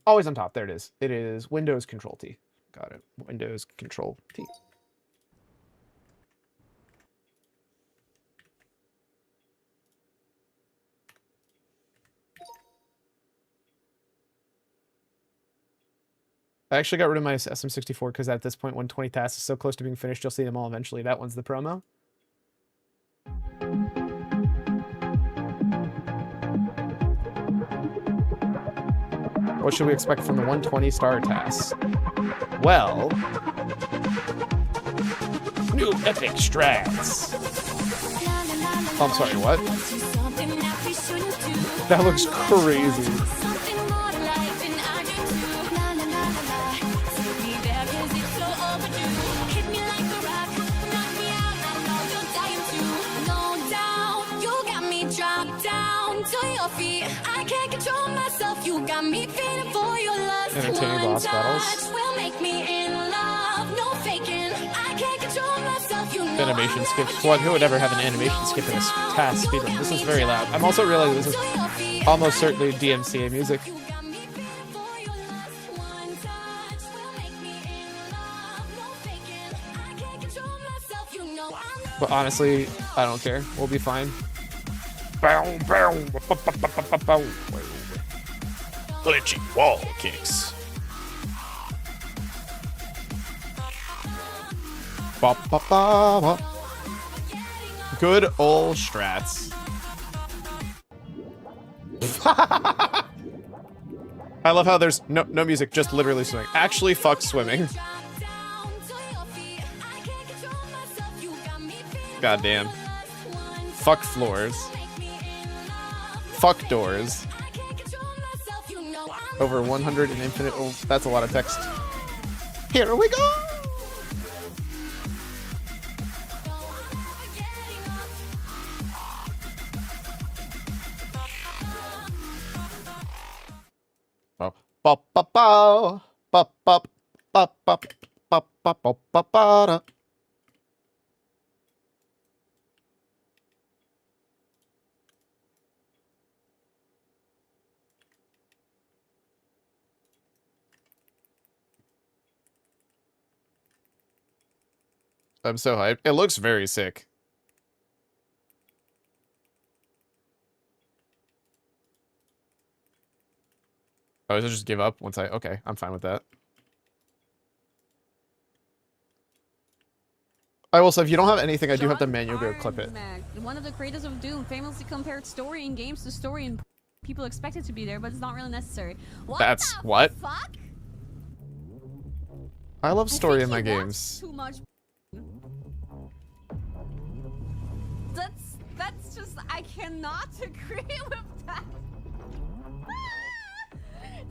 Always on top. There it is. It is Windows Control T. Got it. Windows Control T. I actually got rid of my SM64 because at this point, 120 tasks is so close to being finished, you'll see them all eventually. That one's the promo. What should we expect from the 120 star tasks? Well, New epic strats. Oh, I'm sorry, what? That looks crazy. Entertaining boss battles. Animation skips. What? Who would ever have an animation skip in a task speedrun? This is very loud. I'm also realizing this is almost certainly DMCA music. But honestly, I don't care. We'll be fine. Glitchy wall kicks. Good old strats. I love how there's no music, just literally swimming. Actually, fuck swimming. Goddamn. Fuck floors. Fuck doors. Over 100 and infinite. Oh, that's a lot of text. Here we go. Ba ba ba ba ba ba ba ba ba ba ba ba. I'm so hyped. It looks very sick. Oh, does it just give up once I... Okay, I'm fine with that. I will say, if you don't have anything, I do have the manual go clip it. One of the creators of Doom famously compared story in games to story in... People expect it to be there, but it's not really necessary. That's what? Fuck? I love story in my games. Too much. That's just... I cannot agree with that.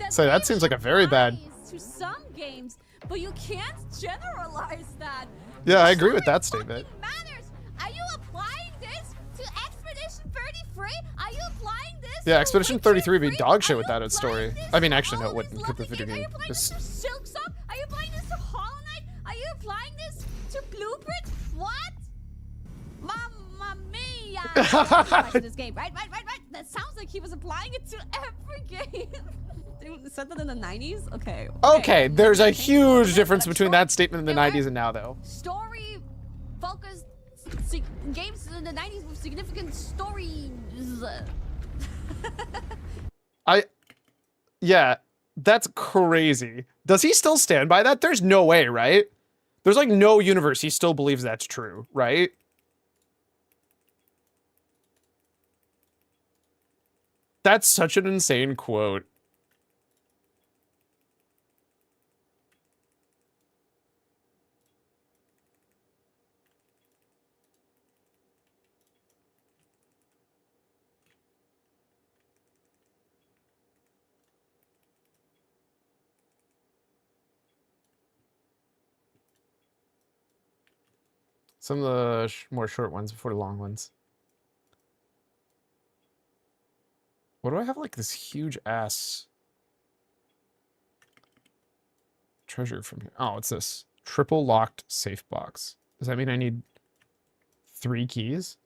So that seems like a very bad... To some games, but you can't generalize that. Yeah, I agree with that statement. Matters. Are you applying this to Expedition 33? Are you applying this? Yeah, Expedition 33 would be dog shit without its story. I mean, actually, no, it wouldn't. Because the video game. Are you applying this to Silksong? Are you applying this to Hollow Knight? Are you applying this to Blueprint? What? Mamma mia! This game, right? That sounds like he was applying it to every game. Said that in the 90s? Okay. Okay, there's a huge difference between that statement in the 90s and now, though. Story focused games in the 90s with significant stories. Yeah, that's crazy. Does he still stand by that? There's no way, right? There's like no universe he still believes that's true, right? That's such an insane quote. Some of the more short ones before the long ones. What do I have, like, this huge ass treasure from here? Oh, it's this. Triple locked safe box. Does that mean I need 3 keys?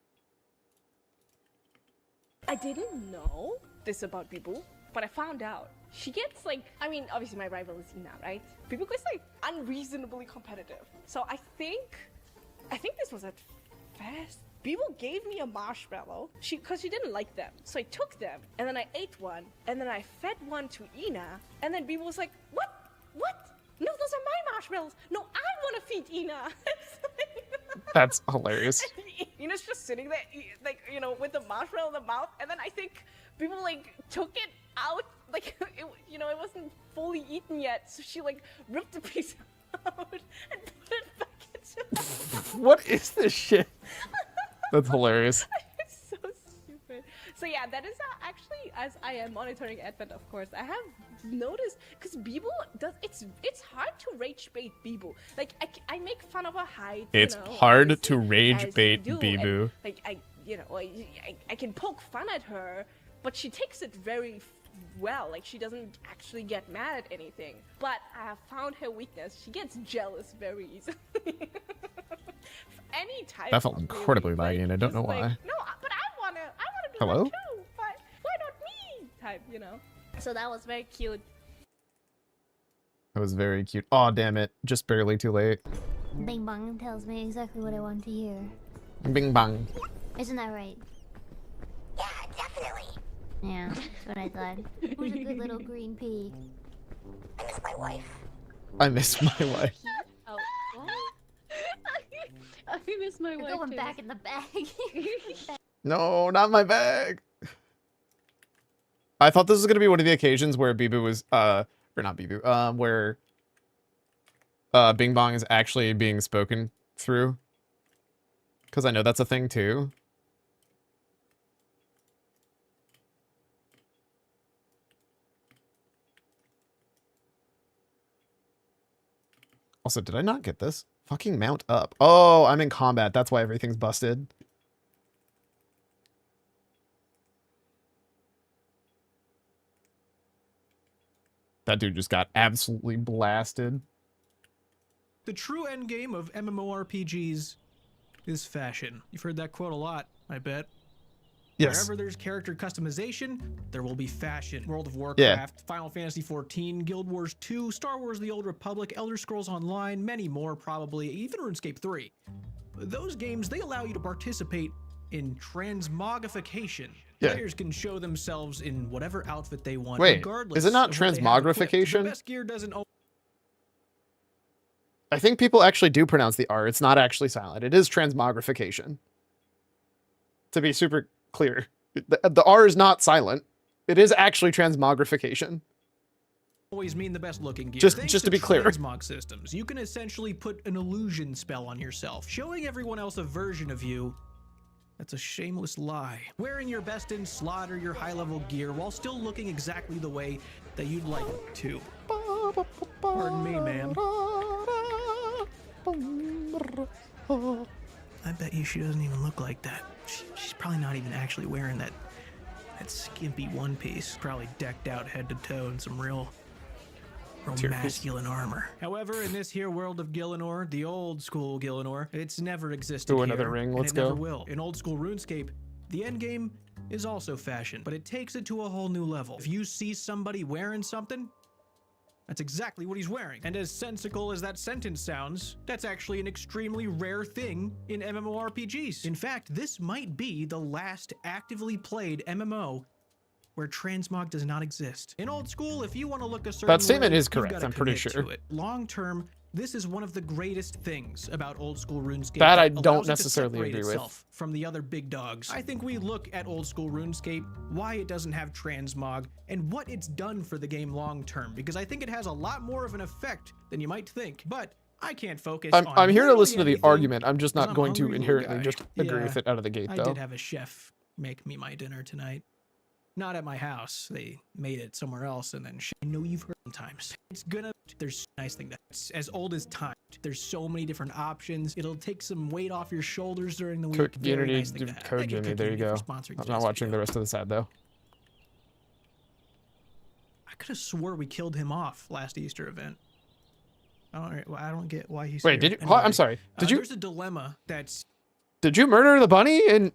I didn't know this about Bibu, but I found out. She gets, like, I mean, obviously my rival is Ina, right? Bibu gets, like, unreasonably competitive. So I think this was at Fest. Bibu gave me a marshmallow, because she didn't like them. So I took them, and then I ate one, and then I fed one to Ina, and then Bibu was like, what? No, those are my marshmallows. No, I want to feed Ina. That's hilarious. Ina's just sitting there, like, you know, with the marshmallow in the mouth, and then I think people, like, took it out, like, it wasn't fully eaten yet, so she, like, ripped a piece out and put it back inside. What is this shit? That's hilarious. It's so stupid. So yeah, that is actually, as I am monitoring Advent, of course, I have noticed, because Bibu does, it's hard to rage bait Bibu. Like, I make fun of her height. It's you know, hard as- to rage as bait you do, Bibu. and, like, I can poke fun at her, but she takes it very well. Like, she doesn't actually get mad at anything. But I have found her weakness. She gets jealous very easily. Any type. That felt of incredibly feeling, laggy, like, and I don't just know like, why. No, but I wanna do Hello? that too. But why not me? Type, you know. So that was very cute. That was very cute. Oh damn it! Just barely too late. Bing Bong tells me exactly what I want to hear. Bing bang. Isn't that right? Yeah, definitely. Yeah, that's what I thought. Who's a good little green pea? I miss my wife. I miss my wife. Oh, what? I miss my You're wife going too. back in the bag. No, not my bag. I thought this was gonna be one of the occasions where Bibu was or not Bibu, where Bing Bong is actually being spoken through. Because I know that's a thing too. Also, did I not get this? Fucking mount up. Oh, I'm in combat. That's why everything's busted. That dude just got absolutely blasted. The true endgame of MMORPGs is fashion. You've heard that quote a lot, I bet. Yes. Wherever there's character customization, there will be fashion. World of Warcraft, Final Fantasy XIV, Guild Wars 2, Star Wars The Old Republic, Elder Scrolls Online, many more probably, even RuneScape 3. Those games, they allow you to participate in transmogrification. Yeah. Players can show themselves in whatever outfit they want, Wait, regardless is it not of what they have equipped. transmogrification? The best gear doesn't I think people actually do pronounce the R. It's not actually silent. It is transmogrification. To be super clear. The R is not silent. It is actually transmogrification. always mean the best looking gear. Just Thanks to be clear. Transmog systems, you can essentially put an illusion spell on yourself, showing everyone else a version of you that's a shameless lie. Wearing your best in slot or your high level gear while still looking exactly the way that you'd like to. Pardon me, ma'am. I bet you she doesn't even look like that. She's probably not even actually wearing that skimpy one piece. Probably decked out head to toe in some real masculine armor. However, in this here world of Gielinor, the old school Gielinor, it's never existed Ooh, another here, ring, and let's it never go. will. In old school RuneScape, the endgame is also fashion, but it takes it to a whole new level. If you see somebody wearing something, that's exactly what he's wearing. And as sensical as that sentence sounds, that's actually an extremely rare thing in MMORPGs. In fact, this might be the last actively played MMO where transmog does not exist. In old school, if you want to look a certain That statement way, is you've correct, gotta I'm pretty commit sure. to it. Long term, this is one of the greatest things about old school RuneScape. That I allows don't it to necessarily separate agree with. itself from the other big dogs. I think we look at old school RuneScape, why it doesn't have transmog, and what it's done for the game long term, because I think it has a lot more of an effect than you might think. But I can't focus on I'm here to literally listen to the anything, argument. I'm just 'cause not I'm going to hungry little inherently guy. just agree Yeah, with it out of the gate, I though. did have a chef make me my dinner tonight. Not at my house. They made it somewhere else, and then I know you've heard sometimes. It's gonna. There's a nice thing that's as old as time. There's so many different options. It'll take some weight off your shoulders during the week. Cook Very Unity, nice thing to have. code Thank you, Jimmy. Cook There you Unity, go. for sponsoring I'm not today's watching video. the rest of this ad though. I could have swore we killed him off last Easter event. I don't get why he's Wait, here. did you? Anyway, I'm sorry. Did you? There's a dilemma that's Did you murder the bunny in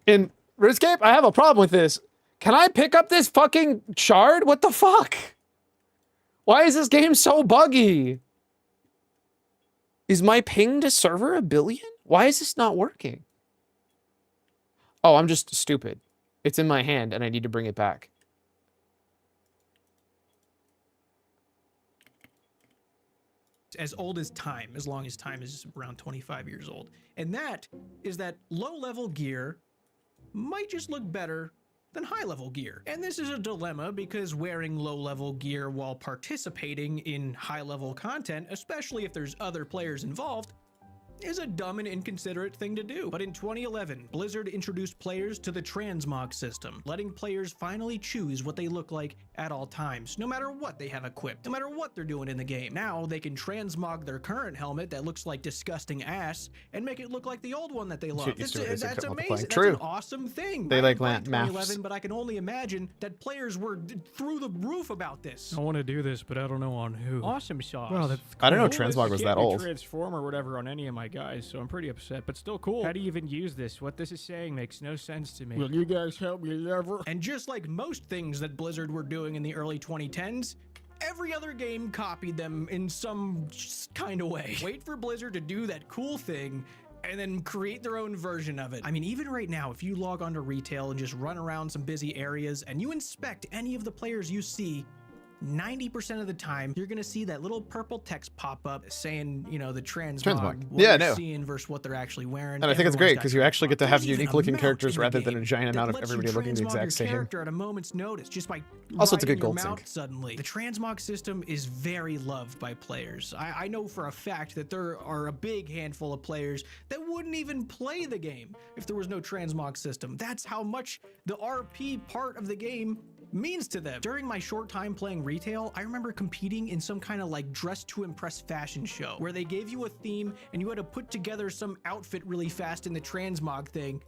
RuneScape? I have a problem with this. Can I pick up this fucking shard? What the fuck? Why is this game so buggy? Is my ping to server 1 billion? Why is this not working? Oh, I'm just stupid. It's in my hand and I need to bring it back. as old as time, as long as time is around 25 years old. And that is that low-level gear might just look better than high-level gear. And this is a dilemma because wearing low-level gear while participating in high-level content, especially if there's other players involved, is a dumb and inconsiderate thing to do. But in 2011, Blizzard introduced players to the transmog system, letting players finally choose what they look like at all times, no matter what they have equipped, no matter what they're doing in the game. Now they can transmog their current helmet that looks like disgusting ass and make it look like the old one that they love. That's That's amazing. That's True. an awesome thing. They I like didn't play maths. 2011, but I can only imagine that players were through the roof about this. I want to do this, but I don't know on who. Awesome sauce. Well, that's I don't know cool. Transmog was that old. Transform or whatever on any of my guys, so I'm pretty upset, but still cool. How do you even use this? What this is saying makes no sense to me. Will you guys help me ever? And just like most things that Blizzard were doing in the early 2010s, every other game copied them in some kind of way. Wait for Blizzard to do that cool thing and then create their own version of it. I mean, even right now, if you log onto retail and just run around some busy areas and you inspect any of the players you see, 90% of the time, you're gonna see that little purple text pop up saying, you know, the transmog. What Yeah, they're no. seeing versus what they're actually wearing. And I think it's great because you actually get to have There's even unique a looking mount characters in the rather than game a giant that amount of lets you everybody looking the transmog exact your same. character at a moment's notice just by Also, it's a riding good your gold mount sync. suddenly. The transmog system is very loved by players. I know for a fact that there are a big handful of players that wouldn't even play the game if there was no transmog system. That's how much the RP part of the game means to them. During my short time playing retail, I remember competing in some kind of like dress to impress fashion show where they gave you a theme and you had to put together some outfit really fast in the transmog thing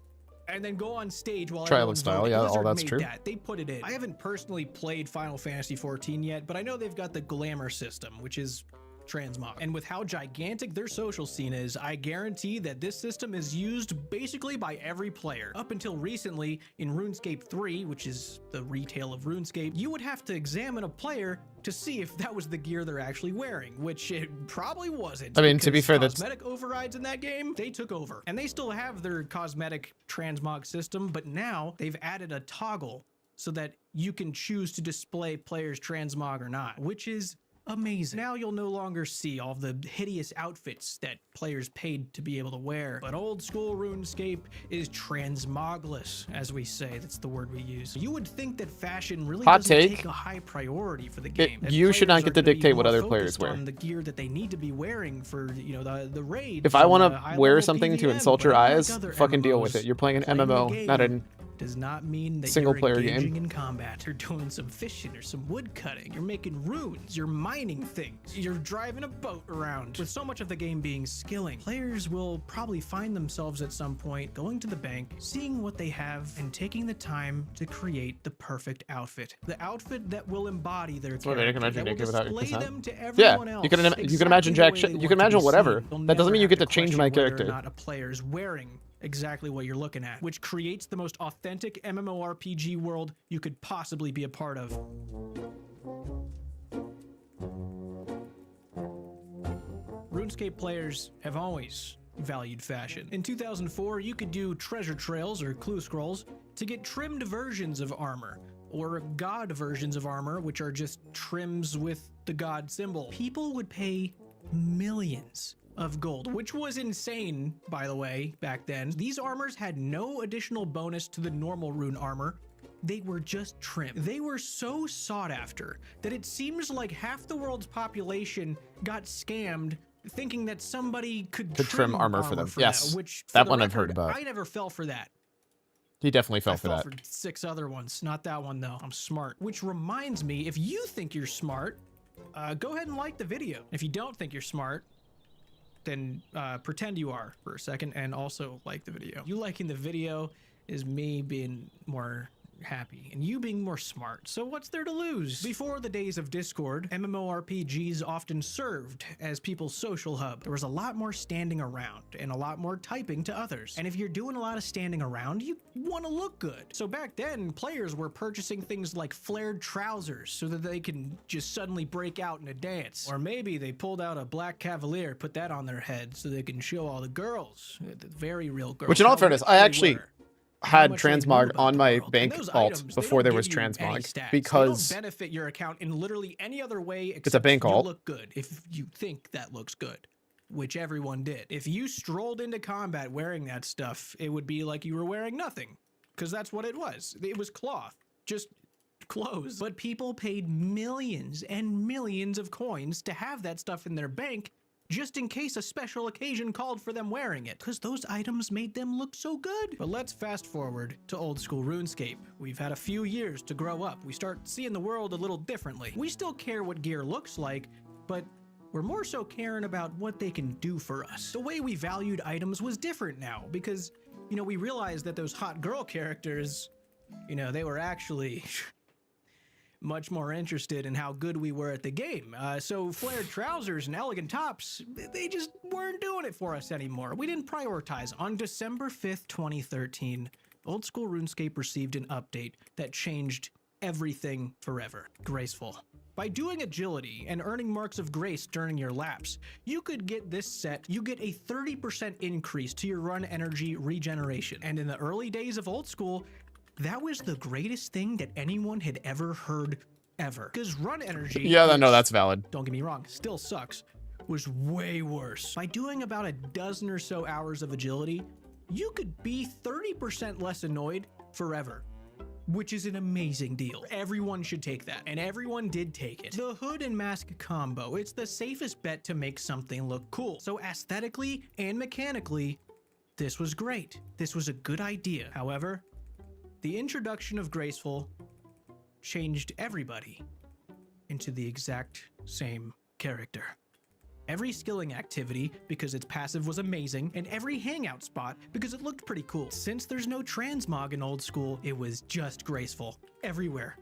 and then go on stage while Trial everyone's and style, voting. yeah, all Blizzard that's made true. That. They put it in. I haven't personally played Final Fantasy XIV yet, but I know they've got the glamour system, which is transmog. And with how gigantic their social scene is, I guarantee that this system is used basically by every player. Up until recently, in RuneScape 3, which is the retail of RuneScape, you would have to examine a player to see if that was the gear they're actually wearing, which it probably wasn't. I mean, to be because fair, that's cosmetic overrides in that game, they took over. And they still have their cosmetic transmog system, but now they've added a toggle so that you can choose to display players transmog or not, which is amazing. Now you'll no longer see all the hideous outfits that players paid to be able to wear. But old school RuneScape is transmogless, as we say. That's the word we use. You would think that fashion really Hot doesn't take. take a high priority for the game. that You should players not get are to gonna be dictate what more other players focused wear. on the gear that they need to be wearing for, you know, the raids. If I want and to the high wear level something to PvM, insult but your unlike eyes, other fucking deal with MMOs, it. You're playing an playing the MMO, not game an does not mean that single you're player engaging game. in combat. You're doing some fishing or some wood cutting. You're making runes. You're mining things. You're driving a boat around. With so much of the game being skilling, players will probably find themselves at some point going to the bank, seeing what they have, and taking the time to create the perfect outfit. The outfit that will embody their Well, they can character, imagine that will naked without your display consent. them to Yeah, everyone else. you can imagine exactly jack the way shit. they You want can to be imagine whatever. seen. You'll That doesn't never mean you have get to to change question my whether or character. not a player's wearing exactly what you're looking at, which creates the most authentic MMORPG world you could possibly be a part of. RuneScape players have always valued fashion. In 2004, you could do treasure trails or clue scrolls to get trimmed versions of armor, or god versions of armor, which are just trims with the god symbol. People would pay millions of gold, which was insane, by the way, back then. These armors had no additional bonus to the normal rune armor. They were just trim. They were so sought after that it seems like half the world's population got scammed thinking that somebody could trim armor for them. Yes, that, which, for that the one I've record, heard about. I never fell for that. He definitely fell I for fell that. for 6 other ones, not that one though. I'm smart. Which reminds me, if you think you're smart, go ahead and like the video. If you don't think you're smart, then pretend you are for a second and also like the video. You liking the video is me being more happy and you being more smart. So what's there to lose? Before the days of Discord, MMORPGs often served as people's social hub. There was a lot more standing around and a lot more typing to others. And if you're doing a lot of standing around, you want to look good. So back then, players were purchasing things like flared trousers so that they can just suddenly break out in a dance. Or maybe they pulled out a black cavalier, put that on their head so they can show all the girls, the very real girls. Which in all how fairness, rich I they actually were. had much they knew transmog about on the my world. bank And those alt items, before they there don't was give you any transmog stats. They because don't benefit your account in literally any other way it's a except bank you alt. look good if you think that looks good, which everyone did. If you strolled into combat wearing that stuff, it would be like you were wearing nothing, because that's what it was. It was cloth, just clothes. But people paid millions and millions of coins to have that stuff in their bank just in case a special occasion called for them wearing it, because those items made them look so good. But let's fast forward to old school RuneScape. We've had a few years to grow up. We start seeing the world a little differently. We still care what gear looks like, but we're more so caring about what they can do for us. The way we valued items was different now because, you know, we realized that those hot girl characters, you know, they were actually much more interested in how good we were at the game. So flared trousers and elegant tops, they just weren't doing it for us anymore. We didn't prioritize. On December 5th, 2013, Old School RuneScape received an update that changed everything forever. Graceful. By doing agility and earning marks of grace during your laps, you could get this set, you get a 30% increase to your run energy regeneration. And in the early days of Old School, that was the greatest thing that anyone had ever heard ever. Because run energy... Yeah, no, that's valid. Don't get me wrong, still sucks. Was way worse. By doing about a dozen or so hours of agility, you could be 30% less annoyed forever. Which is an amazing deal. Everyone should take that, and everyone did take it. The hood and mask combo, it's the safest bet to make something look cool. So aesthetically and mechanically, this was great. This was a good idea. However, the introduction of Graceful changed everybody into the exact same character. Every skilling activity, because its passive was amazing, and every hangout spot, because it looked pretty cool. Since there's no transmog in Old School, it was just Graceful. Everywhere.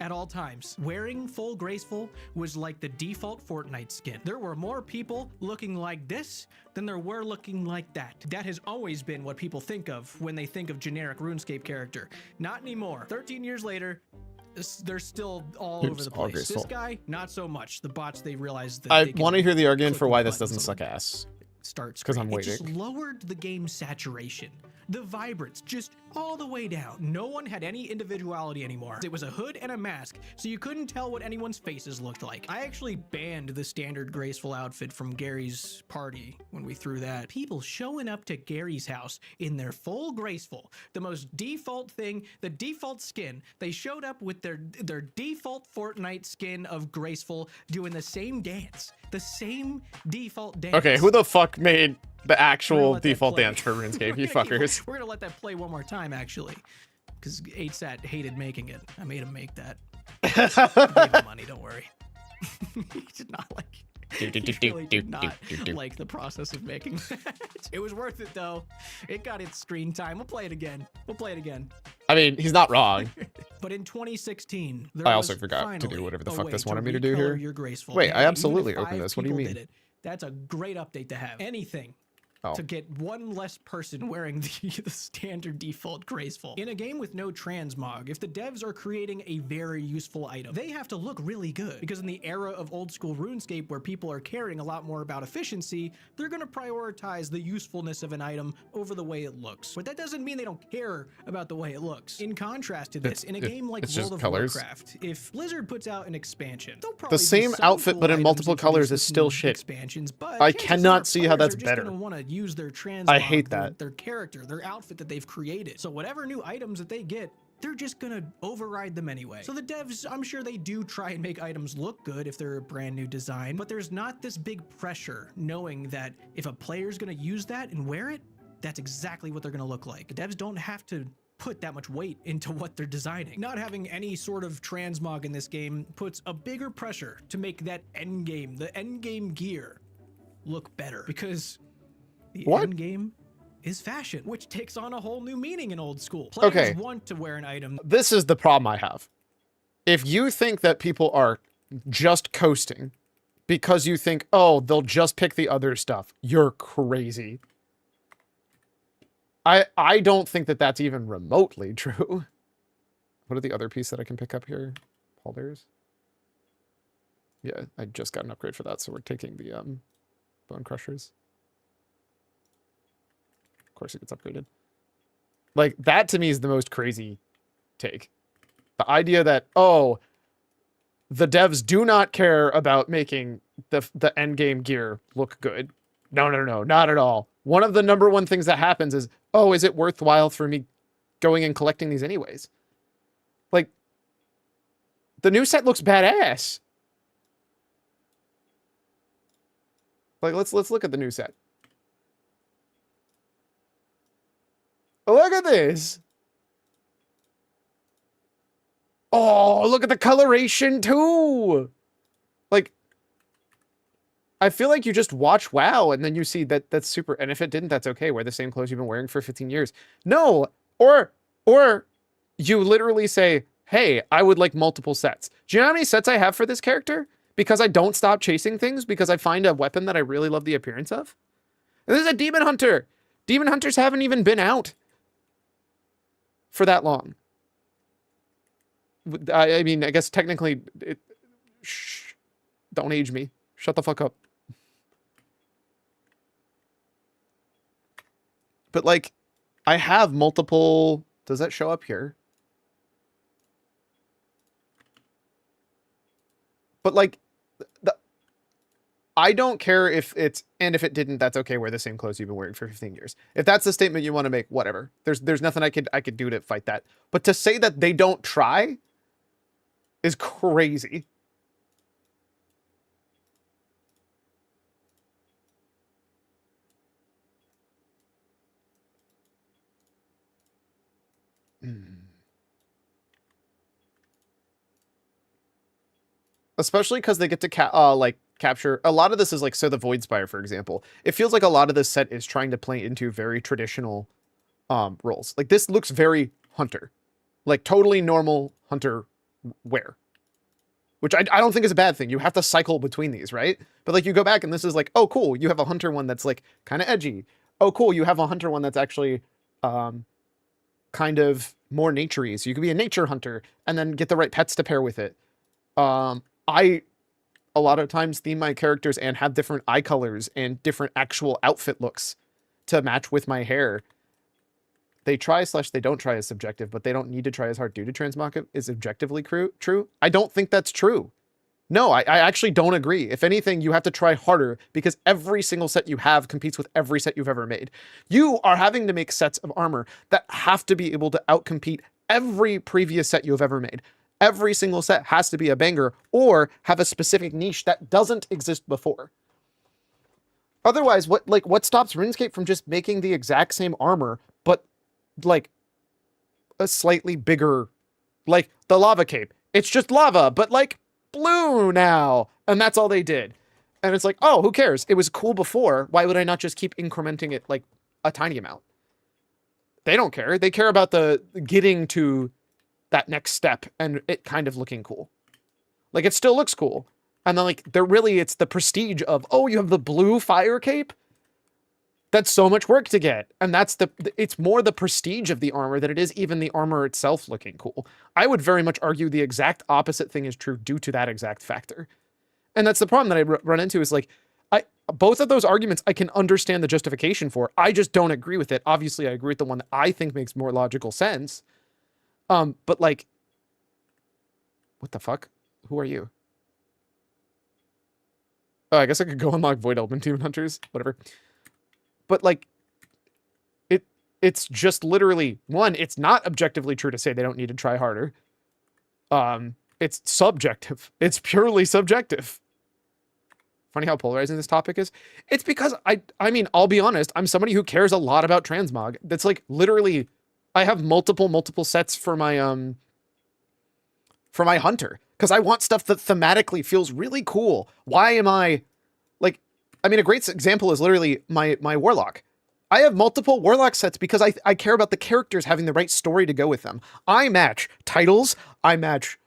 At all times. Wearing full Graceful was like the default Fortnite skin. There were more people looking like this than there were looking like that. That has always been what people think of when they think of generic RuneScape character. Not anymore. 13 years later, they're still all over the place. This guy, not so much. The bots, they realized that I want to hear the argument for why this doesn't suck ass. Starts because I'm it waiting. just lowered the game's saturation. The vibrance just all the way down. No one had any individuality anymore. It was a hood and a mask, so you couldn't tell what anyone's faces looked like. I actually banned the standard Graceful outfit from Gary's party when we threw that. People showing up to Gary's house in their full Graceful, the most default thing, the default skin. They showed up with their default Fortnite skin of Graceful, doing the same dance, the same default dance. Okay, who the fuck made the actual default dance for RuneScape, you fuckers? We're gonna let that play one more time, actually, because 8sat hated making it. I made him make that. I gave him money, don't worry. He did not like it. He really did not like the process of making that. It was worth it, though. It got its screen time. We'll play it again. I mean, he's not wrong. But in 2016, I also forgot to do whatever the fuck this wanted me to do here. Wait, I absolutely opened this. What do you mean? That's a great update to have. Anything to get one less person wearing the standard default Graceful. In a game with no transmog, if the devs are creating a very useful item, they have to look really good. Because in the era of Old School RuneScape where people are caring a lot more about efficiency, they're going to prioritize the usefulness of an item over the way it looks. But that doesn't mean they don't care about the way it looks. In contrast to this, in a game like World of Warcraft, if Blizzard puts out an expansion, the same outfit but in multiple colors is still shit. Expansions, but I cannot see how that's better. Use their transmog, I hate that. Their character, their outfit that they've created. So whatever new items that they get, they're just gonna override them anyway. So the devs, I'm sure they do try and make items look good if they're a brand new design, but there's not this big pressure knowing that if a player's gonna use that and wear it, that's exactly what they're gonna look like. Devs don't have to put that much weight into what they're designing. Not having any sort of transmog in this game puts a bigger pressure to make that endgame, the endgame gear, look better. Because the end game is fashion, which takes on a whole new meaning in Old School. Players want to wear an item. This is the problem I have. If you think that people are just coasting because you think, oh, they'll just pick the other stuff, you're crazy. I don't think that that's even remotely true. What are the other pieces that I can pick up here? Holders. Yeah, I just got an upgrade for that, so we're taking the bone crushers. Of course it gets upgraded. Like, that to me is the most crazy take. The idea that, oh, the devs do not care about making the endgame gear look good. No, not at all. One of the number one things that happens is, oh, is it worthwhile for me going and collecting these anyways? Like, the new set looks badass. Like, let's look at the new set. Look at this. Oh, look at the coloration too. Like, I feel like you just watch WoW and then you see that that's super. And if it didn't, that's okay. Wear the same clothes you've been wearing for 15 years. No, or you literally say, hey, I would like multiple sets. Do you know how many sets I have for this character? Because I don't stop chasing things because I find a weapon that I really love the appearance of. And this is a demon hunter. Demon hunters haven't even been out for that long. I mean, I guess technically, shh, don't age me. Shut the fuck up. But like, I have multiple. Does that show up here? But like, I don't care if it's, and if it didn't, that's okay. Wear the same clothes you've been wearing for 15 years. If that's the statement you want to make, whatever. There's nothing I could do to fight that. But to say that they don't try is crazy. Especially because they get to capture a lot of this is like, so the Void Spire, for example, it feels like a lot of this set is trying to play into very traditional roles. Like this looks very hunter, like totally normal hunter wear, which I don't think is a bad thing. You have to cycle between these, right? But like you go back and this is like, oh cool, you have a hunter one that's like kind of edgy. Oh cool, you have a hunter one that's actually kind of more naturey. So you could be a nature hunter and then get the right pets to pair with it. I a lot of times theme my characters and have different eye colors and different actual outfit looks to match with my hair. They try / they don't try is subjective, but they don't need to try as hard due to transmog is objectively true. I don't think that's true. No, I actually don't agree. If anything, you have to try harder because every single set you have competes with every set you've ever made. You are having to make sets of armor that have to be able to outcompete every previous set you have ever made. Every single set has to be a banger or have a specific niche that doesn't exist before. Otherwise, what stops RuneScape from just making the exact same armor, but like a slightly bigger, like the lava cape? It's just lava, but like blue now. And that's all they did. And it's like, oh, who cares? It was cool before. Why would I not just keep incrementing it like a tiny amount? They don't care. They care about the getting to that next step and it kind of looking cool. Like it still looks cool. And then like it's the prestige of, oh, you have the blue fire cape. That's so much work to get. And it's more the prestige of the armor than it is even the armor itself looking cool. I would very much argue the exact opposite thing is true due to that exact factor. And that's the problem that I run into is like, both of those arguments I can understand the justification for. I just don't agree with it. Obviously I agree with the one that I think makes more logical sense. But like, what the fuck? Who are you? Oh, I guess I could go unlock Void Element Demon Hunters, whatever. But like, it's just literally, one, it's not objectively true to say they don't need to try harder. It's subjective. It's purely subjective. Funny how polarizing this topic is. It's because I mean, I'll be honest, I'm somebody who cares a lot about transmog. That's like literally, I have multiple sets for my hunter because I want stuff that thematically feels really cool. Why am I like, I mean, a great example is literally my warlock. I have multiple warlock sets because I care about the characters having the right story to go with them. I match titles, I match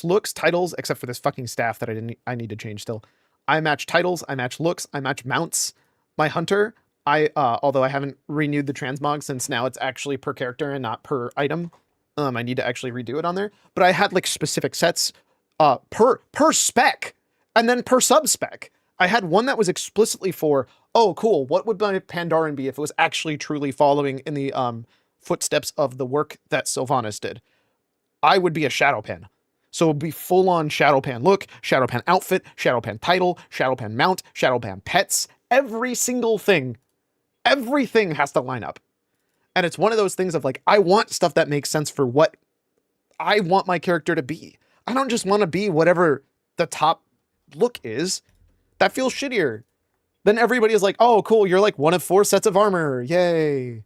looks, titles, except for this fucking staff that I need to change still. I match titles, I match looks, I match mounts. My hunter, although I haven't renewed the transmog since now it's actually per character and not per item. I need to actually redo it on there. But I had like specific sets per spec and then per sub spec. I had one that was explicitly for, oh cool, what would my Pandaren be if it was actually truly following in the footsteps of the work that Sylvanas did? I would be a Shadowpan. So it would be full-on Shadowpan look, Shadowpan outfit, Shadowpan title, Shadowpan mount, Shadowpan pets, every single thing. Everything has to line up. And it's one of those things of like, I want stuff that makes sense for what I want my character to be. I don't just want to be whatever the top look is, That feels shittier. Then everybody is like, oh, cool, you're like one of 4 sets of armor. Yay.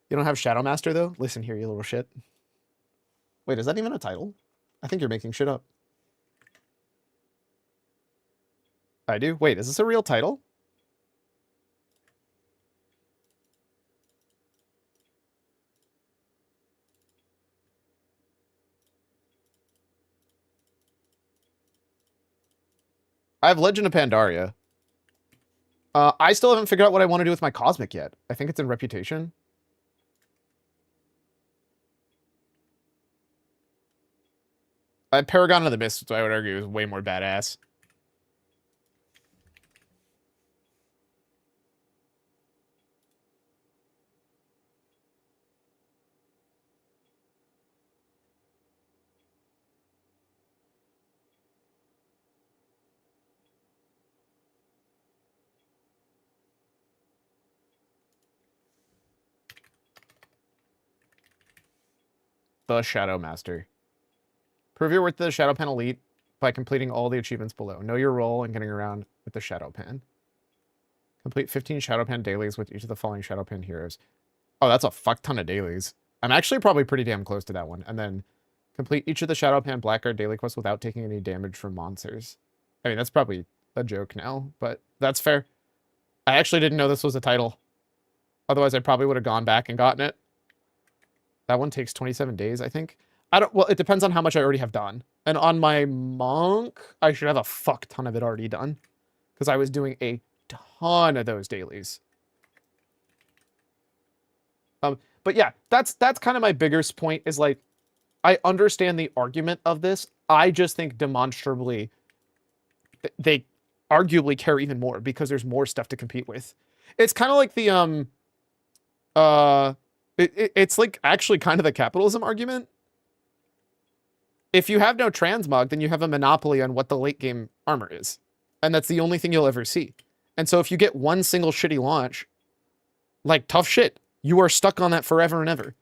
You don't have Shadow Master, though? Listen here, you little shit. Wait, is that even a title? I think you're making shit up. I do? Wait, is this a real title? I have Legend of Pandaria. I still haven't figured out what I want to do with my Cosmic yet. I think it's in Reputation. Paragon of the Mist, I would argue, is way more badass. The Shadow Master. Prove your worth to the Shadow Pan Elite by completing all the achievements below. Know your role and getting around with the Shadow Pan. Complete 15 Shadow Pan dailies with each of the following Shadow Pan heroes. Oh, that's a fuck ton of dailies. I'm actually probably pretty damn close to that one. And then complete each of the Shadow Pan Blackguard daily quests without taking any damage from monsters. I mean, that's probably a joke now, but that's fair. I actually didn't know this was a title. Otherwise, I probably would have gone back and gotten it. That one takes 27 days, I think. Well, it depends on how much I already have done. And on my monk, I should have a fuck ton of it already done. Because I was doing a ton of those dailies. But yeah, that's kind of my biggest point is like, I understand the argument of this. I just think demonstrably they arguably care even more because there's more stuff to compete with. It's kind of like the, it's like actually kind of the capitalism argument. If you have no transmog, then you have a monopoly on what the late game armor is. And that's the only thing you'll ever see. And so if you get one single shitty launch, like tough shit, you are stuck on that forever and ever.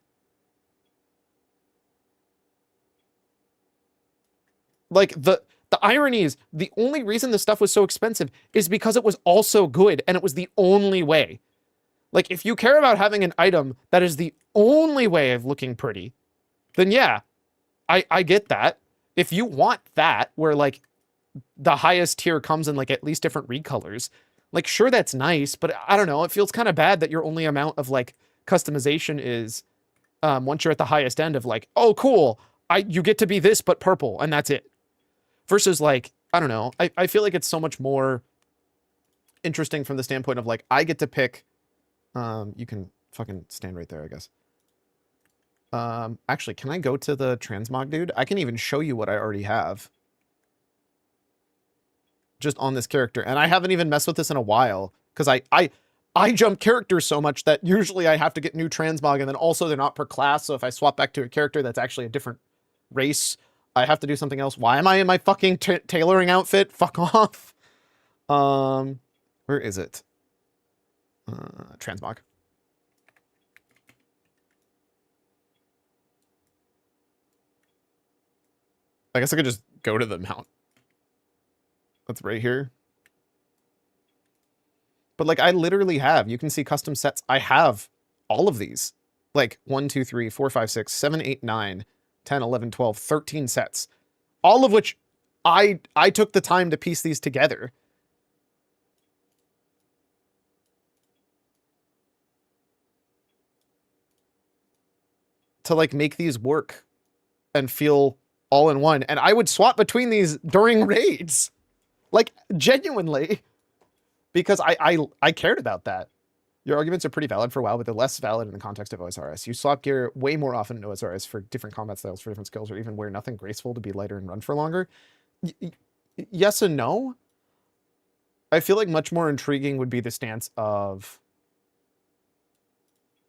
Like the irony is the only reason this stuff was so expensive is because it was also good and it was the only way. Like if you care about having an item that is the only way of looking pretty, then yeah, I get that. If you want that, where like the highest tier comes in like at least different recolors, like sure that's nice, but I don't know, it feels kind of bad that your only amount of like customization is once you're at the highest end of like, oh cool, you get to be this but purple and that's it. Versus like, I don't know, I feel like it's so much more interesting from the standpoint of like I get to pick you can fucking stand right there, I guess. Actually, can I go to the transmog, dude? I can even show you what I already have. Just on this character. And I haven't even messed with this in a while. Because I jump characters so much that usually I have to get new transmog. And then also they're not per class. So if I swap back to a character that's actually a different race, I have to do something else. Why am I in my fucking tailoring outfit? Fuck off. Where is it? Transmog. I guess I could just go to the mount. That's right here. But like I literally have, you can see custom sets. I have all of these. Like 1, 2, 3, 4, 5, 6, 7, 8, 9, 10, 11, 12, 13 sets. All of which I took the time to piece these together. To like make these work and feel all in one. And I would swap between these during raids. Like, genuinely. Because I cared about that. Your arguments are pretty valid for a while, but they're less valid in the context of OSRS. You swap gear way more often in OSRS for different combat styles, for different skills, or even wear nothing graceful to be lighter and run for longer. Yes and no. I feel like much more intriguing would be the stance of,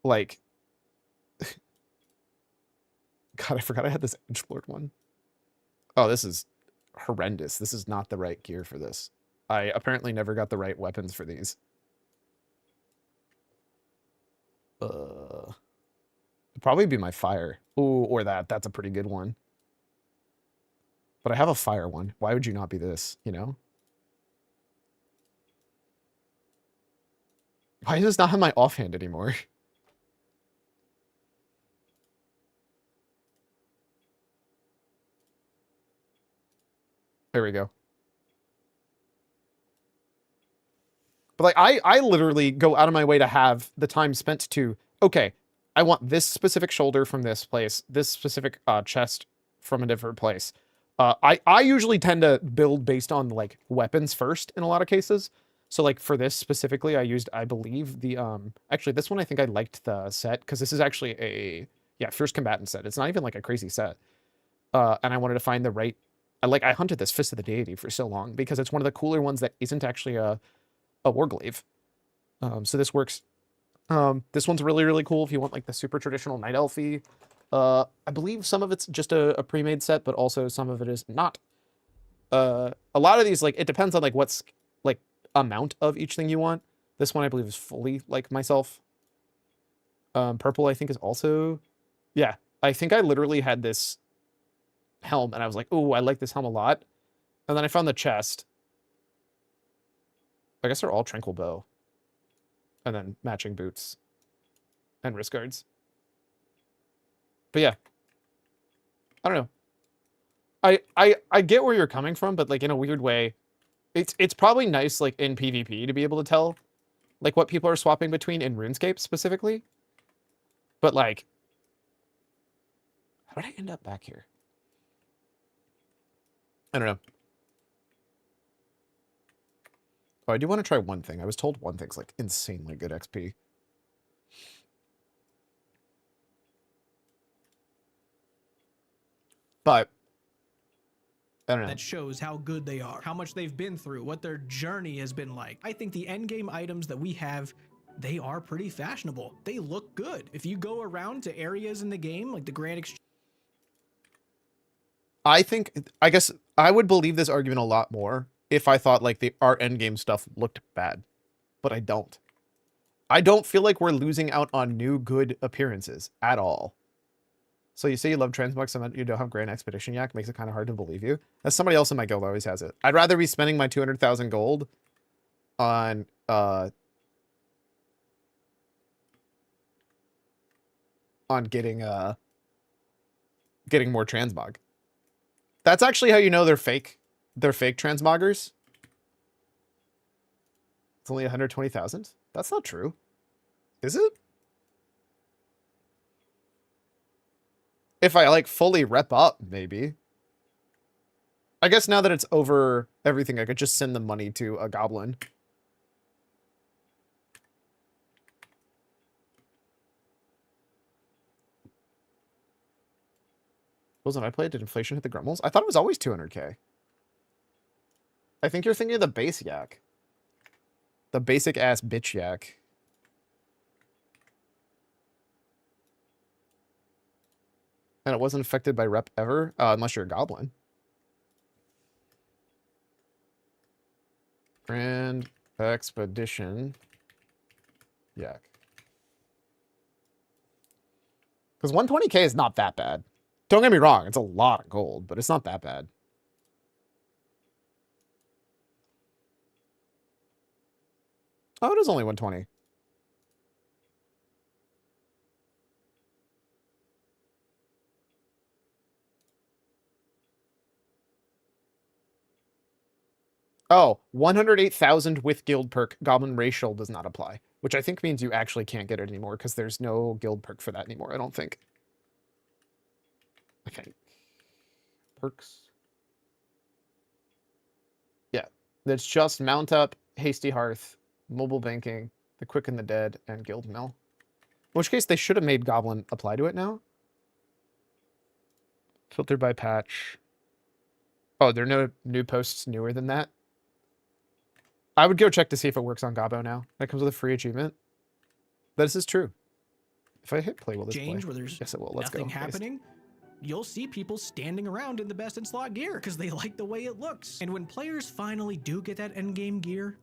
like... God, I forgot I had this Edgelord one. Oh, this is horrendous. This is not the right gear for this. I apparently never got the right weapons for these. It'd probably be my fire. Ooh, or that. That's a pretty good one. But I have a fire one. Why would you not be this, you know? Why does this not have my offhand anymore? There we go. But like I literally go out of my way to have the time spent to, okay, I want this specific shoulder from this place, this specific chest from a different place. I usually tend to build based on like weapons first in a lot of cases. So like for this specifically, I used, I believe the actually this one I think I liked the set because this is actually a first combatant set. It's not even like a crazy set. And I wanted to find the right. I hunted this Fist of the Deity for so long because it's one of the cooler ones that isn't actually a warglaive. So this works. This one's really, really cool if you want like the super traditional Night Elfy. I believe some of it's just a pre-made set, but also some of it is not. A lot of these, like, it depends on like what's like amount of each thing you want. This one I believe is fully like myself. Purple I think is also, yeah. I think I literally had this helm and I was like, oh, I like this helm a lot. And then I found the chest. I guess they're all Tranquil Bow. And then matching boots. And wrist guards. But yeah. I don't know. I get where you're coming from, but like in a weird way, it's probably nice like in PvP to be able to tell like what people are swapping between in RuneScape specifically. But like, how did I end up back here? I don't know. Oh, I do want to try one thing. I was told one thing's like insanely good XP. But I don't know. That shows how good they are, how much they've been through, what their journey has been like. I think the endgame items that we have, they are pretty fashionable. They look good. If you go around to areas in the game, like the Grand Exchange. I guess I would believe this argument a lot more if I thought like our endgame stuff looked bad, but I don't. I don't feel like we're losing out on new good appearances at all. So you say you love transmog, so you don't have Grand Expedition Yak, makes it kind of hard to believe you. As somebody else in my guild always has it. I'd rather be spending my 200,000 gold on getting more transmog. That's actually how you know they're fake. They're fake transmoggers. It's only 120,000. That's not true. Is it? If I like fully rep up, maybe. I guess now that it's over everything, I could just send the money to a goblin. Wasn't I played? Did inflation hit the Grummels? I thought it was always 200k. I think you're thinking of the base yak. The basic ass bitch yak. And it wasn't affected by rep ever, unless you're a goblin. Grand Expedition yak. Because 120k is not that bad. Don't get me wrong, it's a lot of gold, but it's not that bad. Oh, it is only 120. Oh, 108,000 with guild perk. Goblin racial does not apply, which I think means you actually can't get it anymore because there's no guild perk for that anymore, I don't think. Okay. Perks. Yeah, that's just Mount Up, Hasty Hearth, Mobile Banking, the Quicken the Dead, and Guild Mill. In which case, they should have made Goblin apply to it now. Filtered by patch. Oh, there are no new posts newer than that? I would go check to see if it works on Gobbo now. That comes with a free achievement. This is true. If I hit play, will this Exchange play? where there's Yes, it will. Let's nothing go. happening, you'll see people standing around in the best in slot gear because they like the way it looks. And when players finally do get that endgame gear,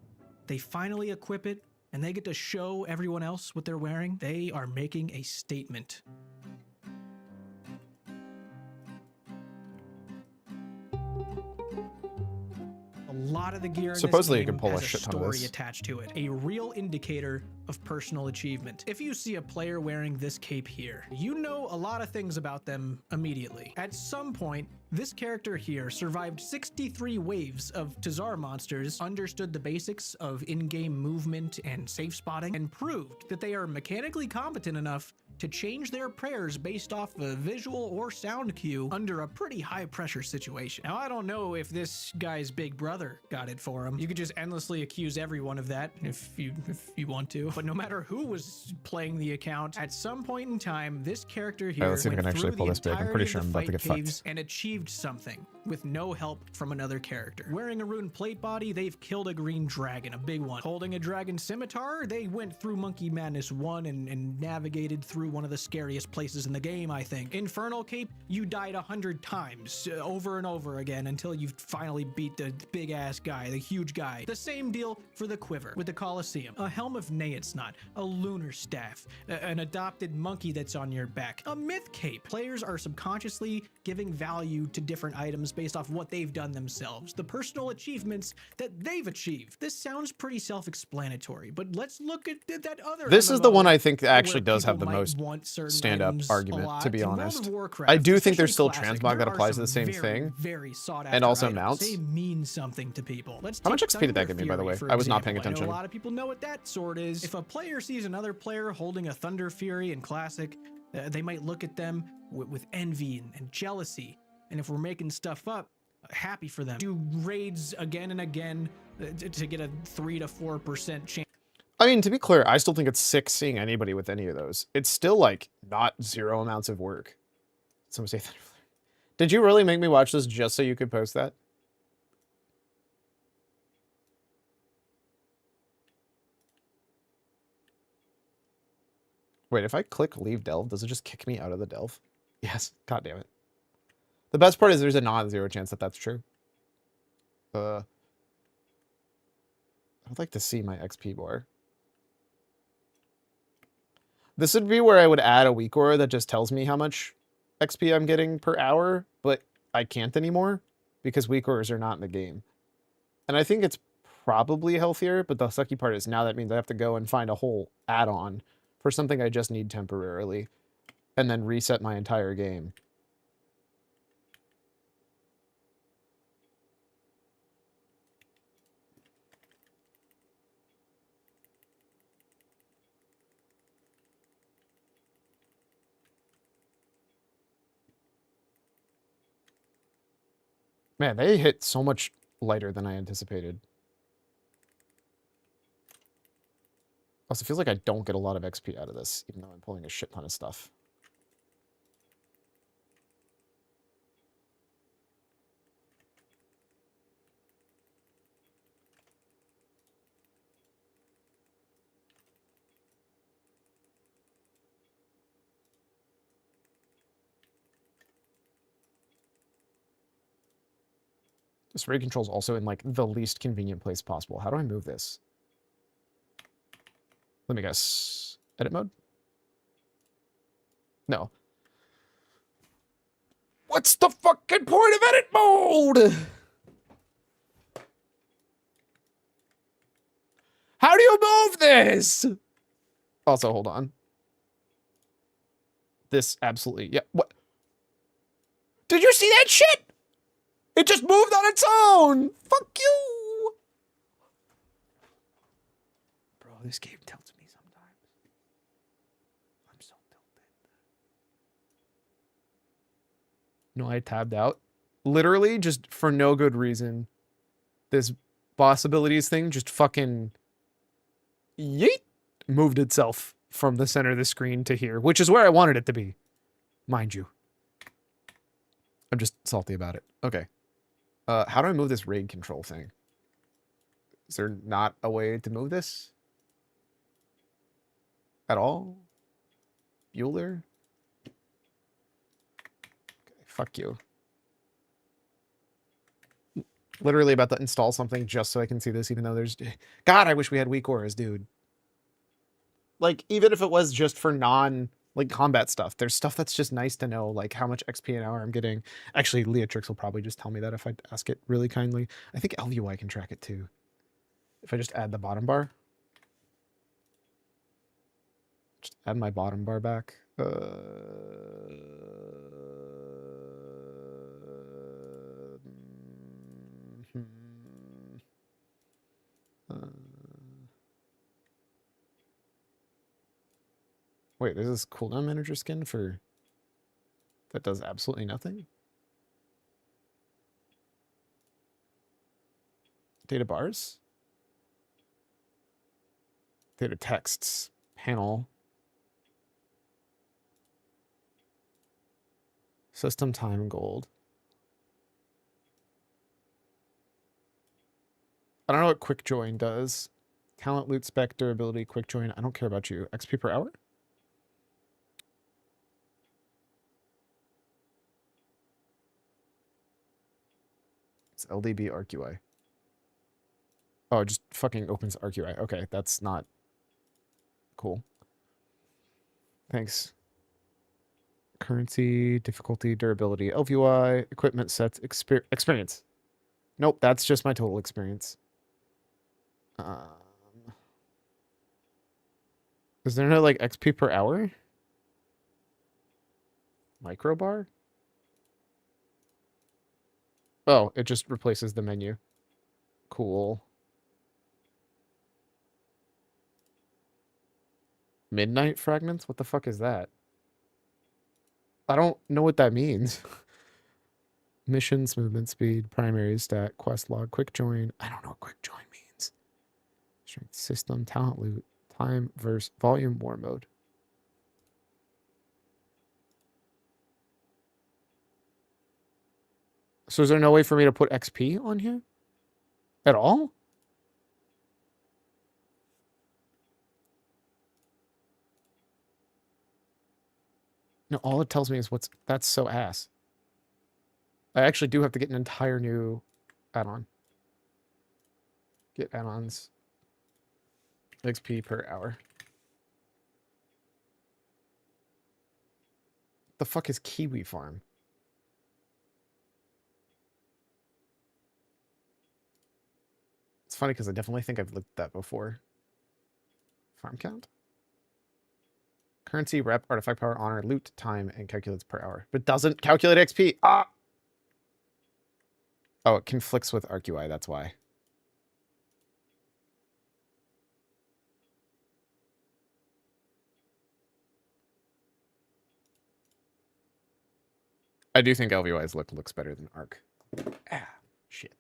they finally equip it, and they get to show everyone else what they're wearing, they are making a statement. A A lot of the gear in Supposedly this you game can pull a has a shit ton of story this. attached to it, a real indicator of personal achievement. If you see a player wearing this cape here, you know a lot of things about them immediately. At some point, this character here survived 63 waves of Tazar monsters, understood the basics of in-game movement and safe spotting, and proved that they are mechanically competent enough to change their prayers based off a visual or sound cue under a pretty high pressure situation. Now, I don't know if this guy's big brother got it for him. You could just endlessly accuse everyone of that if you want to. But no matter who was playing the account, at some point in time, this character here let's see if I went can actually through pull the this big. I'm entirety pretty of sure the I'm about to fight get fucked. caves and achieved something with no help from another character. Wearing a rune plate body, they've killed a green dragon, a big one. Holding a dragon scimitar, they went through Monkey Madness 1 and navigated through one of the scariest places in the game, I think. Infernal Cape, you died 100 times over and over again until you finally beat the big ass guy, the huge guy. The same deal for the quiver with the Colosseum. A helm of Neatsnot, a lunar staff, an adopted monkey that's on your back, a myth cape. Players are subconsciously giving value to different items based off what they've done themselves, the personal achievements that they've achieved. This sounds pretty self-explanatory, but let's look at that other This is the MMO one I think where actually does have people the might most want certain stand-up items a argument, lot. to be In World of honest. Warcraft, I do think there's especially still Classic, transmog that there are applies to the some same thing, very sought and after also items. mounts. They mean something to people. Let's How much take XP did that Thunder give me, by the Fury, way? for I was not paying example. I attention. know a lot of people know what that sword is. If a player sees another player holding a Thunder Fury in Classic, they might look at them with envy and jealousy. And if we're making stuff up, happy for them. Do raids again and again to get a 3 to 4% chance. I mean, to be clear, I still think it's sick seeing anybody with any of those. It's still, like, not zero amounts of work. Someone say that. Did you really make me watch this just so you could post that? Wait, if I click leave delve, does it just kick me out of the delve? Yes. God damn it. The best part is there's a non-zero chance that that's true. I'd like to see my XP bar. This would be where I would add a weak aura that just tells me how much XP I'm getting per hour, but I can't anymore because weak auras are not in the game. And I think it's probably healthier, but the sucky part is now that means I have to go and find a whole add-on for something I just need temporarily and then reset my entire game. Man, they hit so much lighter than I anticipated. Also, feels like I don't get a lot of XP out of this, even though I'm pulling a shit ton of stuff. This raid control is also in, like, the least convenient place possible. How do I move this? Let me guess. Edit mode? No. What's the fucking point of edit mode? How do you move this? Also, hold on. This absolutely... Yeah, what? Did you see that shit? It just moved on its own! Fuck you! Bro, this game tilts me sometimes. I'm so tilted. No, I tabbed out. Literally, just for no good reason. This boss abilities thing just fucking... yeet! Moved itself from the center of the screen to here, which is where I wanted it to be. Mind you. I'm just salty about it. Okay. How do I move this raid control thing? Is there not a way to move this? At all? Bueller? Okay, fuck you. Literally about to install something just so I can see this, even though there's... God, I wish we had weak auras, dude. Like, even if it was just for non like combat stuff. There's stuff that's just nice to know, like how much XP an hour I'm getting. Actually, Leatrix will probably just tell me that if I ask it really kindly. I think LVY can track it too. If I just add the bottom bar. Just add my bottom bar back. Wait, there's this cooldown manager skin for that does absolutely nothing? Data bars? Data texts. Panel. System time gold. I don't know what quick join does. Talent, loot spec, durability, quick join. I don't care about you. XP per hour? It's LDB ArcUI. Oh, it just fucking opens ArcUI. Okay, that's not cool. Thanks. Currency, difficulty, durability, LVY, equipment sets, experience. Nope, that's just my total experience. Is there no like XP per hour? Microbar? Oh, it just replaces the menu. Cool. Midnight fragments? What the fuck is that? I don't know what that means. Missions, movement speed, primary stat, quest log, quick join. I don't know what quick join means. Strength system, talent loot, time verse volume war mode. So is there no way for me to put XP on here? At all? No, all it tells me is what's... That's so ass. I actually do have to get an entire new add-on. Get add-ons. XP per hour. The fuck is Kiwi Farm? It's funny because I definitely think I've looked at that before. Farm count? Currency, rep, artifact power, honor, loot, time, and calculates per hour. But doesn't calculate XP. Ah! Oh, it conflicts with ArcUI, that's why. I do think LVY's look looks better than Arc. Ah, shit.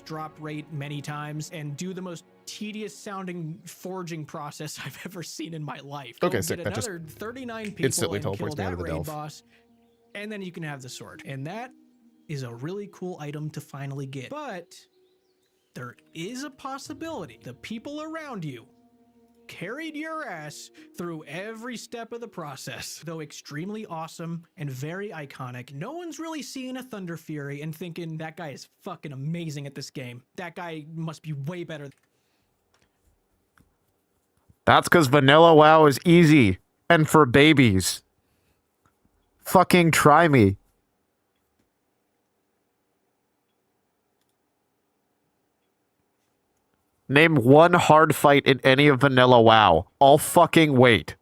Drop rate many times and do the most tedious sounding forging process I've ever seen in my life. Okay, Go sick. get That just another 39 people instantly and kill teleports me out that of the raid delve. boss, and then you can have the sword. And that is a really cool item to finally get. But there is a possibility the people around you carried your ass through every step of the process. Though extremely awesome and very iconic, no one's really seeing a Thunder Fury and thinking that guy is fucking amazing at this game. That guy must be way better. That's because Vanilla WoW is easy and for babies. Fucking try me. Name one hard fight in any of Vanilla WoW. I'll fucking wait.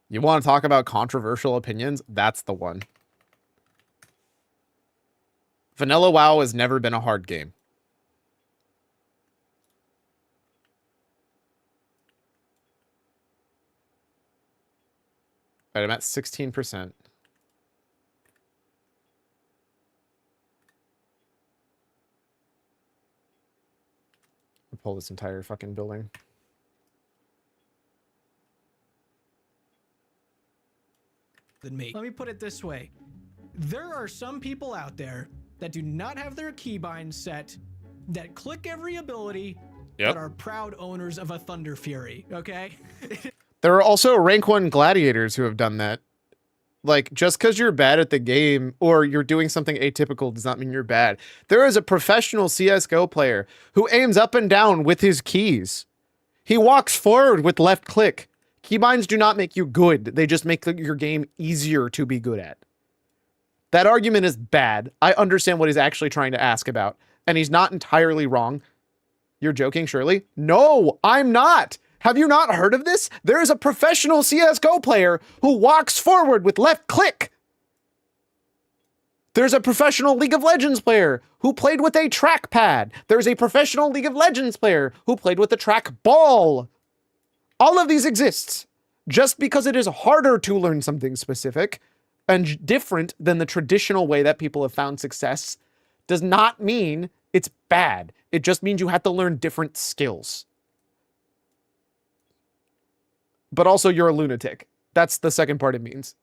You want to talk about controversial opinions? That's the one. Vanilla WoW has never been a hard game. All right, I'm at 16%. Pull this entire fucking building. Than me. Let me put it this way. There are some people out there that do not have their keybind set, that click every ability, Yep. that are proud owners of a Thunder Fury, okay? There are also rank 1 gladiators who have done that. Like, just because you're bad at the game or you're doing something atypical does not mean you're bad. There is a professional CSGO player who aims up and down with his keys. He walks forward with left click. Keybinds do not make you good. They just make your game easier to be good at. That argument is bad. I understand what he's actually trying to ask about, and he's not entirely wrong. You're joking, surely? No, I'm not. Have you not heard of this? There is a professional CSGO player who walks forward with left click. There's a professional League of Legends player who played with a trackpad. There's a professional League of Legends player who played with a trackball. All of these exists. Just because it is harder to learn something specific and different than the traditional way that people have found success does not mean it's bad. It just means you have to learn different skills. But also you're a lunatic. That's the second part it means.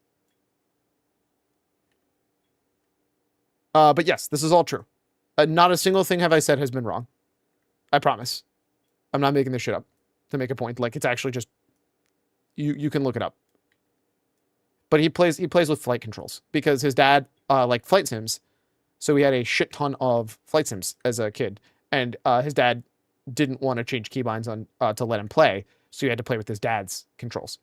But yes, this is all true. Not a single thing have I said has been wrong. I promise. I'm not making this shit up to make a point. Like, it's actually just, you can look it up. But he plays with flight controls because his dad liked flight sims. So he had a shit ton of flight sims as a kid. And his dad didn't want to change keybinds on to let him play. So he had to play with his dad's controls.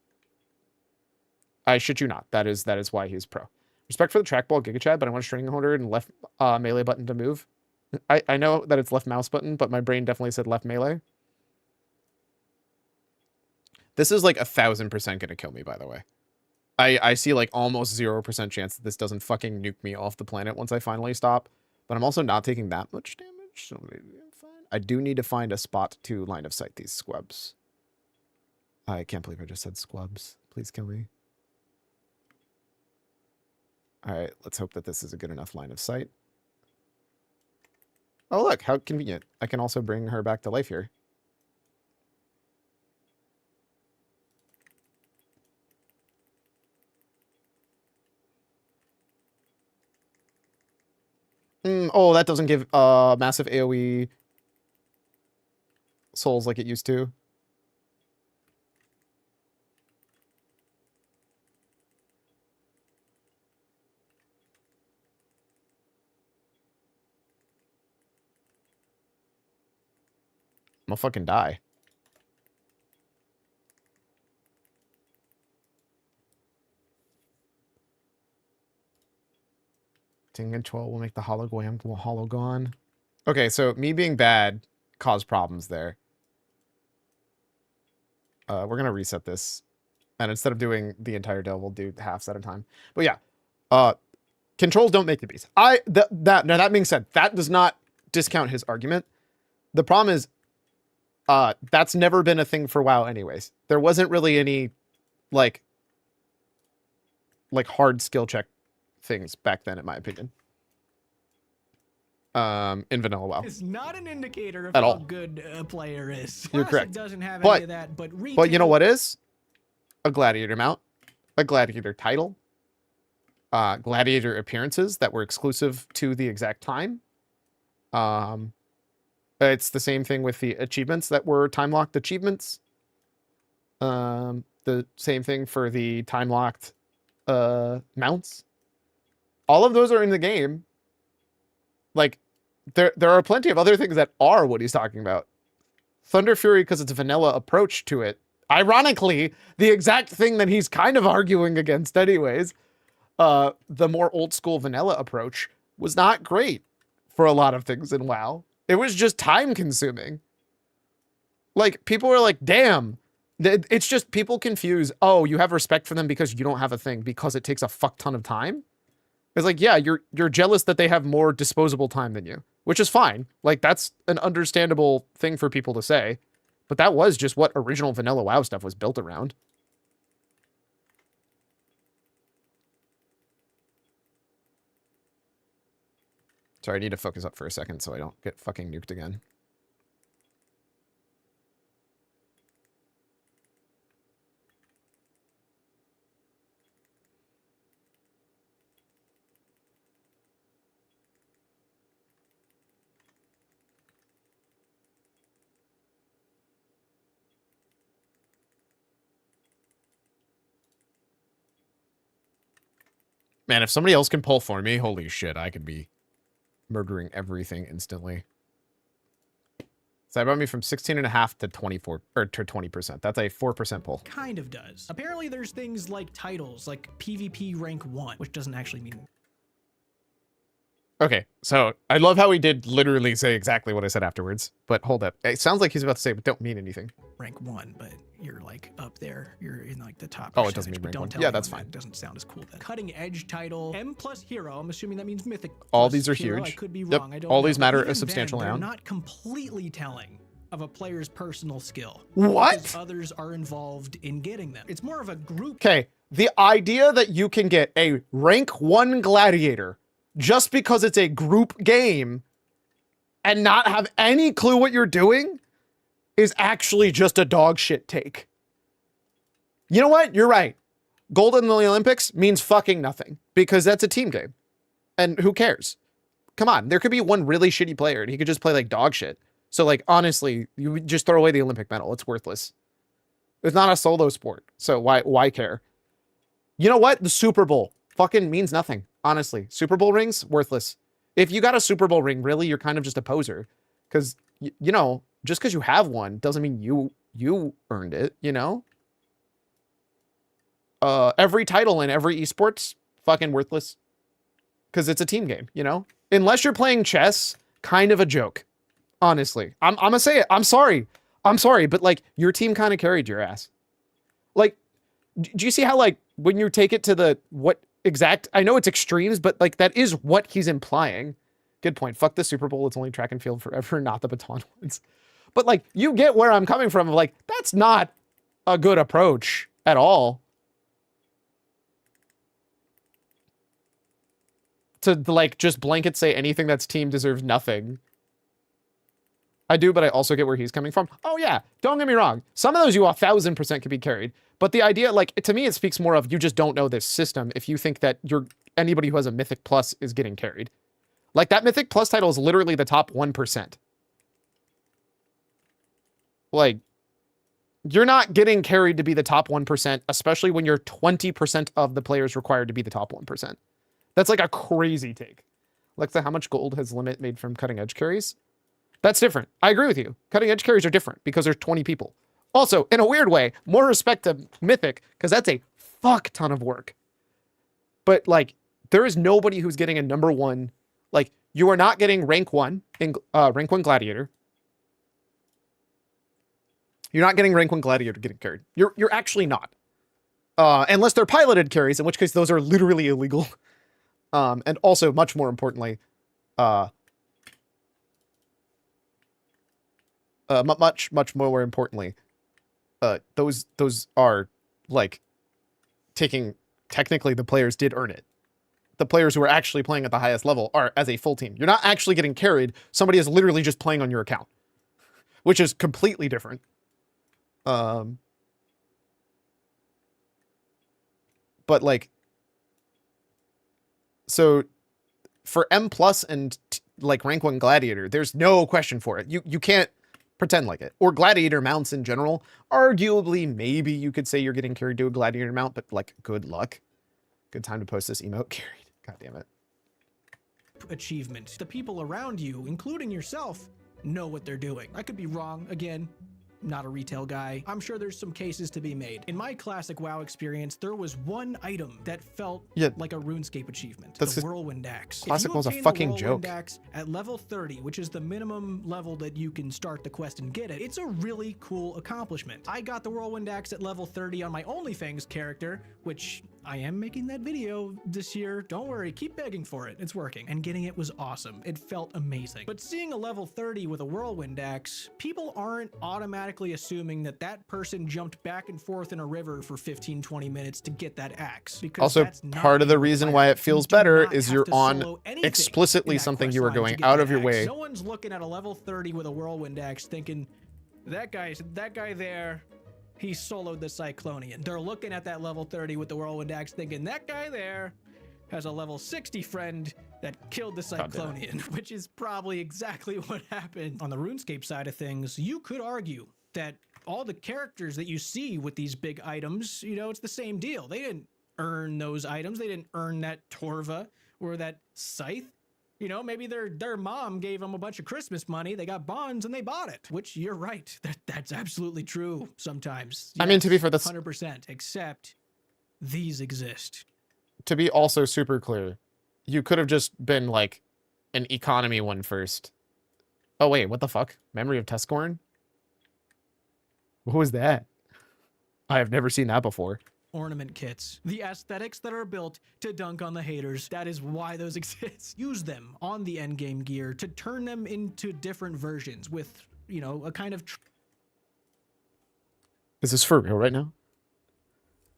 I shit you not. That is why he's pro. Respect for the trackball GigaChad, but I want a string holder and left melee button to move. I know that it's left mouse button, but my brain definitely said left melee. This is like 1,000% gonna kill me, by the way. I see like almost 0% chance that this doesn't fucking nuke me off the planet once I finally stop. But I'm also not taking that much damage, so maybe I'm fine. I do need to find a spot to line of sight these squubs. I can't believe I just said squubs. Please kill me. All right, let's hope that this is a good enough line of sight. Oh, look, how convenient. I can also bring her back to life here. Oh, that doesn't give massive AoE souls like it used to. I'm gonna fucking die. Ting control will make the hollow gone. Okay, so me being bad caused problems there. We're gonna reset this. And instead of doing the entire deal, we'll do halves at a time. But yeah. Controls don't make the beast. Now that being said, that does not discount his argument. The problem is that's never been a thing for WoW anyways. There wasn't really any like hard skill check things back then, in my opinion. In vanilla WoW. It's not an indicator of At how all. good a player is. You're Plus, correct. It doesn't have But- any of that, but But you know what is? A gladiator mount, a gladiator title, gladiator appearances that were exclusive to the exact time. It's the same thing with the achievements that were time-locked achievements. The same thing for the time-locked mounts. All of those are in the game. Like, there are plenty of other things that are what he's talking about. Thunder Fury, because it's a vanilla approach to it. Ironically, the exact thing that he's kind of arguing against anyways. The more old school vanilla approach was not great for a lot of things in WoW. It was just time consuming. Like, people were like, damn. It's just people confuse, oh, you have respect for them because you don't have a thing because it takes a fuck ton of time. It's like, yeah, you're jealous that they have more disposable time than you, which is fine. Like, that's an understandable thing for people to say. But that was just what original vanilla WoW stuff was built around. Sorry, I need to focus up for a second so I don't get fucking nuked again. Man, if somebody else can pull for me, holy shit, I could be murdering everything instantly. So that brought me from 16.5 to 24 or to 20%. That's a 4% pull. Kind of does. Apparently there's things like titles, like PvP rank 1, which doesn't actually mean... Okay, so I love how he did literally say exactly what I said afterwards, but hold up. It sounds like he's about to say, but don't mean anything. Rank 1, but you're like up there. You're in like the top. Oh, it doesn't mean rank 1. Yeah, that's fine. It doesn't sound as cool then. Cutting edge title, M plus hero. I'm assuming that means mythic. All these are hero. huge. I could be yep. wrong. I don't all know. these matter Even a substantial then, amount. They're not completely telling of a player's personal skill. What? Because others are involved in getting them. It's more of a group. Okay, the idea that you can get a rank 1 gladiator just because it's a group game and not have any clue what you're doing is actually just a dog shit take. You know what? You're right. Gold in the Olympics means fucking nothing because that's a team game. And who cares? Come on, there could be one really shitty player and he could just play like dog shit. So like, honestly, you would just throw away the Olympic medal. It's worthless. It's not a solo sport. So why care? You know what? The Super Bowl fucking means nothing. Honestly, Super Bowl rings, worthless. If you got a Super Bowl ring, really, you're kind of just a poser. Because, you know, just because you have one doesn't mean you earned it, you know? Every title in every esports, fucking worthless. Because it's a team game, you know? Unless you're playing chess, kind of a joke. Honestly. I'm gonna say it. I'm sorry. But, like, your team kind of carried your ass. Like, do you see how, like, when you take it to the, exact, I know it's extremes, but like that is what he's implying. Good point. Fuck the Super Bowl. It's only track and field forever, not the baton ones. But like, you get where I'm coming from. Like, that's not a good approach at all. To like just blanket say anything that's team deserves nothing. I do, but I also get where he's coming from. Oh yeah, don't get me wrong. Some of those you 1000% could be carried. But the idea, like, to me, it speaks more of you just don't know this system if you think that anybody who has a Mythic Plus is getting carried. Like, that Mythic Plus title is literally the top 1%. Like, you're not getting carried to be the top 1%, especially when you're 20% of the players required to be the top 1%. That's like a crazy take. Alexa, how much gold has Limit made from cutting edge carries? That's different. I agree with you. Cutting edge carries are different because there's 20 people. Also, in a weird way, more respect to Mythic, because that's a fuck ton of work. But, like, there is nobody who's getting a number 1. Like, you are not getting rank 1 in rank 1 Gladiator. You're not getting rank 1 Gladiator getting carried. You're actually not. Unless they're piloted carries, in which case those are literally illegal. And also, much more importantly, much more importantly, those are like taking, technically the players did earn it. The players who are actually playing at the highest level are as a full team. You're not actually getting carried. Somebody is literally just playing on your account, which is completely different. But like, so for M plus and like rank 1 Gladiator, there's no question for it. You can't pretend like it. Or Gladiator mounts in general. Arguably, maybe you could say you're getting carried to a Gladiator mount, but like, good luck. Good time to post this emote. Carried. God damn it. Achievement. The people around you, including yourself, know what they're doing. I could be wrong. Again, not a retail guy. I'm sure there's some cases to be made. In my classic WoW experience, there was one item that felt like a RuneScape achievement. That's the Whirlwind Axe. Classic was a fucking joke. Axe at level 30, which is the minimum level that you can start the quest and get it. It's a really cool accomplishment. I got the Whirlwind Axe at level 30 on my OnlyFans character, which I am making that video this year. Don't worry, keep begging for it. It's working. And getting it was awesome. It felt amazing. But seeing a level 30 with a Whirlwind Axe, people aren't automatically assuming that that person jumped back and forth in a river for 15-20 minutes to get that axe. Because also, part of the reason why it feels better is you're on explicitly something you are going out of your way. No one's looking at a level 30 with a Whirlwind Axe thinking, that guy there, he soloed the Cyclonian. They're looking at that level 30 with the Whirlwind Axe thinking, that guy there has a level 60 friend that killed the Cyclonian, which is probably exactly what happened. On the RuneScape side of things, you could argue that all the characters that you see with these big items, you know, it's the same deal. They didn't earn those items. They didn't earn that Torva or that scythe. You know, maybe their mom gave them a bunch of Christmas money. They got bonds and they bought it. Which you're right. That's absolutely true sometimes. I mean, to be fair, that's 100%. Except these exist. To be also super clear, you could have just been like an economy one first. Oh wait, what the fuck? Memory of Tuscorn? What was that? I have never seen that before. Ornament kits. The aesthetics that are built to dunk on the haters. That is why those exist. Use them on the endgame gear to turn them into different versions with, you know, a kind of... Is this for real right now?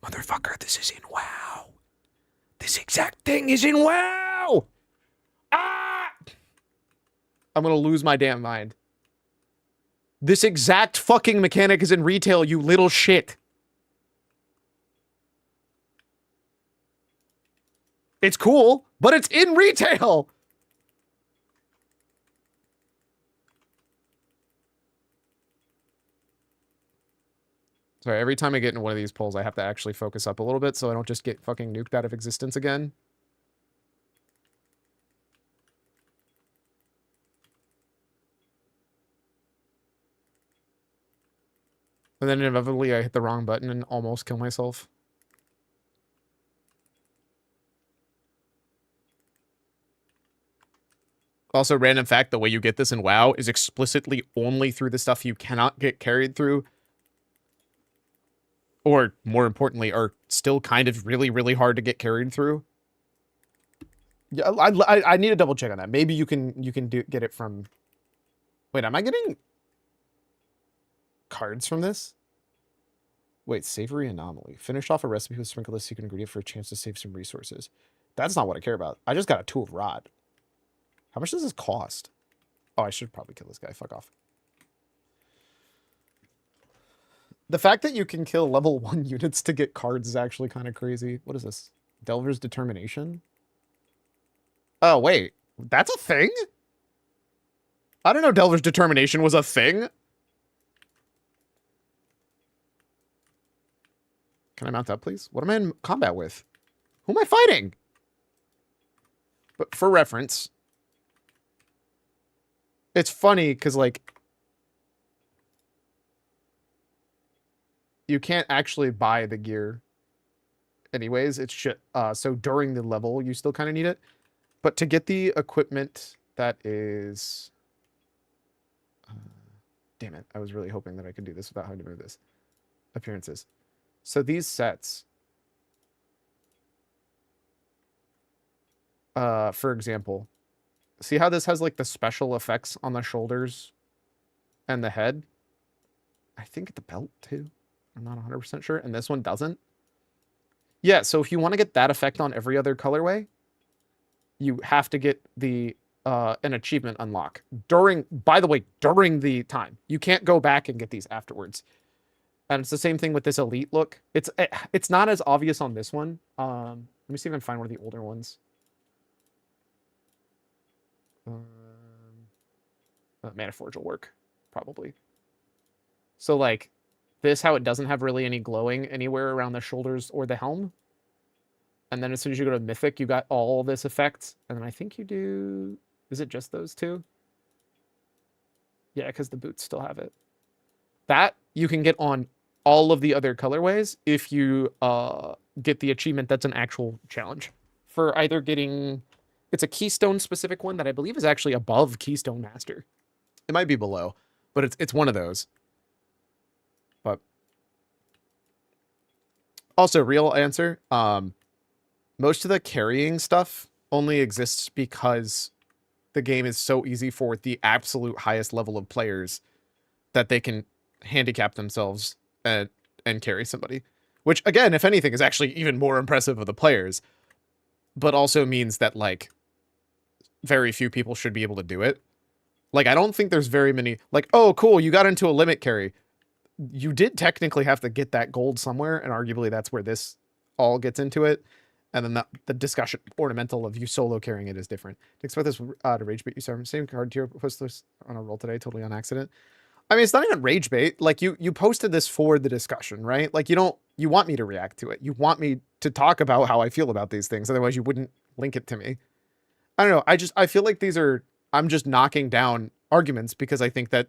Motherfucker, this is in WoW. This exact thing is in WoW! Ah! I'm gonna lose my damn mind. This exact fucking mechanic is in retail, you little shit. It's cool, but it's in retail. Sorry, every time I get in one of these polls, I have to actually focus up a little bit so I don't just get fucking nuked out of existence again. And then inevitably I hit the wrong button and almost kill myself. Also, random fact, the way you get this in WoW is explicitly only through the stuff you cannot get carried through. Or, more importantly, are still kind of really, really hard to get carried through. Yeah, I need to double check on that. Maybe you can get it from... Wait, am I getting cards from this? Wait, savory anomaly. Finish off a recipe with sprinkle a secret ingredient for a chance to save some resources. That's not what I care about. I just got a tool of rod. How much does this cost? Oh, I should probably kill this guy. Fuck off. The fact that you can kill level 1 units to get cards is actually kind of crazy. What is this? Delver's Determination? Oh, wait. That's a thing? I don't know Delver's Determination was a thing. Can I mount up, please? What am I in combat with? Who am I fighting? But for reference... It's funny, because, like, you can't actually buy the gear anyways. It's shit. So during the level, you still kind of need it. But to get the equipment that is... damn it. I was really hoping that I could do this without having to move this. Appearances. So these sets... for example... See how this has, like, the special effects on the shoulders and the head? I think the belt, too. I'm not 100% sure. And this one doesn't. Yeah, so if you want to get that effect on every other colorway, you have to get the an achievement unlock. By the way, during the time. You can't go back and get these afterwards. And it's the same thing with this elite look. It's not as obvious on this one. Let me see if I can find one of the older ones. Maniforge will work, probably. So, like, this, how it doesn't have really any glowing anywhere around the shoulders or the helm. And then as soon as you go to Mythic, you got all this effect. And then I think you do... Is it just those two? Yeah, because the boots still have it. That you can get on all of the other colorways if you get the achievement that's an actual challenge. For either getting... It's a Keystone specific one that I believe is actually above Keystone Master. It might be below, but it's one of those. But also, real answer, most of the carrying stuff only exists because the game is so easy for the absolute highest level of players that they can handicap themselves and carry somebody. Which, again, if anything, is actually even more impressive of the players, but also means that, like, very few people should be able to do it. Like, I don't think there's very many... Like, oh, cool, you got into a limit carry. You did technically have to get that gold somewhere, and arguably that's where this all gets into it. And then the discussion ornamental of you solo carrying it is different. To expect this to rage bait you, same card tier post this on a roll today, totally on accident. I mean, it's not even rage bait. Like, you posted this for the discussion, right? Like, you don't You want me to react to it. You want me to talk about how I feel about these things. Otherwise, you wouldn't link it to me. I don't know. I feel like I'm just knocking down arguments because I think that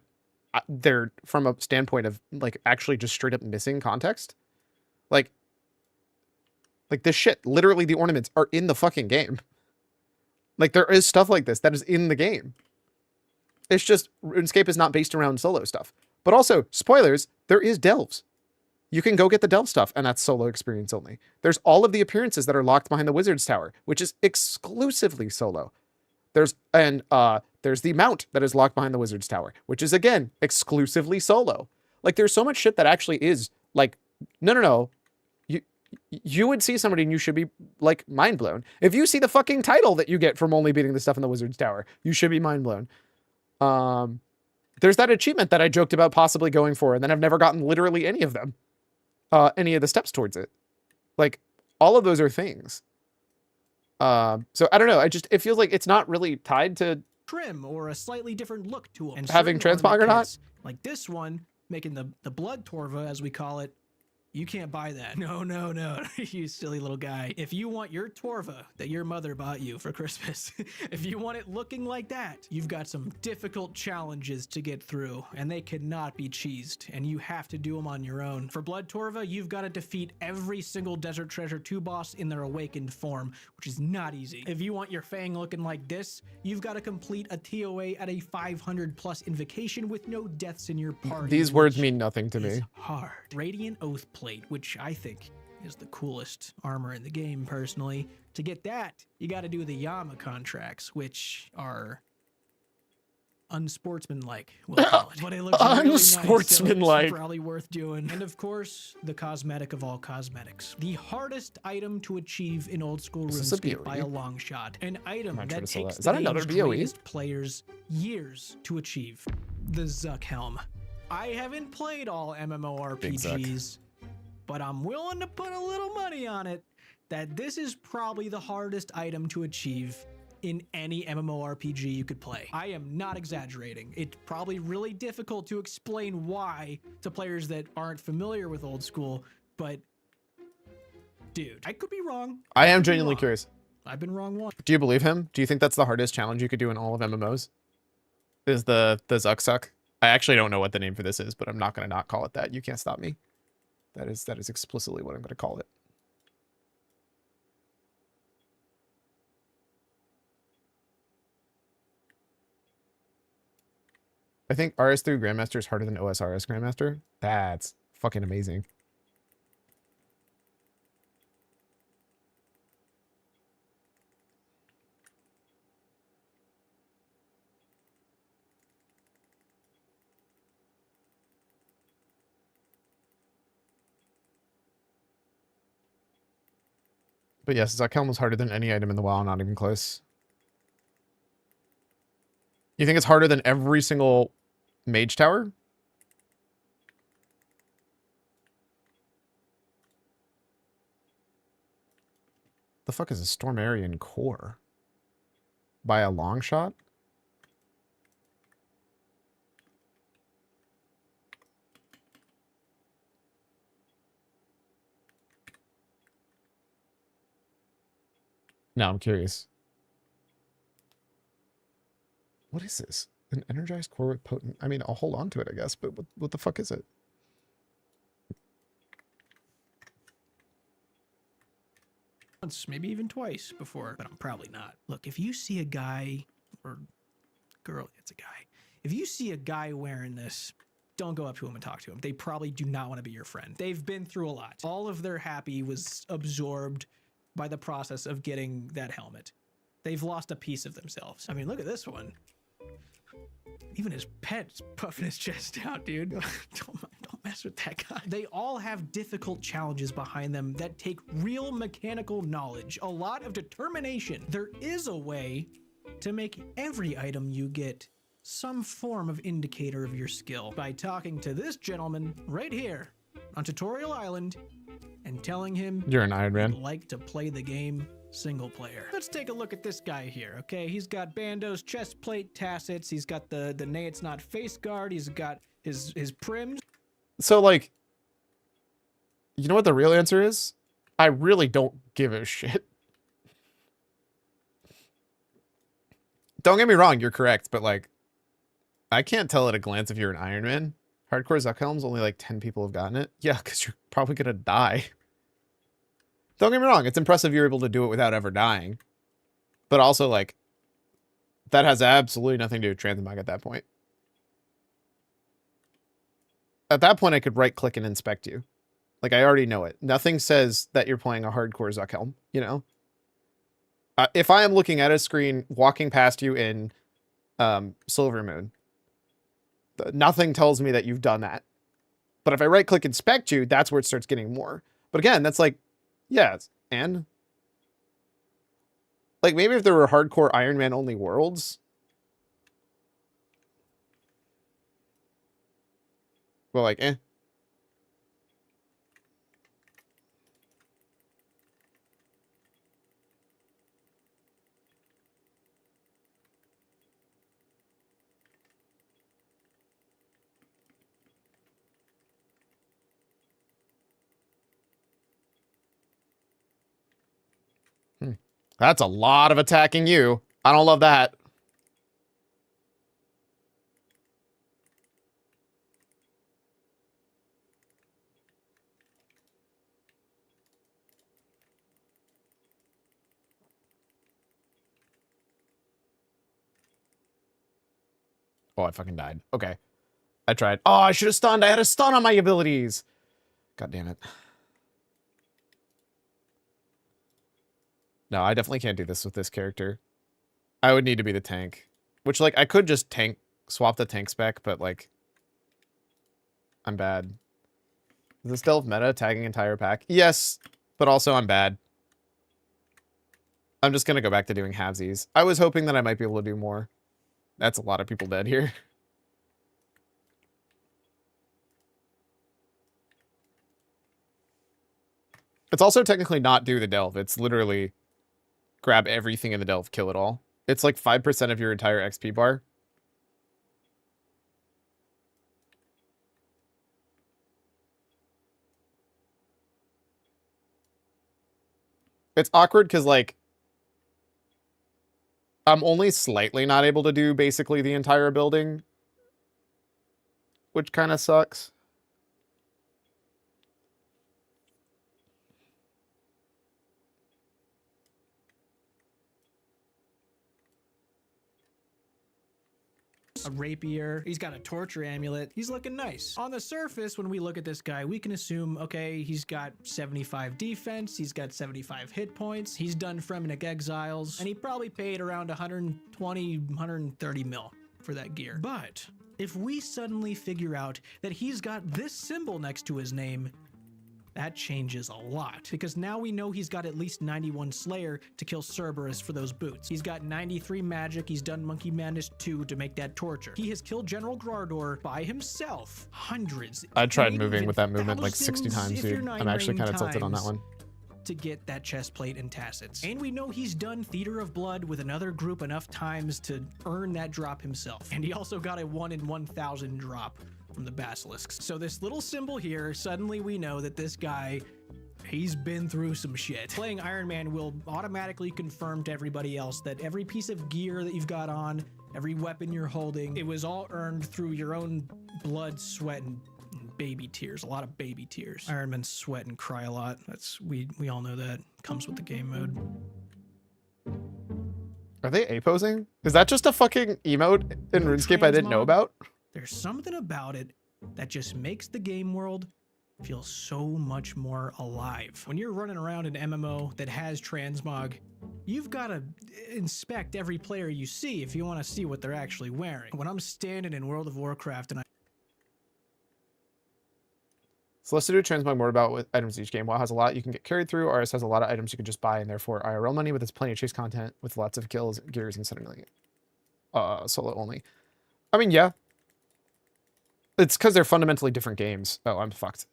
they're from a standpoint of like actually just straight up missing context. Like this shit, literally the ornaments are in the fucking game. Like there is stuff like this that is in the game. It's just RuneScape is not based around solo stuff. But also, spoilers, there is delves. You can go get the delve stuff, and that's solo experience only. There's all of the appearances that are locked behind the Wizard's Tower, which is exclusively solo. There's the mount that is locked behind the Wizard's Tower, which is again exclusively solo. Like there's so much shit that actually is like, no. You would see somebody and you should be like mind blown. If you see the fucking title that you get from only beating the stuff in the Wizard's Tower, you should be mind blown. There's that achievement that I joked about possibly going for, and then I've never gotten literally any of them. Any of the steps towards it. Like, all of those are things. So I don't know. It feels like it's not really tied to trim or a slightly different look to them. And having certain transmog or not. kits, like this one, making the blood torva, as we call it, you can't buy that. No, you silly little guy. If you want your torva that your mother bought you for Christmas, if you want it looking like that, you've got some difficult challenges to get through, and they cannot be cheesed, and you have to do them on your own. For blood torva, you've got to defeat every single Desert Treasure 2 boss in their awakened form, which is not easy. If you want your Fang looking like this, you've got to complete a TOA at a 500+ invocation with no deaths in your party. These words mean nothing to me. Hard. Radiant Oath Plate, which I think is the coolest armor in the game, personally. To get that, you got to do the Yama contracts, which are unsportsmanlike, we'll call it. But it looks really nice, so unsportsmanlike. it's probably worth doing. And of course, the cosmetic of all cosmetics. The hardest item to achieve in old school RuneScape by a long shot. An item that takes the game's greatest players years to achieve. The Zuck Helm. I haven't played all MMORPGs, but I'm willing to put a little money on it that this is probably the hardest item to achieve in any MMORPG you could play. I am not exaggerating. It's probably really difficult to explain why to players that aren't familiar with old school, but dude, I could be wrong. I am genuinely curious. I've been wrong once. Do you believe him? Do you think that's the hardest challenge you could do in all of MMOs? Is the Zuck Suck? I actually don't know what the name for this is, but I'm not going to not call it that. You can't stop me. That is explicitly what I'm going to call it. I think RS3 Grandmaster is harder than OSRS Grandmaster. That's fucking amazing. But yes, Zuck Helm was harder than any item in the WoW, not even close. You think it's harder than every single mage tower? The fuck is a Stormarian core? By a long shot? Now I'm curious. What is this? An energized core with potent... I mean, I'll hold on to it, I guess, but what the fuck is it? Once, maybe even twice before, but I'm probably not. Look, if you see a guy, or girl, it's a guy. If you see a guy wearing this, don't go up to him and talk to him. They probably do not want to be your friend. They've been through a lot. All of their happy was absorbed by the process of getting that helmet. They've lost a piece of themselves. I mean, look at this one. Even his pet's puffing his chest out, dude. Don't mess with that guy. They all have difficult challenges behind them that take real mechanical knowledge, a lot of determination. There is a way to make every item you get some form of indicator of your skill by talking to this gentleman right here on Tutorial Island and telling him you're an Iron Man. You'd like to play the game single player. Let's take a look at this guy here, okay? He's got bandos, chest plate, tassets. He's got the nay it's not face guard. He's got his prims. So, like, You know what the real answer is? I really don't give a shit. Don't get me wrong, you're correct, but like, I can't tell at a glance if you're an Iron Man. Hardcore Zuckhelm's only like 10 people have gotten it. Yeah, because you're probably gonna die. Don't get me wrong, it's impressive you're able to do it without ever dying. But also, like, that has absolutely nothing to do with transmog at that point. At that point, I could right-click and inspect you. Like, I already know it. Nothing says that you're playing a hardcore Zuckhelm, you know? If I am looking at a screen, walking past you in Silver Moon, nothing tells me that you've done that. But if I right-click inspect you, that's where it starts getting more. But again, that's like, yeah, and... Like, maybe if there were hardcore Iron Man only worlds. Well, like, eh. That's a lot of attacking you. I don't love that. Oh, I fucking died. Okay. I tried. Oh, I should have stunned. I had a stun on my abilities. God damn it. No, I definitely can't do this with this character. I would need to be the tank. Which, like, I could just swap the tank spec, but, like, I'm bad. Is this delve meta, tagging entire pack? Yes, but also I'm bad. I'm just gonna go back to doing halvesies. I was hoping that I might be able to do more. That's a lot of people dead here. It's also technically not do the delve. It's literally grab everything in the delve, kill it all. It's like 5% of your entire XP bar. It's awkward because, like, I'm only slightly not able to do basically the entire building, which kind of sucks. A rapier. He's got a torture amulet. He's looking nice. On the surface, when we look at this guy, we can assume, okay, he's got 75 defense, he's got 75 hit points, he's done Fremennik Exiles, and he probably paid around 120, 130 mil for that gear. But if we suddenly figure out that he's got this symbol next to his name, that changes a lot, because now we know he's got at least 91 Slayer to kill Cerberus for those boots. He's got 93 magic, he's done Monkey Madness 2 to make that torture. He has killed General Grardor by himself, hundreds. I tried moving with that movement like 60 times, dude. I'm actually kind of tilted on that one. To get that chest plate and tassets. And we know he's done Theater of Blood with another group enough times to earn that drop himself. And he also got a 1 in 1,000 drop from the basilisks. So this little symbol here, suddenly we know that this guy, he's been through some shit. Playing Iron Man will automatically confirm to everybody else that every piece of gear that you've got on, every weapon you're holding, it was all earned through your own blood, sweat, and baby tears. A lot of baby tears. Iron Man sweat and cry a lot. That's we all know that. Comes with the game mode. Are they A-posing? Is that just a fucking emote in RuneScape I didn't know about? There's something about it that just makes the game world feel so much more alive. When you're running around an MMO that has transmog, you've got to inspect every player you see if you want to see what they're actually wearing. When I'm standing in World of Warcraft and So let's do a transmog more about with items each game. WoW has a lot you can get carried through. RS has a lot of items you can just buy and therefore IRL money, but there's plenty of chase content with lots of kills, gears, and suddenly solo only. I mean, yeah. It's because they're fundamentally different games. Oh, I'm fucked.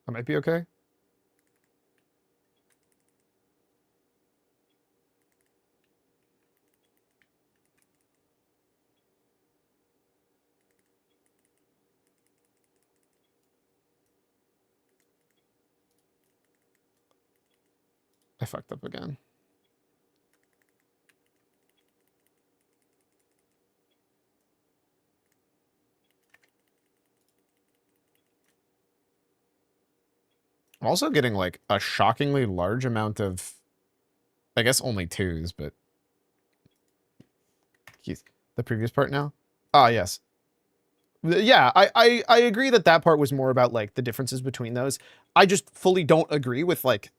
I might be okay. fucked up again. I'm also getting like a shockingly large amount of, I guess only twos, but the previous part now. Ah, yes. Yeah, I agree that that part was more about like the differences between those. I just fully don't agree with like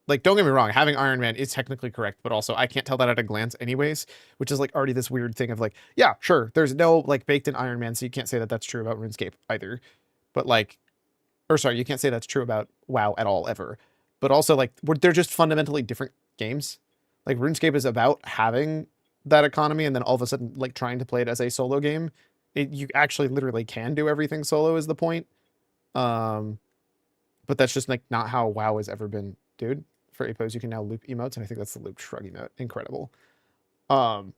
don't get me wrong, having Iron Man is technically correct, but also I can't tell that at a glance anyways, which is like already this weird thing of like, yeah, sure, there's no like baked in Iron Man, so you can't say that that's true about RuneScape either. But like, or sorry, you can't say that's true about WoW at all ever. But also like they're just fundamentally different games. Like RuneScape is about having that economy and then all of a sudden like trying to play it as a solo game. You actually literally can do everything solo is the point. But that's just like not how WoW has ever been, dude. For Apos, you can now loop emotes, and I think that's the loop shrug emote. Incredible. So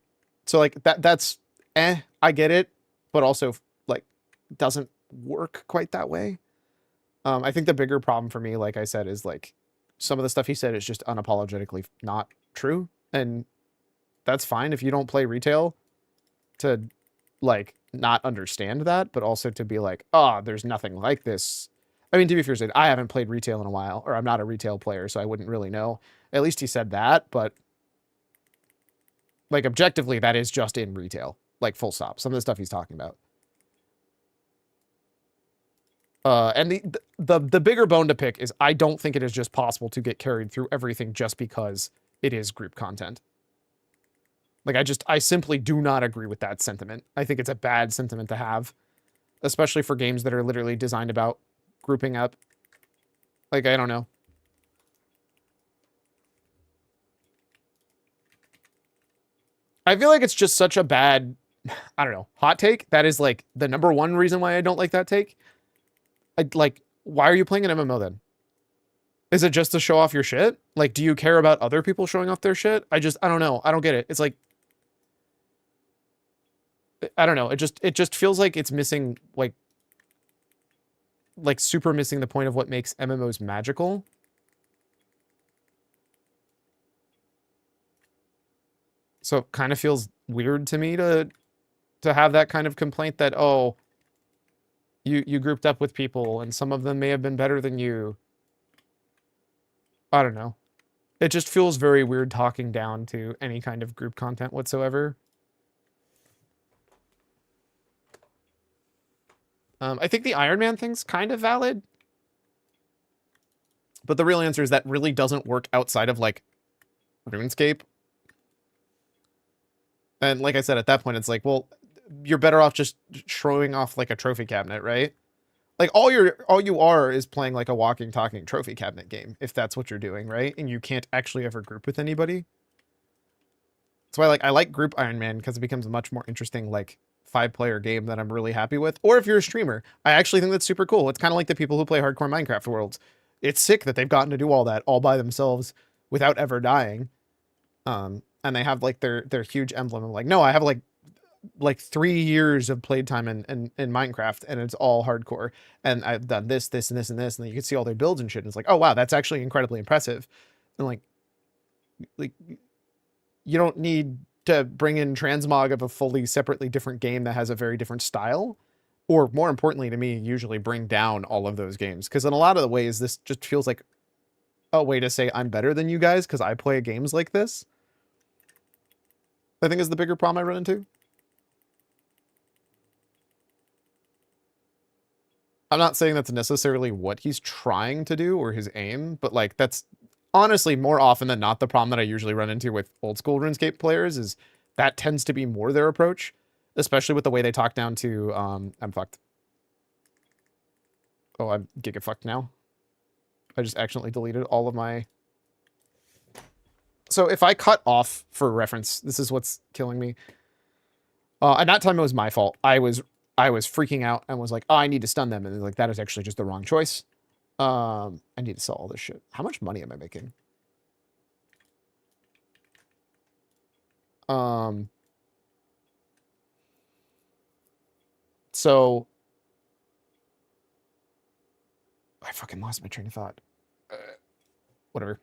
like that's I get it, but also like doesn't work quite that way. I think the bigger problem for me, like I said, is like some of the stuff he said is just unapologetically not true. And that's fine if you don't play retail to like not understand that, but also to be like, oh, there's nothing like this. I mean, to be fair, I haven't played retail in a while, or I'm not a retail player, so I wouldn't really know. At least he said that, but like objectively, that is just in retail, like full stop. Some of the stuff he's talking about. And the bigger bone to pick is I don't think it is just possible to get carried through everything just because it is group content. Like I simply do not agree with that sentiment. I think it's a bad sentiment to have, especially for games that are literally designed about grouping up. Like, I don't know. I feel like it's just such a bad, I don't know, hot take. That is like the number one reason why I don't like that take. Like, why are you playing an MMO then? Is it just to show off your shit? Like, do you care about other people showing off their shit? I don't know. I don't get it. It's like, I don't know. It just feels like it's missing like super missing the point of what makes MMOs magical. So it kind of feels weird to me to have that kind of complaint that, oh, you grouped up with people and some of them may have been better than you. I don't know. It just feels very weird talking down to any kind of group content whatsoever. I think the Iron Man thing's kind of valid. But the real answer is that really doesn't work outside of, like, RuneScape. And like I said, at that point, it's like, well, you're better off just showing off, like, a trophy cabinet, right? Like, all you are is playing, like, a walking, talking trophy cabinet game, if that's what you're doing, right? And you can't actually ever group with anybody. That's why, like, I like Group Iron Man, because it becomes a much more interesting, like, 5-player game that I'm really happy with. Or if you're a streamer, I actually think that's super cool. It's kind of like the people who play hardcore Minecraft worlds. It's sick that they've gotten to do all that all by themselves without ever dying. And they have like their huge emblem of like, no, I have like 3 years of playtime in Minecraft and it's all hardcore. And I've done this, this, and this, and this. And then you can see all their builds and shit. And it's like, oh wow, that's actually incredibly impressive. And like you don't need to bring in transmog of a fully separately different game that has a very different style. Or more importantly to me, usually bring down all of those games. Because in a lot of the ways, this just feels like a way to say I'm better than you guys because I play games like this. I think is the bigger problem I run into. I'm not saying that's necessarily what he's trying to do or his aim, but like that's honestly more often than not the problem that I usually run into with old school RuneScape players is that tends to be more their approach. Especially with the way they talk down to, I'm fucked. Oh, I'm giga fucked now. I just accidentally deleted all of my... So if I cut off for reference, this is what's killing me. And that time it was my fault. I was freaking out and was like, oh, I need to stun them. And like, that is actually just the wrong choice. I need to sell all this shit. How much money am I making? So I fucking lost my train of thought. Whatever.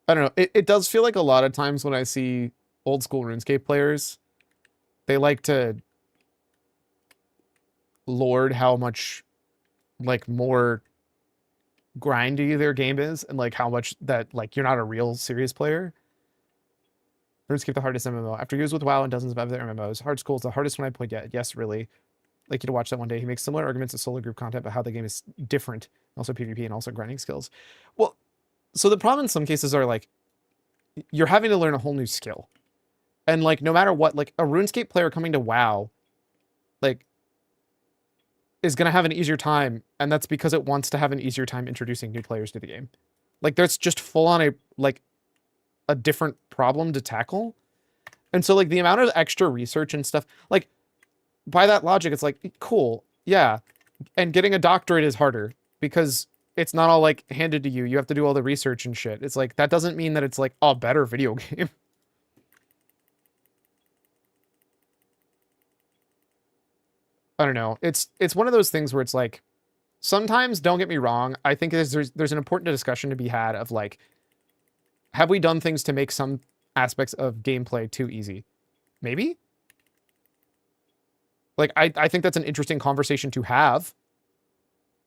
I don't know. It does feel like a lot of times when I see old school RuneScape players, they like to lord how much like more grindy their game is and like how much that like you're not a real serious player. RuneScape the hardest MMO. After years with WoW and dozens of other MMOs, Hard School is the hardest one I played yet. Yes, really. Like you to watch that one day. He makes similar arguments to solo group content, but how the game is different. Also PvP and also grinding skills. Well, so the problem in some cases are like you're having to learn a whole new skill. And like no matter what, like a RuneScape player coming to WoW, like is gonna have an easier time, and that's because it wants to have an easier time introducing new players to the game. Like there's just full on a different problem to tackle. And so like the amount of extra research and stuff, like by that logic, it's like, cool, yeah. And getting a doctorate is harder because it's not all like handed to you. You have to do all the research and shit. It's like, that doesn't mean that it's like a better video game. I don't know. It's one of those things where it's like, sometimes, don't get me wrong, I think there's an important discussion to be had of like, have we done things to make some aspects of gameplay too easy? Maybe? Like, I think that's an interesting conversation to have.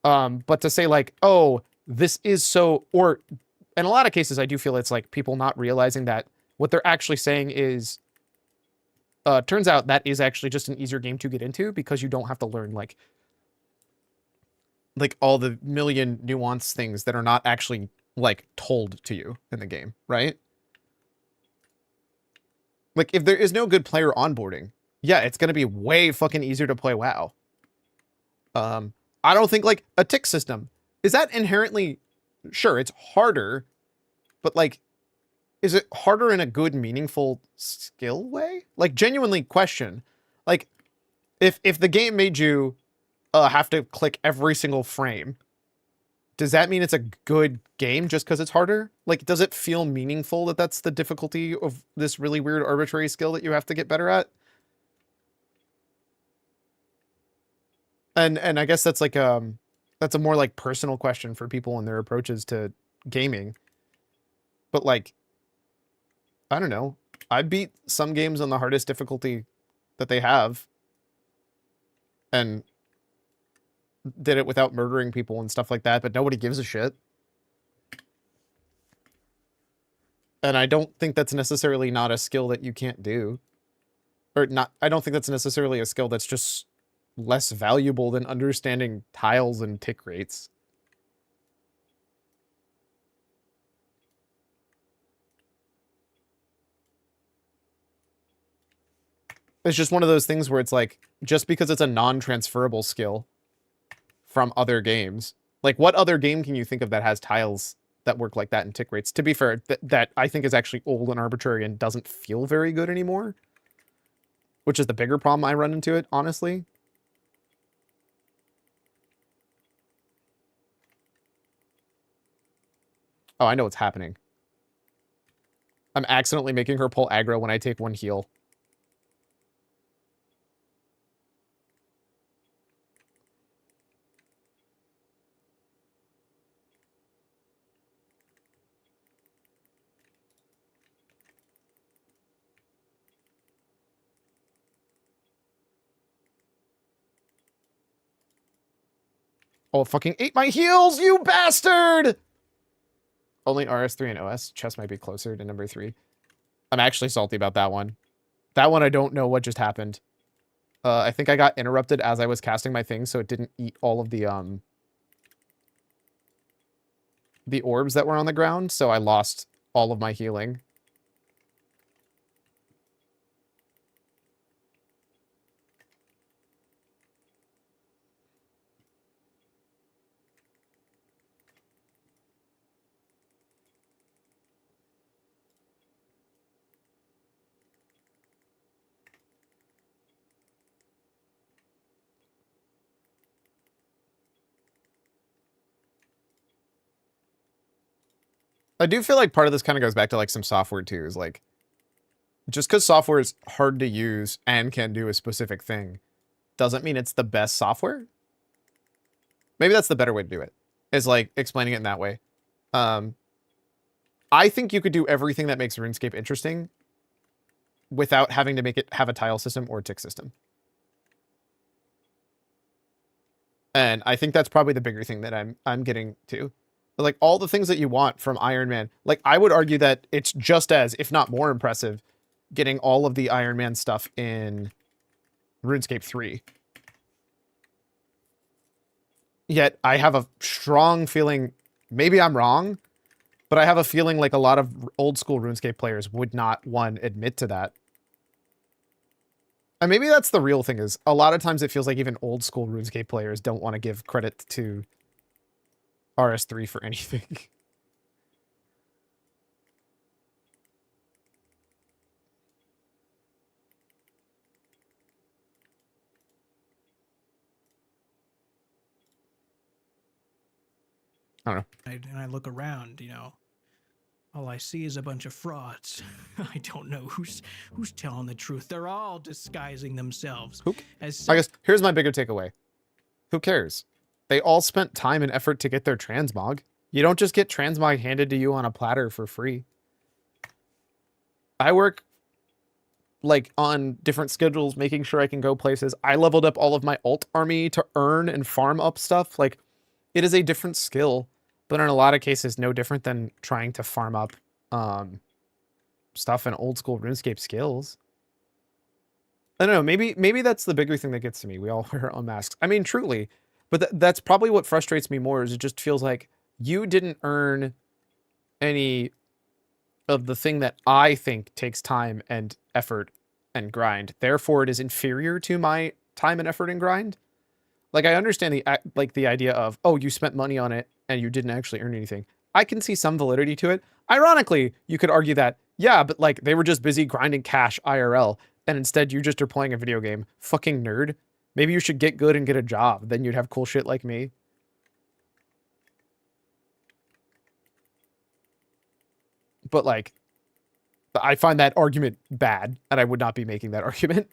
But to say like, oh, this is so, or in a lot of cases, I do feel it's like people not realizing that what they're actually saying is, turns out that is actually just an easier game to get into because you don't have to learn like all the million nuanced things that are not actually like told to you in the game, right? Like if there is no good player onboarding, yeah, it's going to be way fucking easier to play WoW. I don't think like a tick system, is that inherently, sure, it's harder, but like, is it harder in a good, meaningful skill way? Like genuinely question, like if the game made you have to click every single frame, does that mean it's a good game just because it's harder? Like, does it feel meaningful that that's the difficulty of this really weird arbitrary skill that you have to get better at? And I guess that's like that's a more like personal question for people and their approaches to gaming. But like, I don't know. I beat some games on the hardest difficulty that they have, and did it without murdering people and stuff like that, but nobody gives a shit. And I don't think that's necessarily not a skill that you can't do. Or not, I don't think that's necessarily a skill that's just less valuable than understanding tiles and tick rates. It's just one of those things where it's like, just because it's a non-transferable skill from other games, like what other game can you think of that has tiles that work like that in tick rates? To be fair, that I think is actually old and arbitrary and doesn't feel very good anymore, which is the bigger problem I run into it, honestly. Oh, I know what's happening. I'm accidentally making her pull aggro when I take one heal. Oh, it fucking ate my heals, you bastard! Only RS3 and OS. Chess might be closer to number 3. I'm actually salty about that one. That one, I don't know what just happened. I think I got interrupted as I was casting my thing, so it didn't eat all of the orbs that were on the ground, so I lost all of my healing. I do feel like part of this kind of goes back to like some software too, is like, just because software is hard to use and can do a specific thing doesn't mean it's the best software. Maybe that's the better way to do it, is like explaining it in that way. I think you could do everything that makes RuneScape interesting without having to make it have a tile system or a tick system. And I think that's probably the bigger thing that I'm getting to. Like, all the things that you want from Iron Man, like, I would argue that it's just as, if not more impressive, getting all of the Iron Man stuff in RuneScape 3. Yet, I have a strong feeling, maybe I'm wrong, but I have a feeling like a lot of old school RuneScape players would not, one, admit to that. And maybe that's the real thing, is a lot of times it feels like even old school RuneScape players don't want to give credit to RS3 for anything. I don't know. And I look around, you know, all I see is a bunch of frauds. I don't know who's telling the truth. They're all disguising themselves. I guess here's my bigger takeaway. Who cares? They all spent time and effort to get their transmog. You don't just get transmog handed to you on a platter for free. I work like on different schedules, making sure I can go places. I leveled up all of my alt army to earn and farm up stuff. Like, it is a different skill, but in a lot of cases, no different than trying to farm up stuff in old school RuneScape skills. I don't know. Maybe that's the bigger thing that gets to me. We all wear our own masks. I mean, truly, but that's probably what frustrates me more. Is it just feels like you didn't earn any of the thing that I think takes time and effort and grind. Therefore, it is inferior to my time and effort and grind. Like, I understand the idea of, oh, you spent money on it and you didn't actually earn anything. I can see some validity to it. Ironically, you could argue that, yeah, but like they were just busy grinding cash IRL, and instead you just are playing a video game. Fucking nerd. Maybe you should get good and get a job. Then you'd have cool shit like me. But like, I find that argument bad, and I would not be making that argument.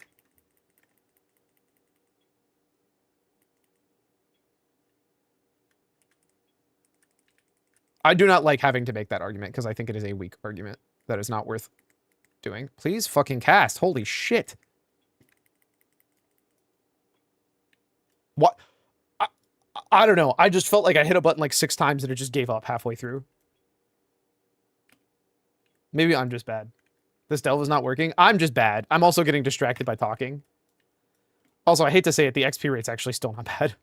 I do not like having to make that argument because I think it is a weak argument that is not worth doing. Please fucking cast. Holy shit. What? I don't know. I just felt like I hit a button like 6 times and it just gave up halfway through. Maybe I'm just bad. This delve is not working. I'm just bad. I'm also getting distracted by talking. Also, I hate to say it, the XP rate's actually still not bad.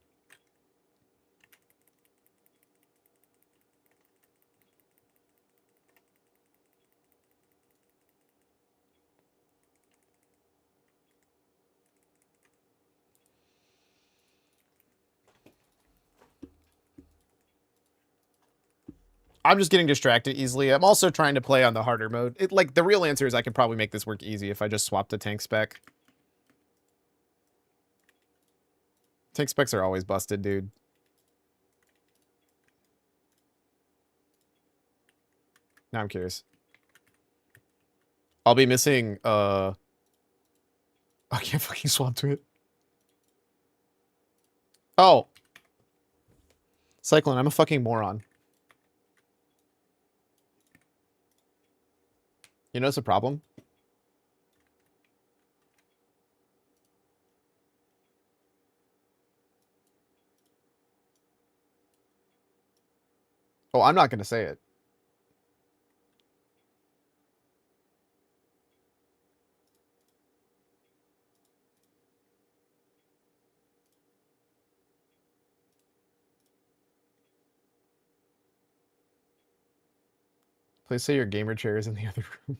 I'm just getting distracted easily. I'm also trying to play on the harder mode. Like, the real answer is I could probably make this work easy if I just swapped the tank spec. Tank specs are always busted, dude. Now I'm curious. I'll be missing, I can't fucking swap to it. Oh. Cyclone, I'm a fucking moron. You know what's a problem? Oh, I'm not going to say it. Please say your gamer chair is in the other room.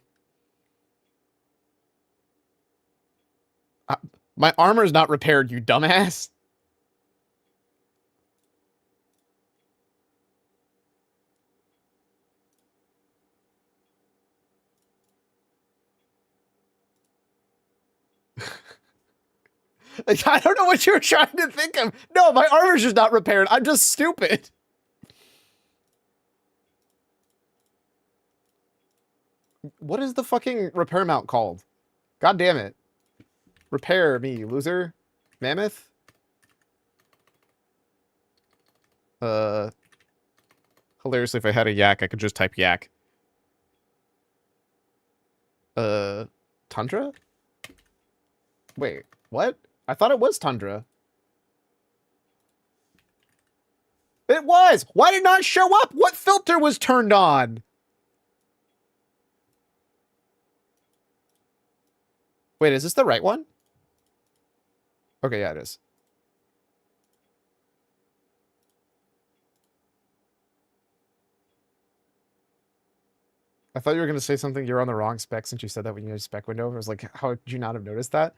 My armor is not repaired, you dumbass. Like, I don't know what you're trying to think of. No, my armor's just not repaired. I'm just stupid. What is the fucking repair mount called? God damn it. Repair me, loser. Mammoth? Hilariously, if I had a yak, I could just type yak. Tundra? Wait, what? I thought it was Tundra. It was! Why did it not show up? What filter was turned on? Wait, is this the right one? Okay, yeah, it is. I thought you were going to say something. You're on the wrong spec since you said that when you used spec window. I was like, how did you not have noticed that?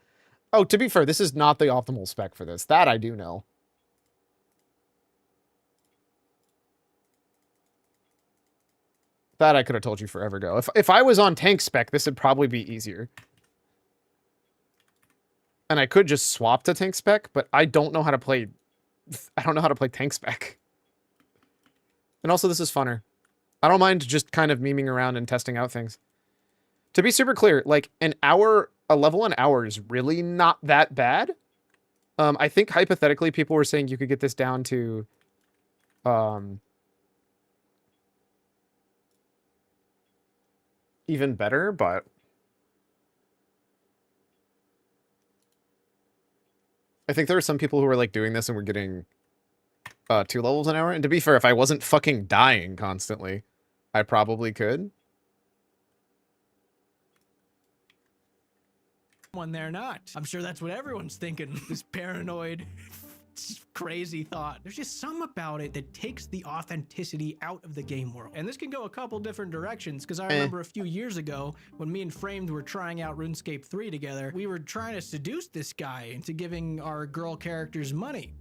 Oh, to be fair, this is not the optimal spec for this. That I do know. That I could have told you forever ago. If I was on tank spec, this would probably be easier. And I could just swap to tank spec, but I don't know how to play... I don't know how to play tank spec. And also, this is funner. I don't mind just kind of memeing around and testing out things. To be super clear, like, a level an hour is really not that bad. I think hypothetically people were saying you could get this down to... even better, but... I think there are some people who were like doing this and were getting 2 levels an hour. And to be fair, if I wasn't fucking dying constantly, I probably could. When they're not. I'm sure that's what everyone's thinking. This paranoid, crazy thought. There's just some about it that takes the authenticity out of the game world. And this can go a couple different directions, because I remember a few years ago when me and Framed were trying out RuneScape 3 together, we were trying to seduce this guy into giving our girl characters money.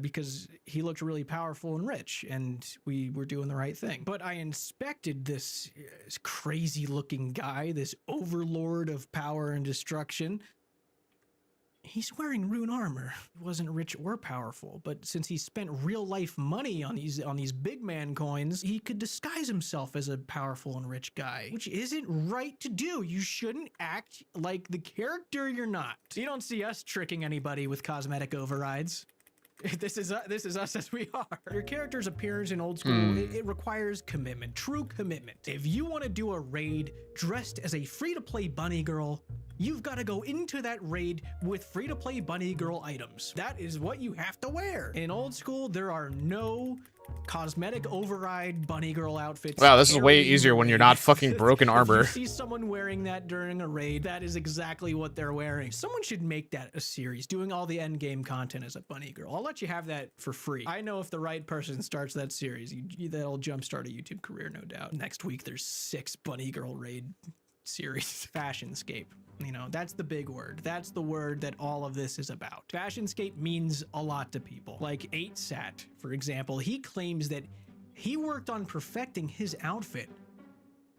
Because he looked really powerful and rich, and we were doing the right thing. But I inspected this crazy looking guy, this overlord of power and destruction. He's wearing rune armor. He wasn't rich or powerful, but since he spent real life money on these big man coins, he could disguise himself as a powerful and rich guy, which isn't right to do. You shouldn't act like the character you're not. You don't see us tricking anybody with cosmetic overrides. This is us as we are. Your character's appearance in old school, it requires commitment, true commitment. If you want to do a raid dressed as a free-to-play bunny girl, you've got to go into that raid with free-to-play bunny girl items. That is what you have to wear. In old school, there are no cosmetic override bunny girl outfits. Wow, this is way easier when you're not fucking broken armor. If you see someone wearing that during a raid, that is exactly what they're wearing. Someone should make that a series, doing all the end game content as a bunny girl. I'll let you have that for free. I know if the right person starts that series, that'll jumpstart a YouTube career, no doubt. Next week, there's 6 bunny girl raid series. Fashionscape. You know, that's the big word. That's the word that all of this is about. Fashionscape means a lot to people. Like 8sat, for example, he claims that he worked on perfecting his outfit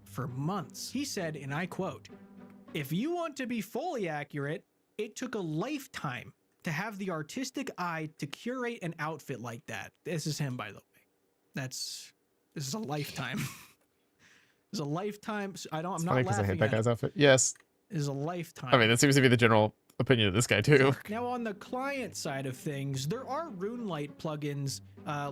for months. He said, and I quote, "If you want to be fully accurate, it took a lifetime to have the artistic eye to curate an outfit like that." This is him, by the way. This is a lifetime. This is a lifetime. I'm not laughing because I hate that guy's outfit. Yes. Is a lifetime. I mean, that seems to be the general opinion of this guy too. Now on the client side of things, there are RuneLite plugins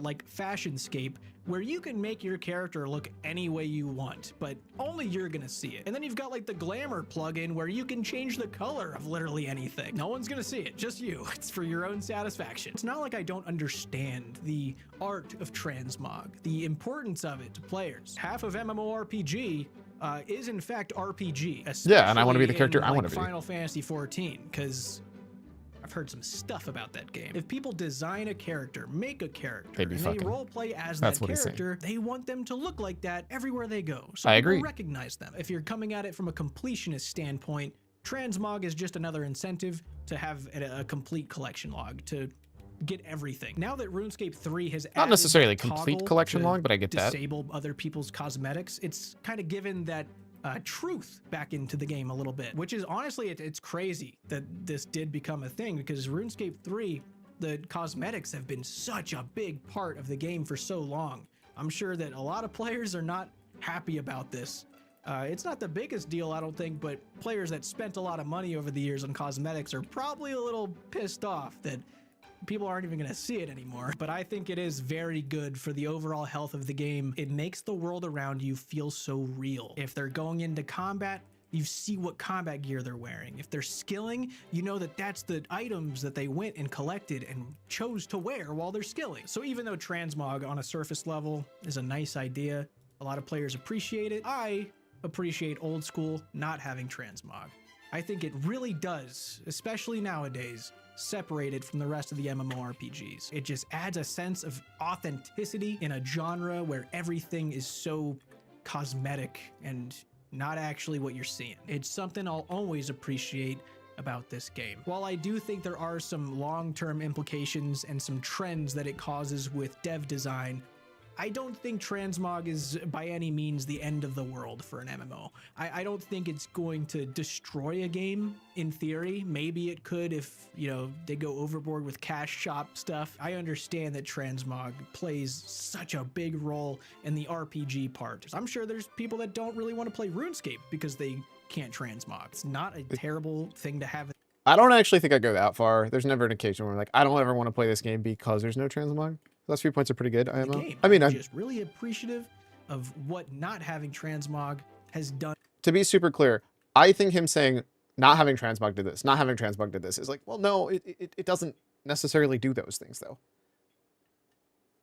like Fashionscape where you can make your character look any way you want, but only you're gonna see it. And then you've got like the Glamour plugin where you can change the color of literally anything. No one's gonna see it, just you. It's for your own satisfaction. It's not like I don't understand the art of transmog, the importance of it to players. Half of MMORPG is in fact RPG. Yeah, and I want to be the character I want to be. Final Fantasy 14, because I've heard some stuff about that game. If people design a character, make a character, and they role play as that character, they want them to look like that everywhere they go. So I people agree. recognize them. If you're coming at it from a completionist standpoint, transmog is just another incentive to have a complete collection log, to get everything. Now that RuneScape 3 has Not added necessarily that complete toggle collection to log, but I get that. disable other people's cosmetics, it's kind of given that truth back into the game a little bit, which is honestly, it's crazy that this did become a thing, because RuneScape 3, the cosmetics have been such a big part of the game for so long. I'm sure that a lot of players are not happy about this. It's not the biggest deal, I don't think, but players that spent a lot of money over the years on cosmetics are probably a little pissed off that people aren't even going to see it anymore. But I think it is very good for the overall health of the game. It makes the world around you feel so real. If they're going into combat, You see what combat gear they're wearing. If they're skilling, you know that that's the items that they went and collected and chose to wear while they're skilling. So even though transmog on a surface level is a nice idea, a lot of players appreciate it, I appreciate old school not having transmog. I think it really does, especially nowadays, separate it from the rest of the MMORPGs. It just adds a sense of authenticity in a genre where everything is so cosmetic and not actually what you're seeing. It's something I'll always appreciate about this game. While I do think there are some long-term implications and some trends that it causes with dev design, I don't think transmog is by any means the end of the world for an MMO. I don't think it's going to destroy a game in theory. Maybe it could if, you know, they go overboard with cash shop stuff. I understand that transmog plays such a big role in the RPG part. I'm sure there's people that don't really want to play RuneScape because they can't transmog. It's not a terrible thing to have. I don't actually think I go that far. There's never an occasion where I'm like, I don't ever want to play this game because there's no transmog. Those 3 points are pretty good. I mean, I'm just really appreciative of what not having transmog has done. To be super clear, I think him saying not having transmog did this, not having transmog did this is like, well, no, it doesn't necessarily do those things though.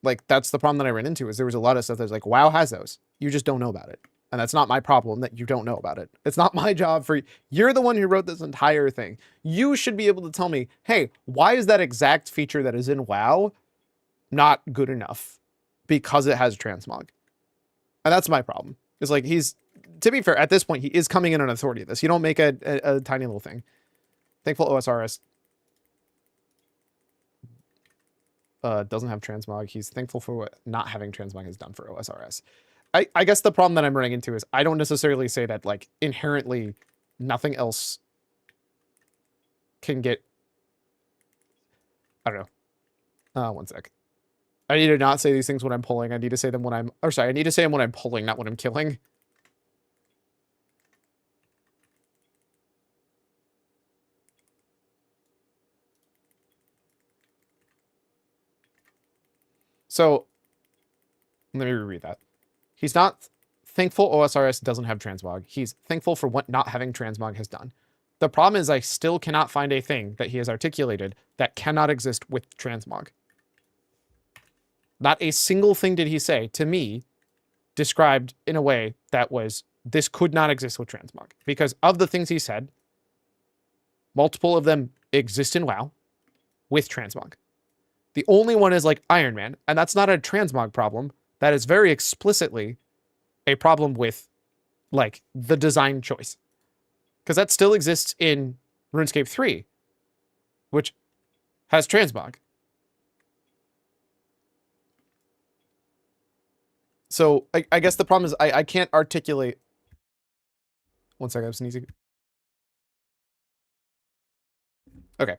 Like that's the problem that I ran into is there was a lot of stuff that's like, WoW has those. You just don't know about it. And that's not my problem that you don't know about it. It's not my job for you. You're the one who wrote this entire thing. You should be able to tell me, hey, why is that exact feature that is in WoW not good enough because it has transmog? And that's my problem. It's like to be fair, at this point, he is coming in on authority of this. You don't make a tiny little thing. Thankful OSRS doesn't have transmog. He's thankful for what not having transmog has done for OSRS. I guess the problem that I'm running into is I don't necessarily say that like inherently nothing else can get, I don't know. One sec. I need to not say these things when I'm pulling. I need to say them when I need to say them when I'm pulling, not when I'm killing. So, let me reread that. He's not thankful OSRS doesn't have transmog. He's thankful for what not having transmog has done. The problem is I still cannot find a thing that he has articulated that cannot exist with transmog. Not a single thing did he say to me described in a way that was, this could not exist with transmog. Because of the things he said, multiple of them exist in WoW with transmog. The only one is like Iron Man, and that's not a transmog problem. That is very explicitly a problem with like the design choice. Because that still exists in RuneScape 3, which has transmog. So I guess the problem is I can't articulate. One second, I'm sneezing. Okay.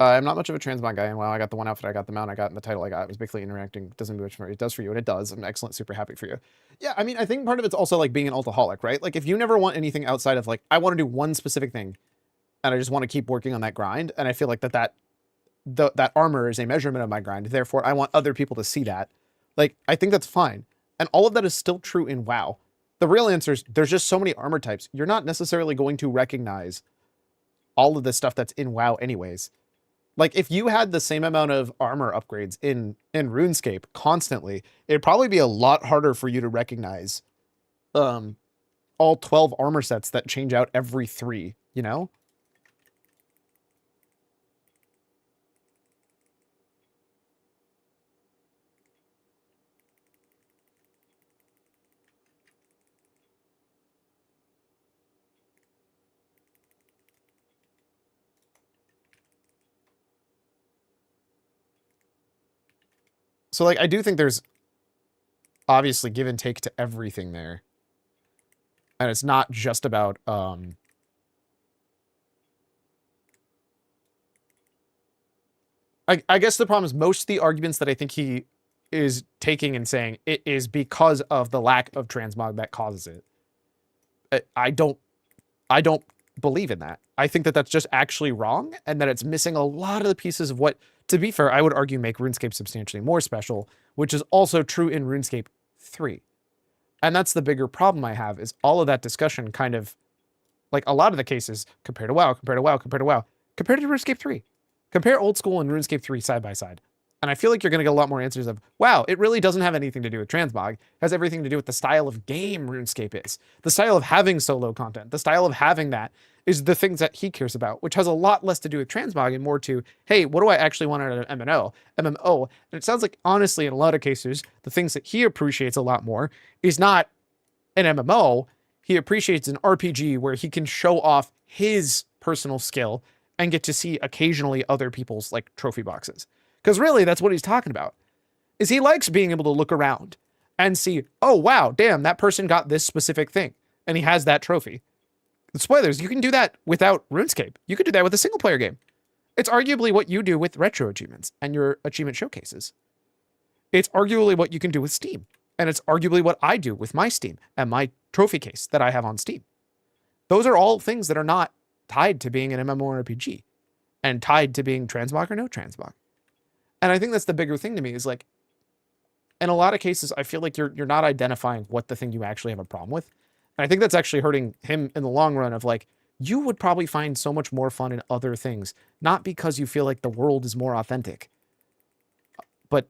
I'm not much of a transmog guy, and while I got the one outfit I got, the mount I got, and the title I got, it was basically interacting. Doesn't do much for it. It does for you, and it does. I'm excellent, super happy for you. Yeah, I mean, I think part of it's also like being an altaholic, right? Like if you never want anything outside of like, I want to do one specific thing, and I just want to keep working on that grind, and I feel like that armor is a measurement of my grind. Therefore, I want other people to see that. Like, I think that's fine. And all of that is still true in WoW. The real answer is there's just so many armor types. You're not necessarily going to recognize all of the stuff that's in WoW anyways. Like, if you had the same amount of armor upgrades in RuneScape constantly, it'd probably be a lot harder for you to recognize all 12 armor sets that change out every 3, you know? So, like, I do think there's obviously give and take to everything there. And it's not just about, I guess the problem is most of the arguments that I think he is taking and saying it is because of the lack of transmog that causes it. I don't believe in that. I think that that's just actually wrong, and that it's missing a lot of the pieces of what, to be fair, I would argue make RuneScape substantially more special, which is also true in RuneScape 3. And that's the bigger problem I have, is all of that discussion kind of Like a lot of the cases, compared to WoW, compared to WoW, compared to WoW, compared to RuneScape 3. Compare old school and RuneScape 3 side by side. And I feel like you're going to get a lot more answers of, wow, it really doesn't have anything to do with transmog. It has everything to do with the style of game RuneScape is. The style of having solo content, the style of having that is the things that he cares about, which has a lot less to do with transmog and more to, hey, what do I actually want out of an MMO? And it sounds like, honestly, in a lot of cases, the things that he appreciates a lot more is not an MMO. He appreciates an RPG where he can show off his personal skill and get to see occasionally other people's like trophy boxes. Because really, that's what he's talking about. Is he likes being able to look around and see, oh, wow, damn, that person got this specific thing. And he has that trophy. Spoilers, you can do that without RuneScape. You could do that with a single player game. It's arguably what you do with retro achievements and your achievement showcases. It's arguably what you can do with Steam. And it's arguably what I do with my Steam and my trophy case that I have on Steam. Those are all things that are not tied to being an MMORPG and tied to being transmog or no transmog. And I think that's the bigger thing to me is like, in a lot of cases, I feel like you're not identifying what the thing you actually have a problem with. And I think that's actually hurting him in the long run of like, you would probably find so much more fun in other things, not because you feel like the world is more authentic, but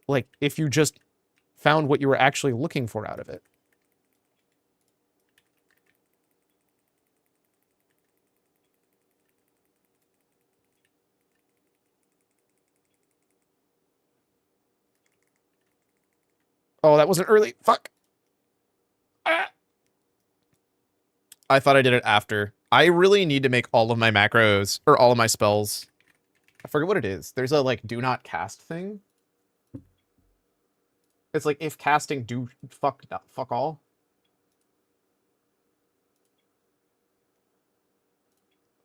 like if you just found what you were actually looking for out of it. Oh, that wasn't early. Fuck. Ah. I thought I did it after. I really need to make all of my macros or all of my spells. I forget what it is. There's a like do not cast thing. It's like if casting do fuck all.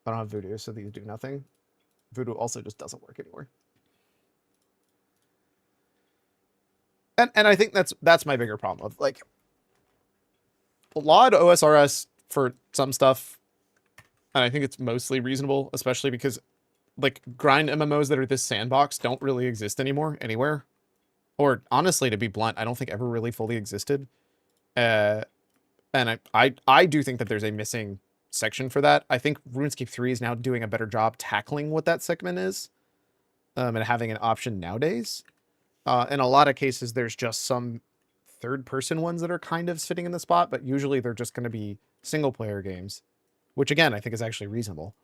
I don't have voodoo, so these do nothing. Voodoo also just doesn't work anymore. And I think that's my bigger problem of like laud OSRS for some stuff. And I think it's mostly reasonable, especially because like grind MMOs that are this sandbox don't really exist anymore anywhere. Or honestly, to be blunt, I don't think ever really fully existed. And I do think that there's a missing section for that. I think RuneScape 3 is now doing a better job tackling what that segment is. And having an option nowadays. In a lot of cases, there's just some third-person ones that are kind of sitting in the spot, but usually they're just going to be single-player games, which, again, I think is actually reasonable.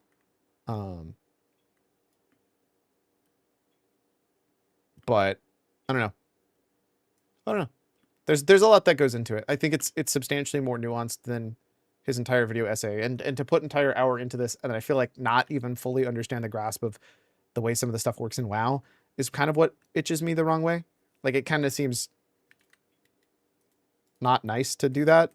But I don't know. There's a lot that goes into it. I think it's substantially more nuanced than his entire video essay, and to put entire hour into this, and I feel like not even fully understand the grasp of the way some of the stuff works in WoW is kind of what itches me the wrong way. Like, it kind of seems not nice to do that.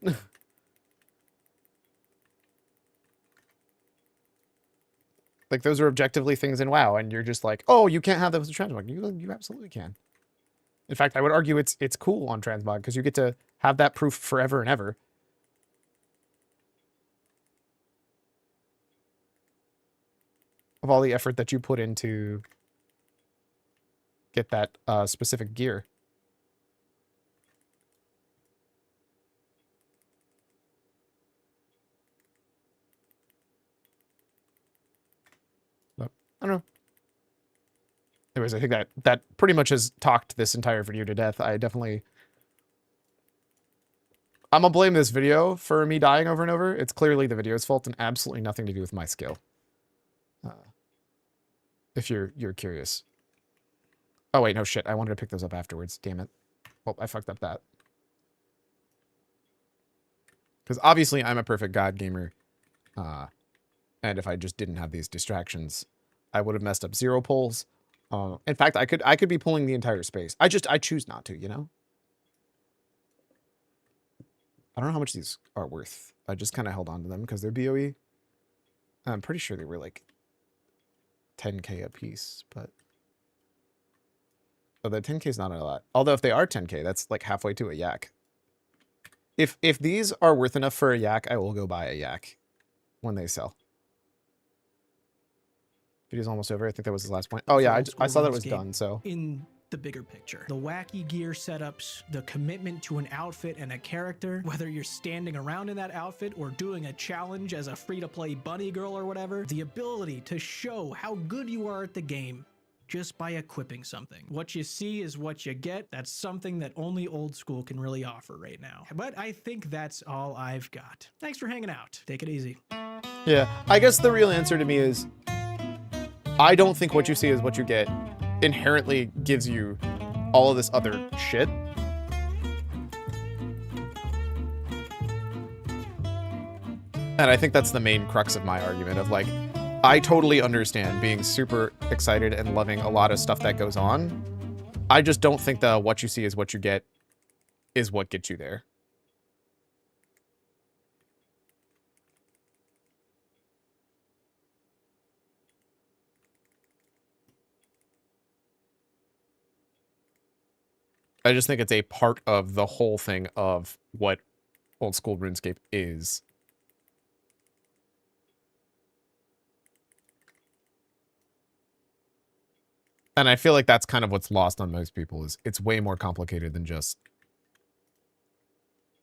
Like, those are objectively things in WoW, and you're just like, oh, you can't have those in transmog. You absolutely can. In fact, I would argue it's cool on transmog, because you get to have that proof forever and ever. Of all the effort that you put into get that specific gear. But I don't know. Anyways, I think that pretty much has talked this entire video to death. I'm gonna blame this video for me dying over and over. It's clearly the video's fault and absolutely nothing to do with my skill. If you're curious. Oh, wait, no shit. I wanted to pick those up afterwards. Damn it. Well, I fucked up that. Because obviously I'm a perfect god gamer. And if I just didn't have these distractions, I would have messed up 0 pulls. In fact, I could be pulling the entire space. I choose not to, you know? I don't know how much these are worth. I just kind of held on to them because they're BOE. I'm pretty sure they were like 10k a piece, but... Oh, the 10k is not a lot. Although if they are 10k, that's like halfway to a yak. If these are worth enough for a yak, I will go buy a yak when they sell. Video's almost over. I think that was the last point. Oh yeah, I saw that it was done, so. In the bigger picture. The wacky gear setups, the commitment to an outfit and a character, whether you're standing around in that outfit or doing a challenge as a free-to-play bunny girl or whatever, the ability to show how good you are at the game just by equipping something. What you see is what you get. That's something that only old school can really offer right now. But I think that's all I've got. Thanks for hanging out. Take it easy. Yeah, I guess the real answer to me is I don't think what you see is what you get inherently gives you all of this other shit. And I think that's the main crux of my argument of like, I totally understand being super excited and loving a lot of stuff that goes on. I just don't think the what you see is what you get is what gets you there. I just think it's a part of the whole thing of what old school RuneScape is. And I feel like that's kind of what's lost on most people is it's way more complicated than just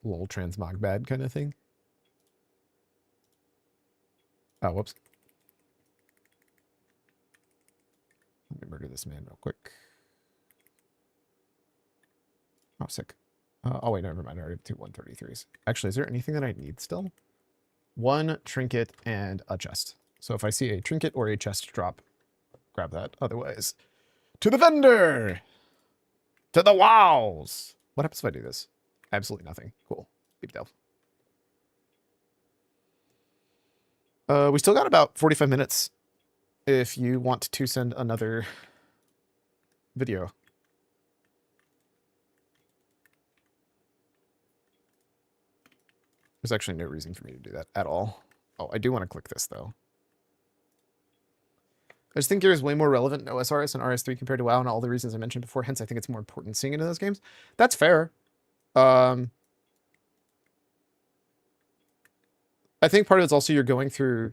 lol transmog bad kind of thing. Oh, whoops. Let me murder this man real quick. Oh, sick. Oh, wait, never mind. I already have two 133s. Actually, is there anything that I need still? One trinket and a chest. So if I see a trinket or a chest drop, grab that. Otherwise, to the vendor! To the wows! What happens if I do this? Absolutely nothing. Cool. Beep delve. We still got about 45 minutes if you want to send another video. There's actually no reason for me to do that at all. Oh, I do want to click this, though. I just think Gear is way more relevant in OSRS and RS3 compared to WoW and all the reasons I mentioned before. Hence, I think it's more important seeing into those games. That's fair. I think part of it's also you're going through...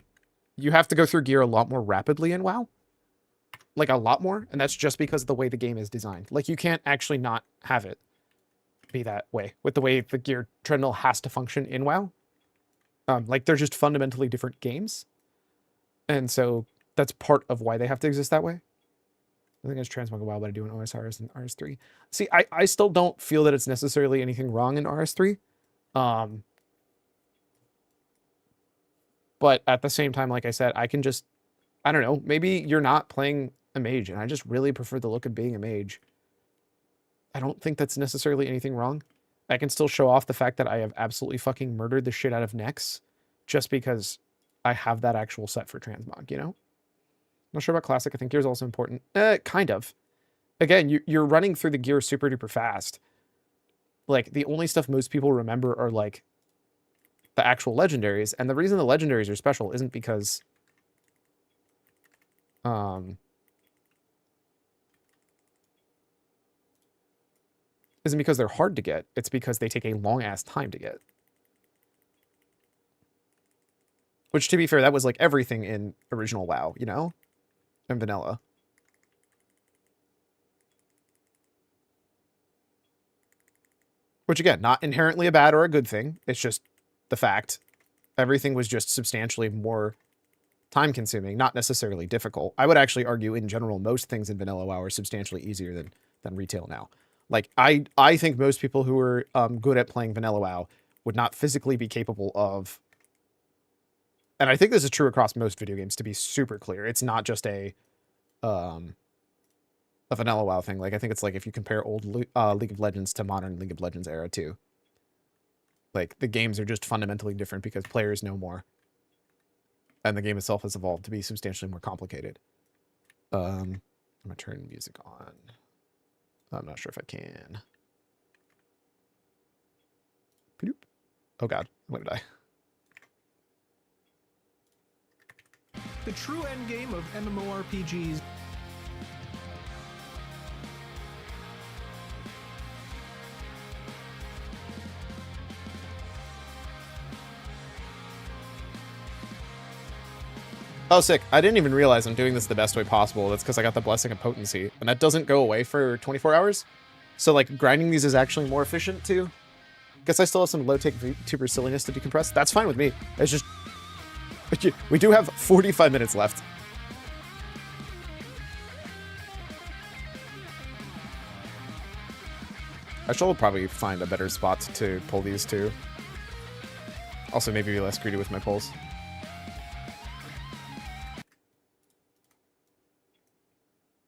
You have to go through Gear a lot more rapidly in WoW. Like, a lot more. And that's just because of the way the game is designed. Like, you can't actually not have it be that way with the way the Gear treadmill has to function in WoW. Like, they're just fundamentally different games. And so that's part of why they have to exist that way. I think it's transmog a while, but I do in OSRS and RS3. See, I still don't feel that it's necessarily anything wrong in RS3. But at the same time, like I said, I can just, I don't know, maybe you're not playing a mage, and I just really prefer the look of being a mage. I don't think that's necessarily anything wrong. I can still show off the fact that I have absolutely fucking murdered the shit out of Nex just because I have that actual set for transmog, you know? Not sure about classic. I think gear is also important. Kind of. Again, you're running through the gear super duper fast. Like, the only stuff most people remember are, like, the actual legendaries. And the reason the legendaries are special isn't because... isn't because they're hard to get. It's because they take a long-ass time to get. Which, to be fair, that was, like, everything in original WoW, you know? And vanilla. Which, again, not inherently a bad or a good thing. It's just the fact. Everything was just substantially more time-consuming, not necessarily difficult. I would actually argue, in general, most things in vanilla WoW are substantially easier than retail now. Like, I think most people who are good at playing vanilla WoW would not physically be capable of... And I think this is true across most video games, to be super clear. It's not just a vanilla WoW thing. Like, I think it's like if you compare old League of Legends to modern League of Legends era too. Like, the games are just fundamentally different because players know more. And the game itself has evolved to be substantially more complicated. I'm gonna turn music on. I'm not sure if I can. Bloop. Oh god, I'm gonna die. The true endgame of MMORPGs. Oh, sick. I didn't even realize I'm doing this the best way possible. That's because I got the Blessing of Potency, and that doesn't go away for 24 hours. So, like, grinding these is actually more efficient, too. Guess I still have some low-take VTuber silliness to decompress. That's fine with me. It's just... We do have 45 minutes left. I should probably find a better spot to pull these two. Also, maybe be less greedy with my pulls.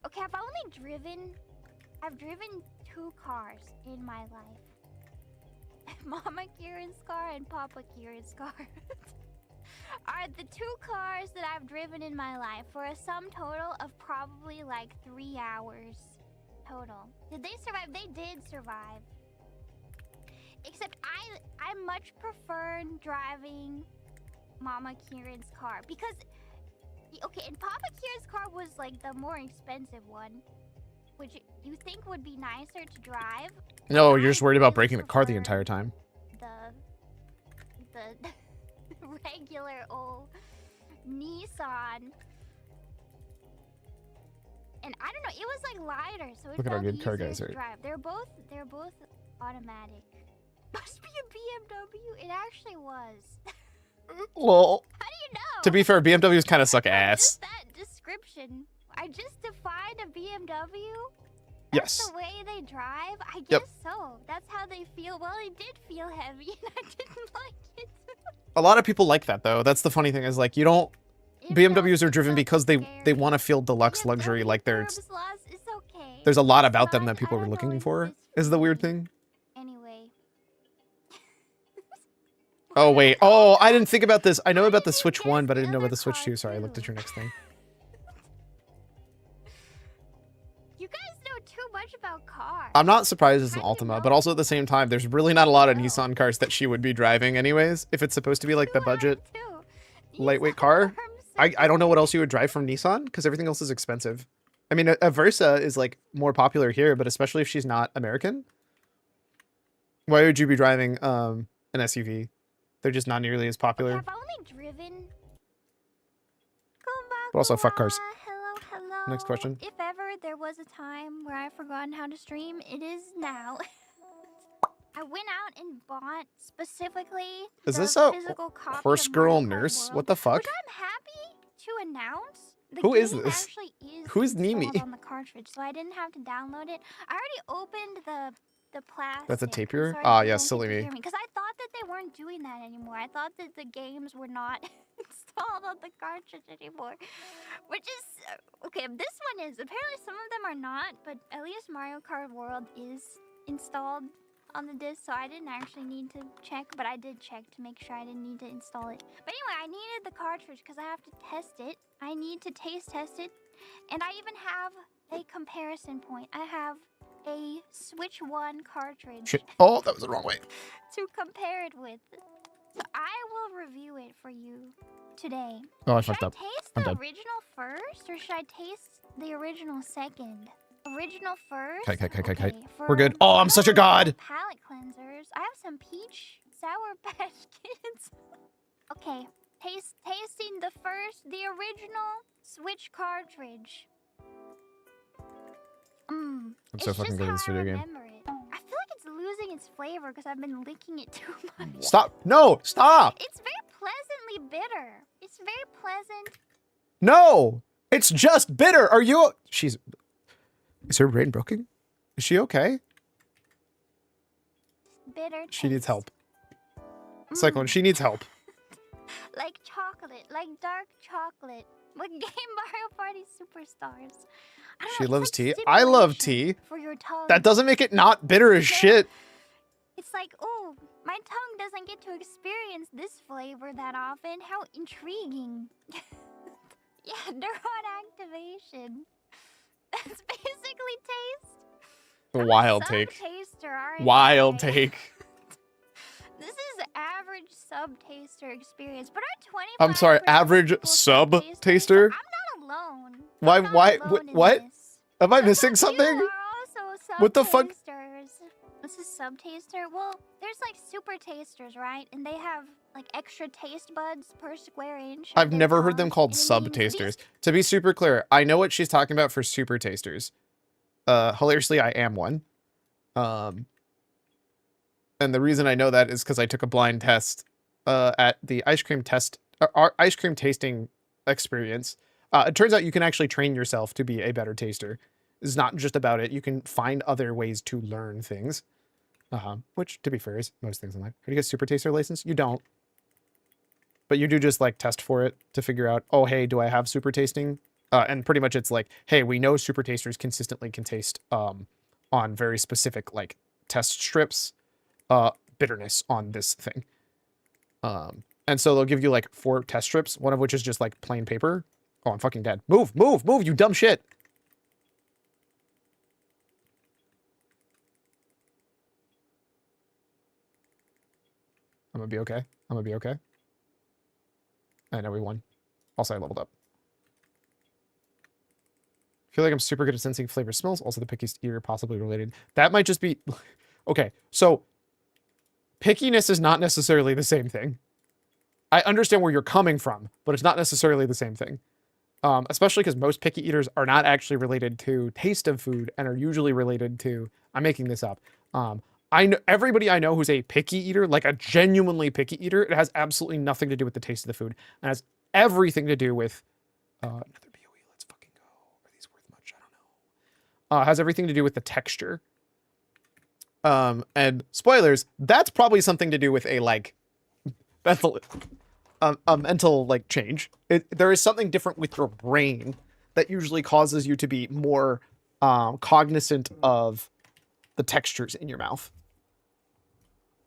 Okay, I've driven 2 cars in my life. Mama Kieran's car and Papa Kieran's car are the 2 cars that I've driven in my life for a sum total of probably like 3 hours total. Did they survive? They did survive. Except I much prefer driving Mama Kieran's car because, okay, and Papa Kieran's car was like the more expensive one, which you think would be nicer to drive. No, you're just worried about breaking the car the entire time. The regular old Nissan. And I don't know, it was like lighter, so it Look at our felt good car easier guys, to right? drive. They're both automatic. Must be a BMW. It actually was. Lol. How do you know? To be fair, BMWs kind of suck ass. Just that description. I just defined a BMW. That's Yes. the way they drive. I guess Yep. so. That's how they feel. Well, it did feel heavy, and I didn't like it. A lot of people like that, though. That's the funny thing is, like, you don't... BMWs are driven because they want to feel deluxe luxury, like there's a lot about them that people are looking for, is the weird thing. Anyway. Oh, wait. Oh, I didn't think about this. I know about the Switch 1, but I didn't know about the Switch 2. Sorry, I looked at your next thing. You guys know too much about cars. I'm not surprised it's an Altima, but also at the same time, there's really not a lot of Nissan cars that she would be driving anyways, if it's supposed to be like the budget lightweight car. I don't know what else you would drive from Nissan, because everything else is expensive. I mean, a Versa is like more popular here, but especially if she's not American. Why would you be driving an SUV? They're just not nearly as popular. I've only driven. But also, fuck cars. Hello. Next question. If ever there was a time where I've forgotten how to stream, it is now. I went out and bought specifically Is the this a physical copy horse of girl Mario Kart nurse? World, What the fuck? Which I'm happy to announce. The Who is game this? actually is Who is installed Nimi? on the cartridge, so I didn't have to download it. I already opened the plastic. That's a tapir? Sorry, Ah, you yeah, don't silly get to me. hear Because I thought that they weren't doing that anymore. I thought that the games were not installed on the cartridge anymore. Which is... okay, this one is. Apparently some of them are not, but at least Mario Kart World is installed on the disc, so I didn't actually need to check, but I did check to make sure I didn't need to install it. But anyway, I needed the cartridge because I have to test it. I need to taste test it, and I even have a comparison point. I have a Switch 1 cartridge Shit. Oh, that was the wrong way. to compare it with. So I will review it for you today. Oh, I Should fucked up. I taste I'm the dead. original first, or should I taste the original second? Original first. Okay. for We're good. Oh, I'm such a god. Palette cleansers. I have some peach Sour Patch Kids. Okay, tasting the original Switch cartridge. I'm so fucking good at this video game. Remember it. I feel like it's losing its flavor because I've been licking it too much. Stop. No, stop. It's very pleasantly bitter. It's very pleasant. No, it's just bitter. Are you... Is her brain broken? Is she okay? Bitter. She needs help. Cyclone, she needs help. Like chocolate, like dark chocolate. Like Game Mario Party Superstars. I don't She know, loves it's like tea. I love tea. stimulation for your tongue. That doesn't make it not bitter as shit. It's like, oh, my tongue doesn't get to experience this flavor that often. How intriguing. Yeah, neuron activation. That's basically taste. Wild take. Taster, aren't Wild I? take. This is average sub-taster experience, but I'm sorry, average sub taster? I'm not alone. Why, what? Am I missing something? What the fuck? This is sub taster. Well, there's like super tasters, right? And they have like extra taste buds per square inch. of I've their never heard them tongue, called and it sub means tasters. To be super clear, I know what she's talking about for super tasters. Hilariously, I am one. And the reason I know that is because I took a blind test at the ice cream tasting experience. It turns out you can actually train yourself to be a better taster. It's not just about it. You can find other ways to learn things. Which, to be fair, is most things in life. How do you get super taster license? You don't. But you do just like test for it to figure out, oh, hey, do I have super tasting? And pretty much it's like, hey, we know super tasters consistently can taste on very specific like test strips bitterness on this thing. And so they'll give you like 4 test strips, one of which is just like plain paper. Oh, I'm fucking dead. Move, move, move, you dumb shit. I'm gonna be okay. I'm gonna be okay. I know we won. Also, I leveled up. I feel like I'm super good at sensing flavor smells. Also, the pickiest eater possibly related. That might just be... Okay, so pickiness is not necessarily the same thing. I understand where you're coming from, but it's not necessarily the same thing. Especially because most picky eaters are not actually related to taste of food and are usually related to... I'm making this up. I know everybody I know who's a picky eater, like a genuinely picky eater, it has absolutely nothing to do with the taste of the food. And has everything to do with... another BOE, let's fucking go. Are these worth much? I don't know. Has everything to do with the texture. And spoilers, that's probably something to do with a, like, mental like change. There is something different with your brain that usually causes you to be more cognizant of the textures in your mouth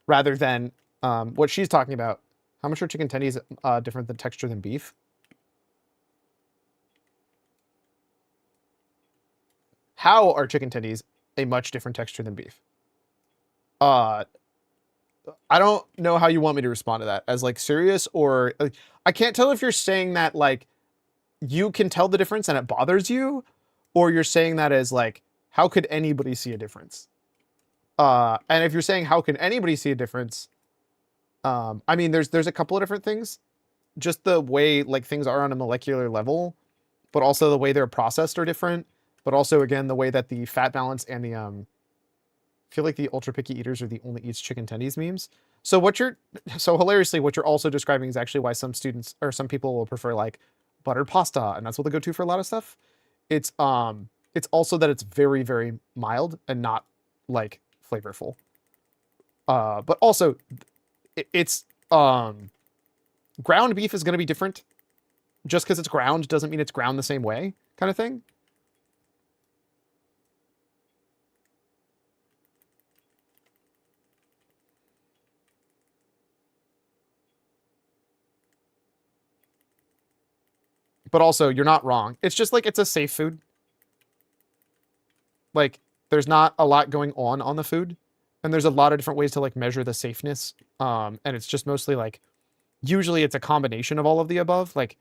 rather than what she's talking about. How much are chicken tendies different than texture than beef? How are chicken tendies a much different texture than beef? I don't know how you want me to respond to that, as like serious or I can't tell if you're saying that like you can tell the difference and it bothers you, or you're saying that as like, how could anybody see a difference? And if you're saying how can anybody see a difference, I mean, there's a couple of different things, just the way like things are on a molecular level, but also the way they're processed are different, but also again, the way that the fat balance and the, I feel like the ultra picky eaters are the only eats chicken tendies memes. So hilariously, what you're also describing is actually why some students or some people will prefer like buttered pasta, and that's what they go to for a lot of stuff. It's also that it's very, very mild and not like flavorful. But also it's ground beef is going to be different. Just because it's ground doesn't mean it's ground the same way, kind of thing. But also, you're not wrong. It's just like, it's a safe food. Like, there's not a lot going on the food. And there's a lot of different ways to like measure the safeness. And it's just mostly like, usually it's a combination of all of the above. Like,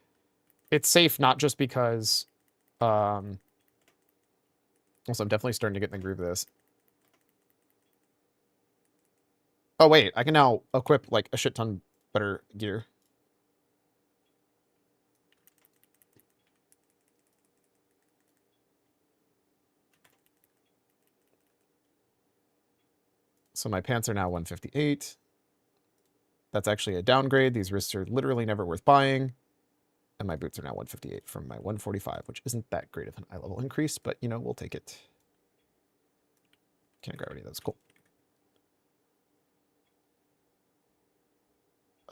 it's safe not just because, also I'm definitely starting to get in the groove of this. Oh wait, I can now equip like a shit ton better gear. So my pants are now 158. That's actually a downgrade. These wrists are literally never worth buying. And my boots are now 158 from my 145, which isn't that great of an eye level increase, but you know, we'll take it. Can't grab any of those. Cool.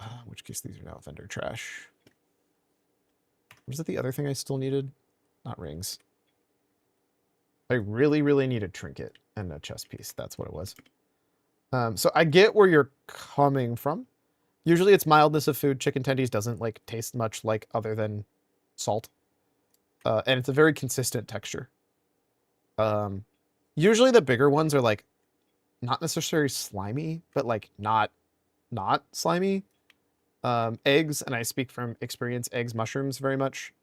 In which case these are now vendor trash. Was it the other thing I still needed? Not rings. I really, really need a trinket and a chest piece. That's what it was. So I get where you're coming from. Usually it's mildness of food. Chicken tendies doesn't like taste much like other than salt. And it's a very consistent texture. Usually the bigger ones are like not necessarily slimy, but like not slimy. Eggs, and I speak from experience, eggs, mushrooms very much,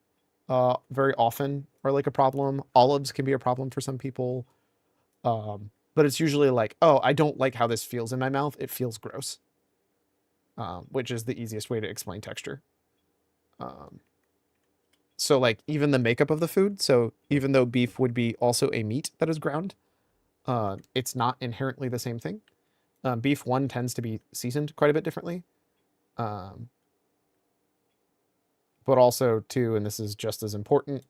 very often are like a problem. Olives can be a problem for some people. but it's usually like, oh, I don't like how this feels in my mouth. It feels gross. Which is the easiest way to explain texture. So like even the makeup of the food. So even though beef would be also a meat that is ground, it's not inherently the same thing. Beef, one, tends to be seasoned quite a bit differently. But also, two, and this is just as important,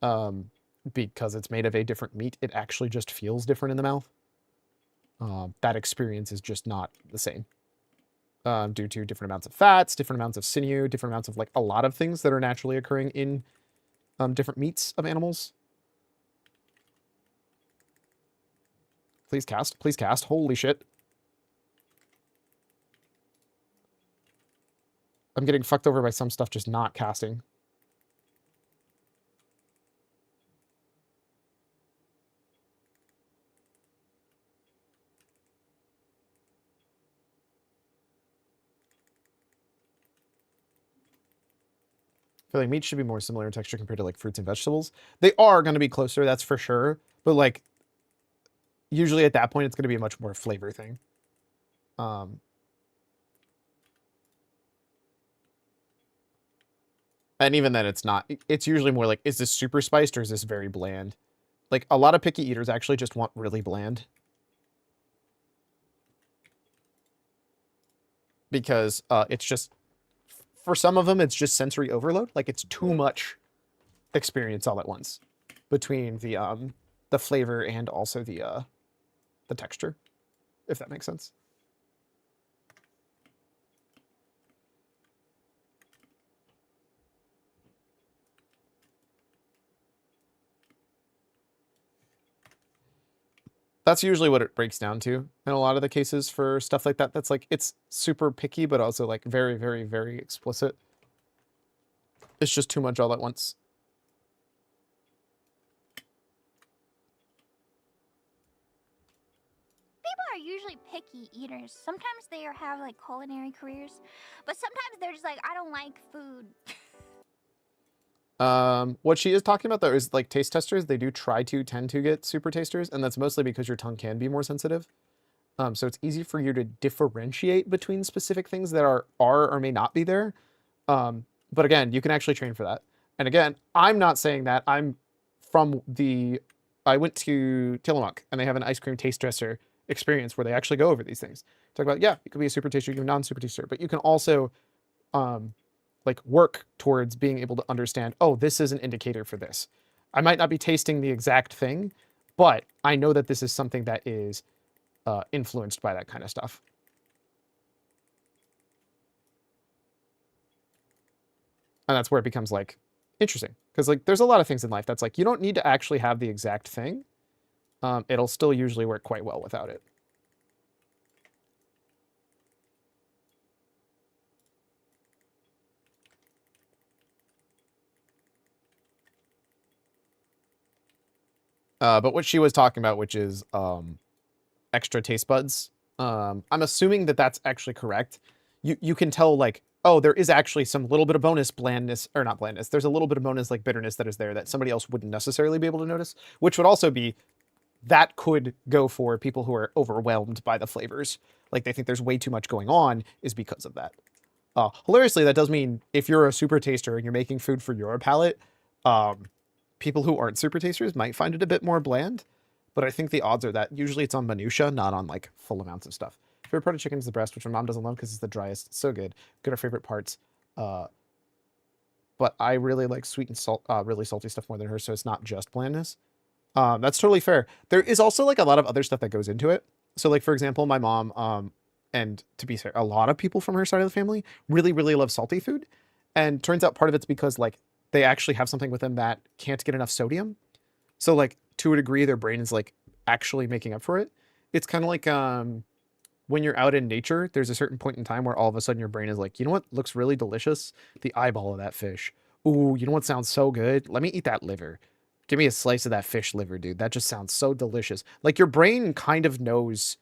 because it's made of a different meat, it actually just feels different in the mouth. That experience is just not the same. Due to different amounts of fats, different amounts of sinew, different amounts of like a lot of things that are naturally occurring in different meats of animals. Please cast. Please cast. Holy shit. I'm getting fucked over by some stuff just not casting. I feel like meat should be more similar in texture compared to like fruits and vegetables. They are going to be closer, that's for sure. But like, usually at that point, it's going to be a much more flavor thing. And even then, it's not. It's usually more like, is this super spiced or is this very bland? Like, a lot of picky eaters actually just want really bland. Because it's just, for some of them, it's just sensory overload. Like, it's too much experience all at once between the flavor and also the texture, if that makes sense. That's usually what it breaks down to in a lot of the cases for stuff like that. That's like, it's super picky, but also like very, very, very explicit. It's just too much all at once. People are usually picky eaters. Sometimes they have like culinary careers, but sometimes they're just like, I don't like food. What she is talking about though is like taste testers. They do tend to get super tasters, and that's mostly because your tongue can be more sensitive. So it's easy for you to differentiate between specific things that are or may not be there. But again, you can actually train for that. And again, I'm not saying that. I went to Tillamook, and they have an ice cream taste tester experience where they actually go over these things. Talk about, yeah, it could be a super taster, you can be a non-super taster, but you can also like work towards being able to understand, oh, this is an indicator for this. I might not be tasting the exact thing, but I know that this is something that is influenced by that kind of stuff. And that's where it becomes like interesting, because like there's a lot of things in life that's like you don't need to actually have the exact thing. It'll still usually work quite well without it. But what she was talking about, which is extra taste buds, I'm assuming that that's actually correct. You can tell like, oh, there is actually some little bit of bonus blandness, or not blandness. There's a little bit of bonus like bitterness that is there that somebody else wouldn't necessarily be able to notice, which would also be, that could go for people who are overwhelmed by the flavors. Like they think there's way too much going on, is because of that. Hilariously, that does mean if you're a super taster and you're making food for your palate, people who aren't super tasters might find it a bit more bland, but I think the odds are that usually it's on minutia, not on like full amounts of stuff. Favorite part of chicken is the breast, which my mom doesn't love because it's the driest. It's so good. Good, our favorite parts. But I really like sweet and salt, really salty stuff more than her, so it's not just blandness. That's totally fair. There is also like a lot of other stuff that goes into it. So like, for example, my mom, and to be fair, a lot of people from her side of the family really, really love salty food. And turns out part of it's because like they actually have something with them that can't get enough sodium. So like to a degree, their brain is like actually making up for it. It's kind of like when you're out in nature, there's a certain point in time where all of a sudden your brain is like, you know what looks really delicious? The eyeball of that fish. Ooh, you know what sounds so good? Let me eat that liver. Give me a slice of that fish liver, dude. That just sounds so delicious. Like your brain kind of knows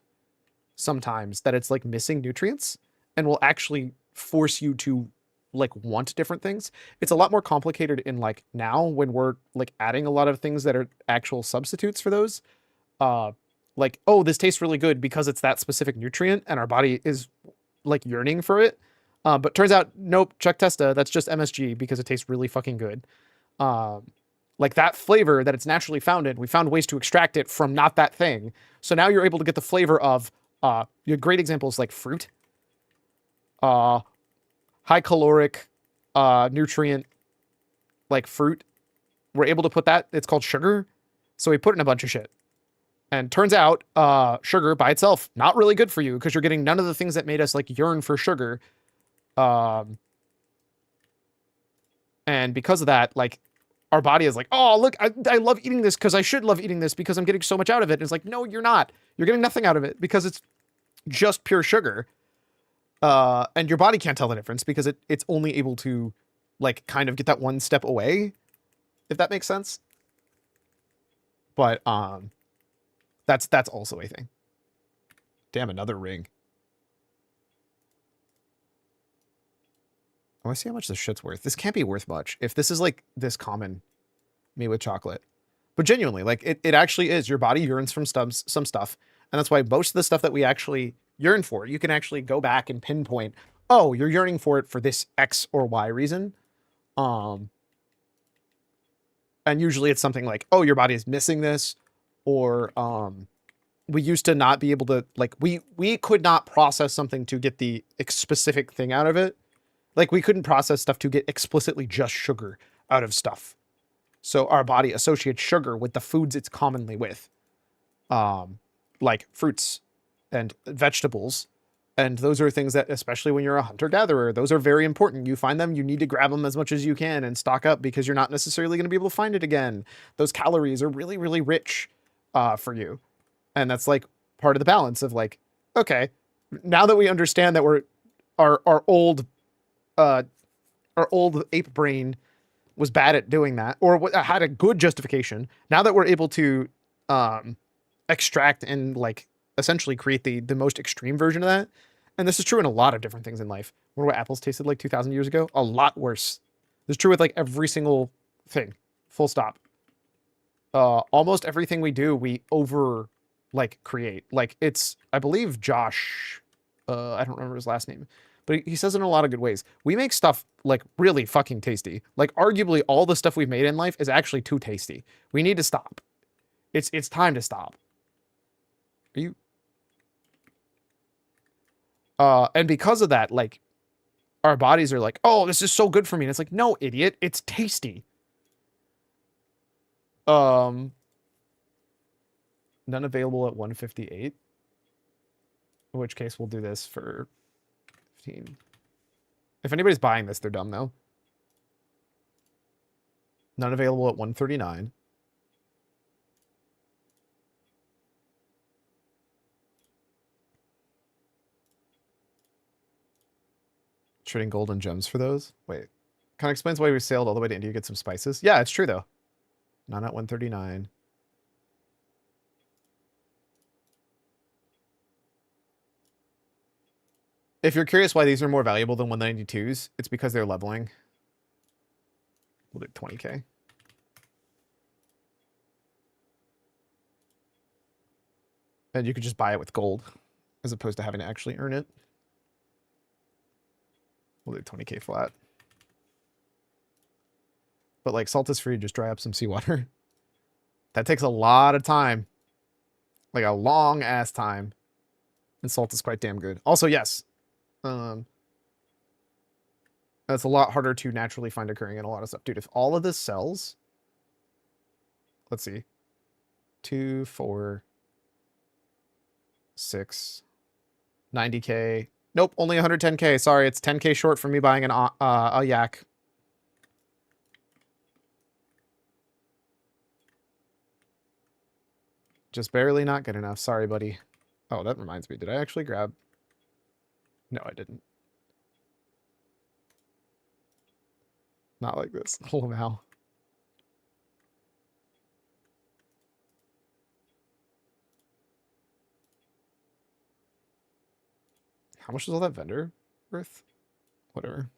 sometimes that it's like missing nutrients and will actually force you to like want different things. It's a lot more complicated in like now when we're like adding a lot of things that are actual substitutes for those. like, oh, this tastes really good because it's that specific nutrient and our body is like yearning for it. But turns out, nope, Chuck Testa, that's just MSG because it tastes really fucking good. Like that flavor that it's naturally found in, we found ways to extract it from not that thing. So now you're able to get the flavor of, your great examples like fruit, high caloric, nutrient, like fruit. We're able to put that, it's called sugar. So we put it in a bunch of shit. And turns out, sugar by itself, not really good for you because you're getting none of the things that made us like yearn for sugar. And because of that, like our body is like, oh, look, I love eating this because I should love eating this because I'm getting so much out of it. And it's like, no, you're not. You're getting nothing out of it because it's just pure sugar. And your body can't tell the difference because it's only able to like kind of get that one step away, if that makes sense. But that's also a thing. Damn, another ring. I want to see how much this shit's worth. This can't be worth much if this is like this common made with chocolate. But genuinely, like it actually is. Your body yearns from some stuff. And that's why most of the stuff that we actually yearn for, you can actually go back and pinpoint, oh, you're yearning for it for this X or Y reason. And usually it's something like, oh, your body is missing this, or we used to not be able to, like, we could not process something to get the specific thing out of it. Like, we couldn't process stuff to get explicitly just sugar out of stuff. So our body associates sugar with the foods it's commonly with. Like fruits and vegetables. And those are things that, especially when you're a hunter-gatherer, those are very important. You find them, you need to grab them as much as you can and stock up because you're not necessarily going to be able to find it again. Those calories are really, really rich for you. And that's like part of the balance of like, okay, now that we understand that our old ape brain was bad at doing that, or had a good justification. Now that we're able to extract and like essentially create the most extreme version of that, and this is true in a lot of different things in life. Remember what apples tasted like 2,000 years ago? A lot worse. This is true with like every single thing. Full stop. Almost everything we do, we over like create. Like it's, I believe Josh, I don't remember his last name, but he says it in a lot of good ways. We make stuff like really fucking tasty. Like arguably all the stuff we've made in life is actually too tasty. We need to stop. It's time to stop. Are you? And because of that, like our bodies are like, oh, this is so good for me. And it's like, no, idiot, it's tasty. None available at 158. In which case we'll do this for 15. If anybody's buying this, they're dumb though. None available at 139. Trading gold and gems for those? Wait. Kind of explains why we sailed all the way to India to get some spices. Yeah, it's true though. None at 139. If you're curious why these are more valuable than 192s, it's because they're leveling. We'll do 20k. And you could just buy it with gold, as opposed to having to actually earn it. We'll do 20k flat. But like salt is free, just dry up some seawater. That takes a lot of time. Like a long ass time. And salt is quite damn good. Also, yes. That's a lot harder to naturally find occurring in a lot of stuff. Dude, if all of this sells, let's see. 2, 4, 6, 90k. Nope, only 110k. Sorry, it's 10k short for me buying a yak. Just barely not good enough. Sorry, buddy. Oh, that reminds me. Did I actually grab? No, I didn't. Not like this. Oh, now. How much is all that vendor worth? Whatever.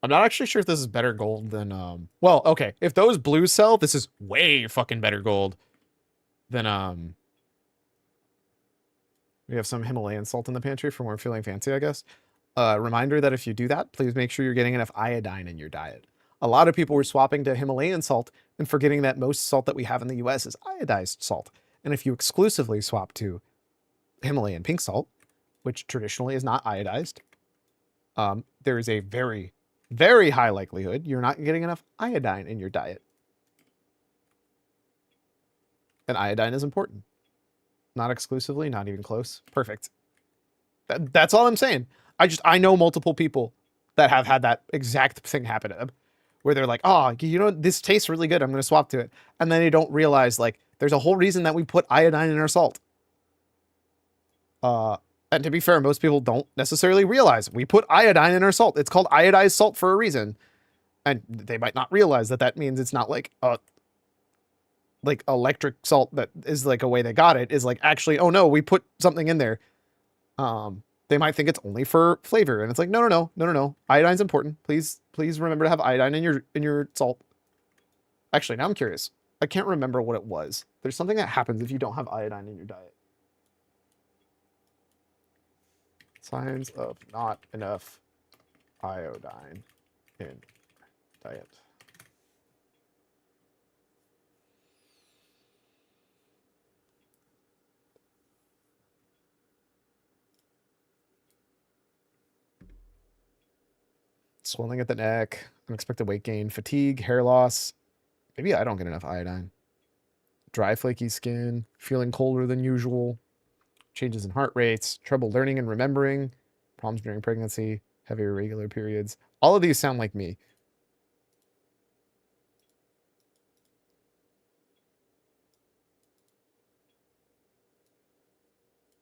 I'm not actually sure if this is better gold than, well, okay. If those blues sell, this is way fucking better gold than, we have some Himalayan salt in the pantry for when we're feeling fancy, I guess. Reminder that if you do that, please make sure you're getting enough iodine in your diet. A lot of people were swapping to Himalayan salt and forgetting that most salt that we have in the US is iodized salt. And if you exclusively swap to Himalayan pink salt, which traditionally is not iodized, there is a very, very high likelihood you're not getting enough iodine in your diet. And iodine is important. Not exclusively, not even close. Perfect. That's all I'm saying. I know multiple people that have had that exact thing happen to them, where they're like, oh, you know, this tastes really good, I'm going to swap to it. And then they don't realize, like, there's a whole reason that we put iodine in our salt. And to be fair, most people don't necessarily realize we put iodine in our salt. It's called iodized salt for a reason. And they might not realize that that means it's not like electric salt that is like a way they got it, is like, actually, oh no, we put something in there. They might think it's only for flavor, and it's like, no. Iodine's important. Please remember to have iodine in your salt. Actually, now I'm curious. I can't remember what it was. There's something that happens if you don't have iodine in your diet. Signs of not enough iodine in diet. Swelling at the neck, unexpected weight gain, fatigue, hair loss. Maybe I don't get enough iodine. Dry, flaky skin, feeling colder than usual, changes in heart rates, trouble learning and remembering, problems during pregnancy, heavy irregular periods. All of these sound like me.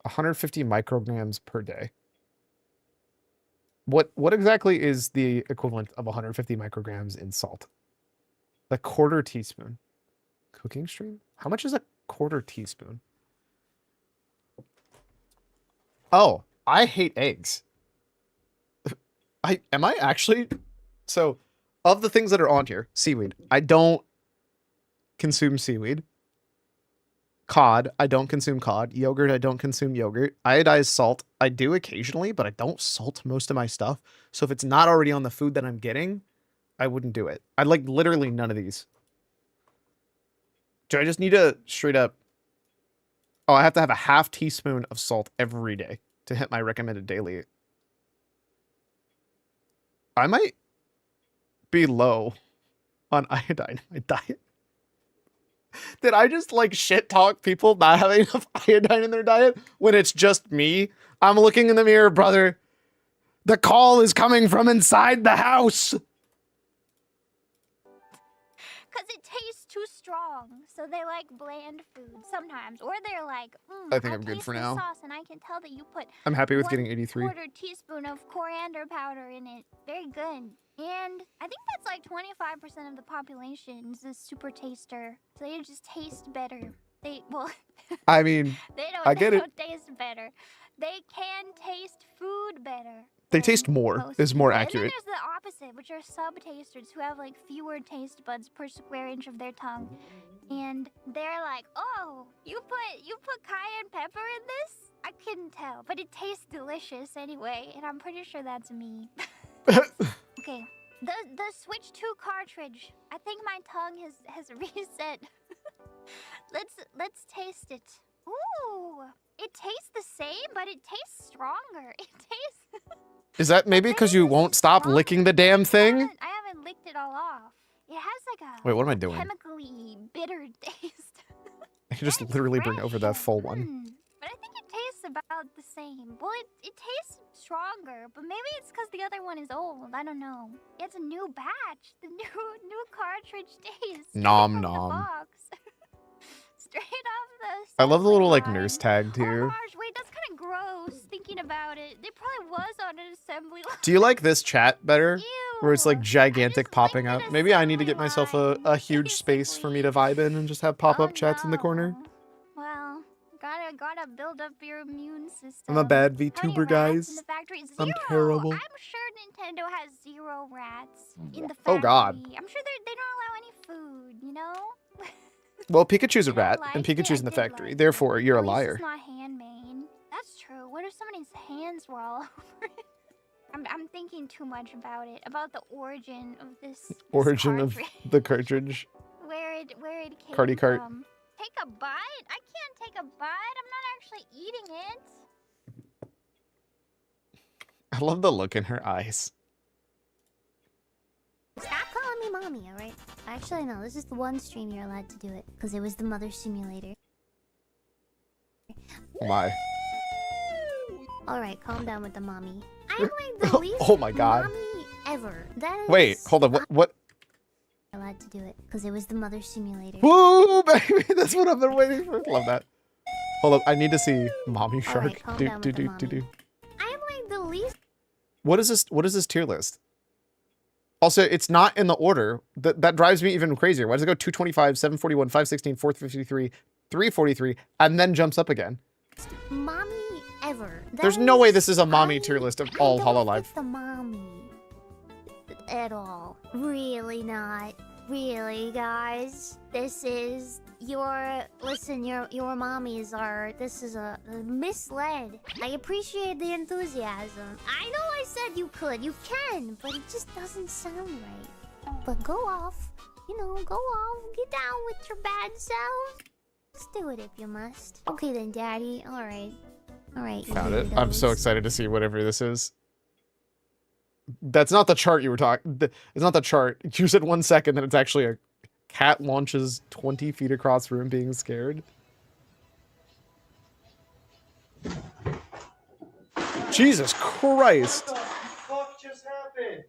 $150 micrograms per day. What exactly is the equivalent of 150 micrograms in salt? A quarter teaspoon. Cooking stream? How much is a quarter teaspoon? Oh, I hate eggs. Am I actually? So, of the things that are on here, seaweed. I don't consume seaweed. Cod, I don't consume cod. Yogurt, I don't consume yogurt. Iodized salt, I do occasionally, but I don't salt most of my stuff. So if it's not already on the food that I'm getting, I wouldn't do it. I like literally none of these. Do I just need to straight up... Oh, I have to have a half teaspoon of salt every day to hit my recommended daily. I might be low on iodine in my diet. Did I just like shit talk people not having enough iodine in their diet when it's just me? I'm looking in the mirror, brother. The call is coming from inside the house. Because it tastes too strong, so they like bland food sometimes. Or they're like, I think I'm good for now. Sauce, and I can tell that you put I'm happy with getting 83. Quarter teaspoon of coriander powder in it. Very good. And I think that's like 25% of the population is a super taster. So they just taste better. I mean, I get they it. don't taste better. They can taste food better. They taste more, is more accurate. And then there's the opposite, which are sub-tasters who have like fewer taste buds per square inch of their tongue. And they're like, oh, you put cayenne pepper in this? I couldn't tell, but it tastes delicious anyway, and I'm pretty sure that's me. Okay, the Switch 2 cartridge. I think my tongue has reset. Let's taste it. Ooh, it tastes the same, but it tastes stronger. It tastes... Is that maybe because you won't stop licking the damn thing? I haven't licked it all off. It has like a... Wait, what am I doing? Chemically bitter taste. I can just literally bring over the full one. But I think it tastes about the same. Well, it tastes stronger, but maybe it's because the other one is old. I don't know. It's a new batch. The new cartridge taste. Nom nom. Straight off the... I love the little like nurse tag too. Oh gosh, wait, that's kind of gross thinking about it. It probably was on an assembly line. Do you like this chat better? Ew, where it's like gigantic popping up? Maybe I need to get myself a huge space for me to vibe in and just have pop-up chats in the corner. Well, gotta gotta build up your immune system. I'm a bad How many VTuber, rats guys. in the factory? 0. I'm terrible. I'm sure Nintendo has 0 rats in the factory. Oh, God. I'm sure they don't allow any food, you know? Well, Pikachu's a And I rat, and liked it, Pikachu's I in the did factory. like Therefore, it. you're a At least liar. it's not handmade. That's true. What if somebody's hands were all over it? I'm thinking too much about it. About the origin of this Origin of cartridge. the cartridge. where it came Carty cart. from. Take a bite? I can't take a bite. I'm not actually eating it. I love the look in her eyes. Stop calling me mommy, alright? Actually, no. This is the one stream you're allowed to do it. Because it was the mother simulator. My. Alright, calm down with the mommy. I'm like the least Oh my God. mommy ever. That is... Wait, hold on. What? Allowed to do it. Because it was the mother simulator. Woo, baby. That's what I've been waiting for. Love that. Hold up. I need to see Mommy Shark. calm down with the mommy. I'm like the least... What is this? What is this tier list? Also, it's not in the order. That drives me even crazier. Why does it go 225, 741, 516, 453, 343, and then jumps up again? Mommy ever. There's no way this is a mommy tier list of all Hololive. The mommy at all. Really not. Really, guys. This is your... Listen, your mommies are... This is a misled. I appreciate the enthusiasm. I know I said you could. You can, but it just doesn't sound right. But go off. You know, go off. Get down with your bad self. Just do it if you must. Okay then, Daddy. Alright. Alright, you Found it. I'm weirdos. so excited to see whatever this is. That's not the chart you were talking. It's not the chart. You said 1 second, then it's actually a cat launches 20 feet across room being scared. Jesus Christ. What the fuck just happened?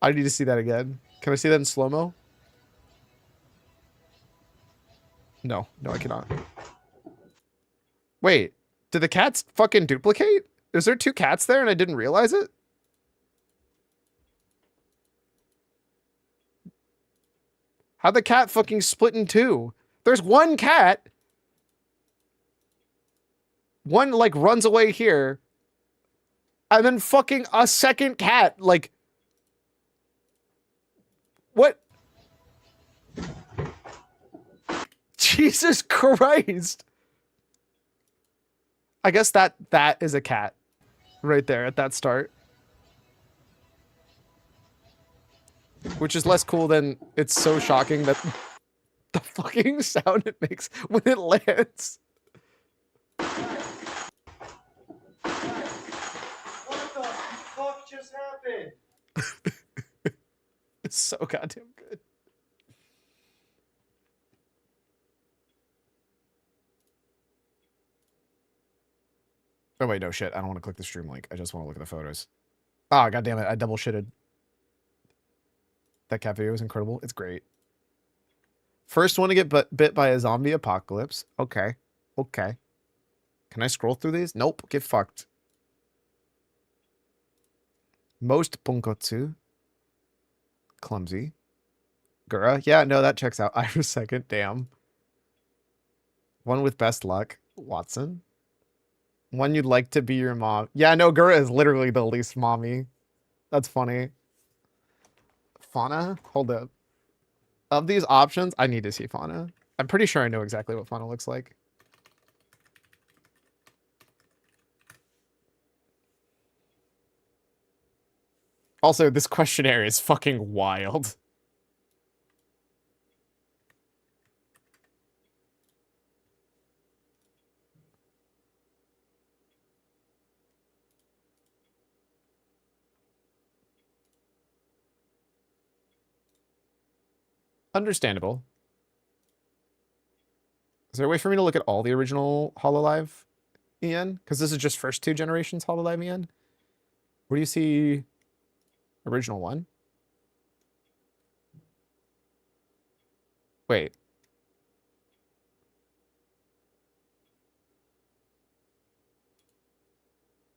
I need to see that again. Can I see that in slow-mo? No, I cannot. Wait, did the cats fucking duplicate? Is there 2 cats there and I didn't realize it? How'd the cat fucking split in 2? There's 1 cat. One, like, runs away here. And then fucking a second cat, like... What? Jesus Christ. I guess that is a cat. Right there at that start. Which is less cool than it's so shocking that the fucking sound it makes when it lands. What the fuck just happened? It's so goddamn good. Oh wait, no shit. I don't want to click the stream link. I just want to look at the photos. Ah, god damn it. I double shitted. That cat video is incredible. It's great. First one to get bit by a zombie apocalypse. Okay. Okay. Can I scroll through these? Nope. Get fucked. Most Bunkotsu. Clumsy. Gura. Yeah, no, that checks out. I was second. Damn. One with best luck. Watson. One you'd like to be your mom. Yeah, no, Gura is literally the least mommy. That's funny. Fauna? Hold up. Of these options, I need to see Fauna. I'm pretty sure I know exactly what Fauna looks like. Also, this questionnaire is fucking wild. Understandable. Is there a way for me to look at all the original Hololive, Ian? Because this is just first 2 generations Hololive, Ian. Where do you see original 1? Wait.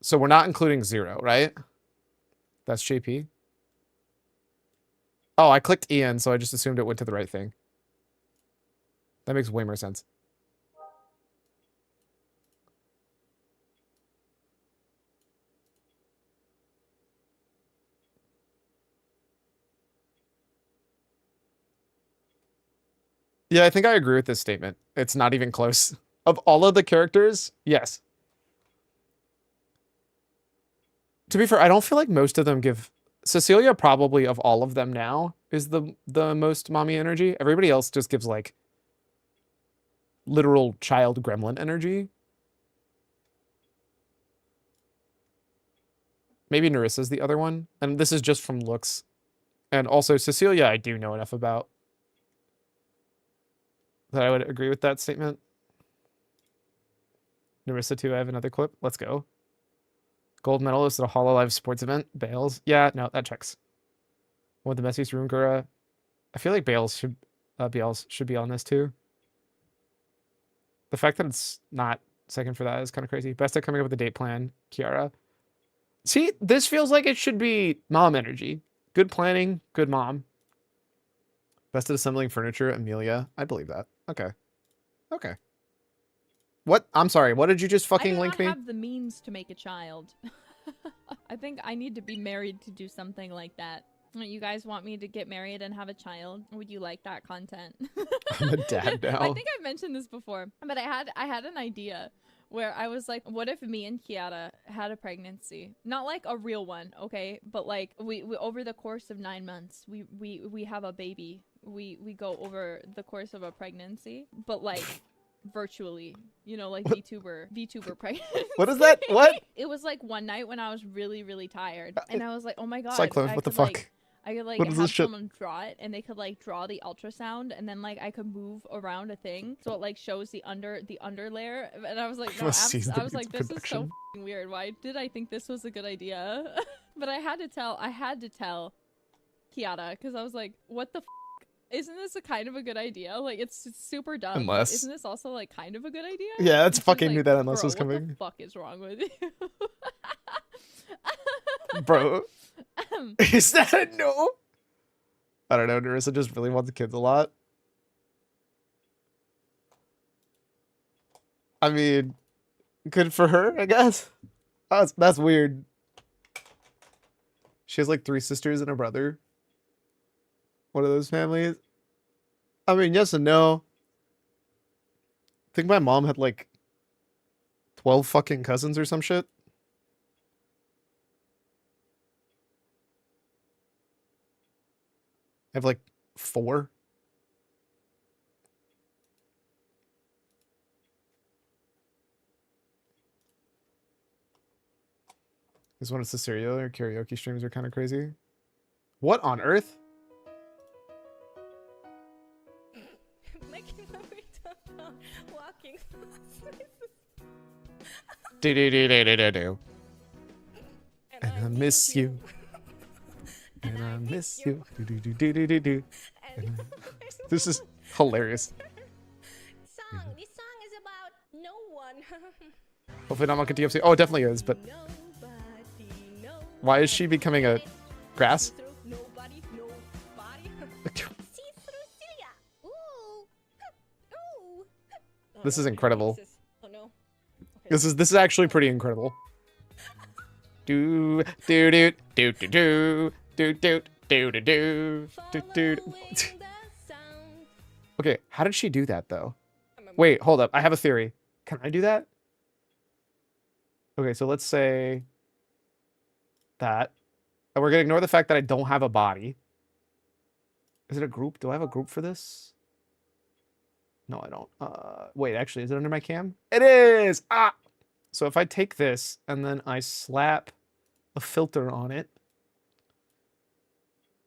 So we're not including 0, right? That's JP. Oh, I clicked Ian, so I just assumed it went to the right thing. That makes way more sense. Yeah, I think I agree with this statement. It's not even close. Of all of the characters, yes. To be fair, I don't feel like most of them give... Cecilia probably, of all of them now, is the most mommy energy. Everybody else just gives, like, literal child gremlin energy. Maybe Nerissa's the other one. And this is just from looks. And also, Cecilia, I do know enough about that I would agree with that statement. Nerissa, too. I have another clip. Let's go. Gold medalist at a Hololive sports event. Bales. Yeah, no, that checks. One of the messiest room, Gura. I feel like Bales should be on this, too. The fact that it's not second for that is kind of crazy. Best at coming up with a date plan, Kiara. See, this feels like it should be mom energy. Good planning, good mom. Best at assembling furniture, Amelia. I believe that. Okay. Okay. What? I'm sorry. What did you just fucking link me? I do not have the means to make a child. I think I need to be married to do something like that. You guys want me to get married and have a child? Would you like that content? I'm a dad now. I think I've mentioned this before, but I had an idea where I was like, what if me and Kiara had a pregnancy? Not like a real one, okay? But like we over the course of 9 months, we have a baby. We go over the course of a pregnancy, but like virtually, you know, like VTuber pregnancy. What is that? What? It was like one night when I was really tired, and I was like, oh my god, Cyclone, what the fuck? I could like What is have this shit? someone draw it, and they could like draw the ultrasound, and then like I could move around a thing so it like shows the under layer. And I was like, no, I was like, this is so f***ing weird. Why did I think this was a good idea? But I had to tell Kiara, because I was like, what the f***? Isn't this a kind of a good idea? Like, it's super dumb. Unless. Isn't this also like kind of a good idea? Yeah, that's fucking like, knew that unless bro, was coming. What the fuck is wrong with you? Bro. Is that a no? I don't know. Nerissa just really wants kids a lot. I mean, good for her, I guess. That's weird. She has like 3 sisters and a brother. One of those families. I mean, yes and no. I think my mom had like 12 fucking cousins or some shit. I have like 4. This one is Cesario. Or karaoke streams are kind of crazy. What on earth? Making my way downtown, walking. Do. And I miss you. And I miss you. Do. This is hilarious. This song is about no one. Hopefully not Monkey TFC. Oh, it definitely is, but why is she becoming a grass? This is incredible. Oh no. This is actually pretty incredible. Do do do do do do do do do do do do. Okay, how did she do that though? Wait, hold up. I have a theory. Can I do that? Okay, so let's say that. And we're gonna ignore the fact that I don't have a body. Is it a group? Do I have a group for this? No, I don't. Wait, actually, is it under my cam? It is! Ah! So if I take this and then I slap a filter on it,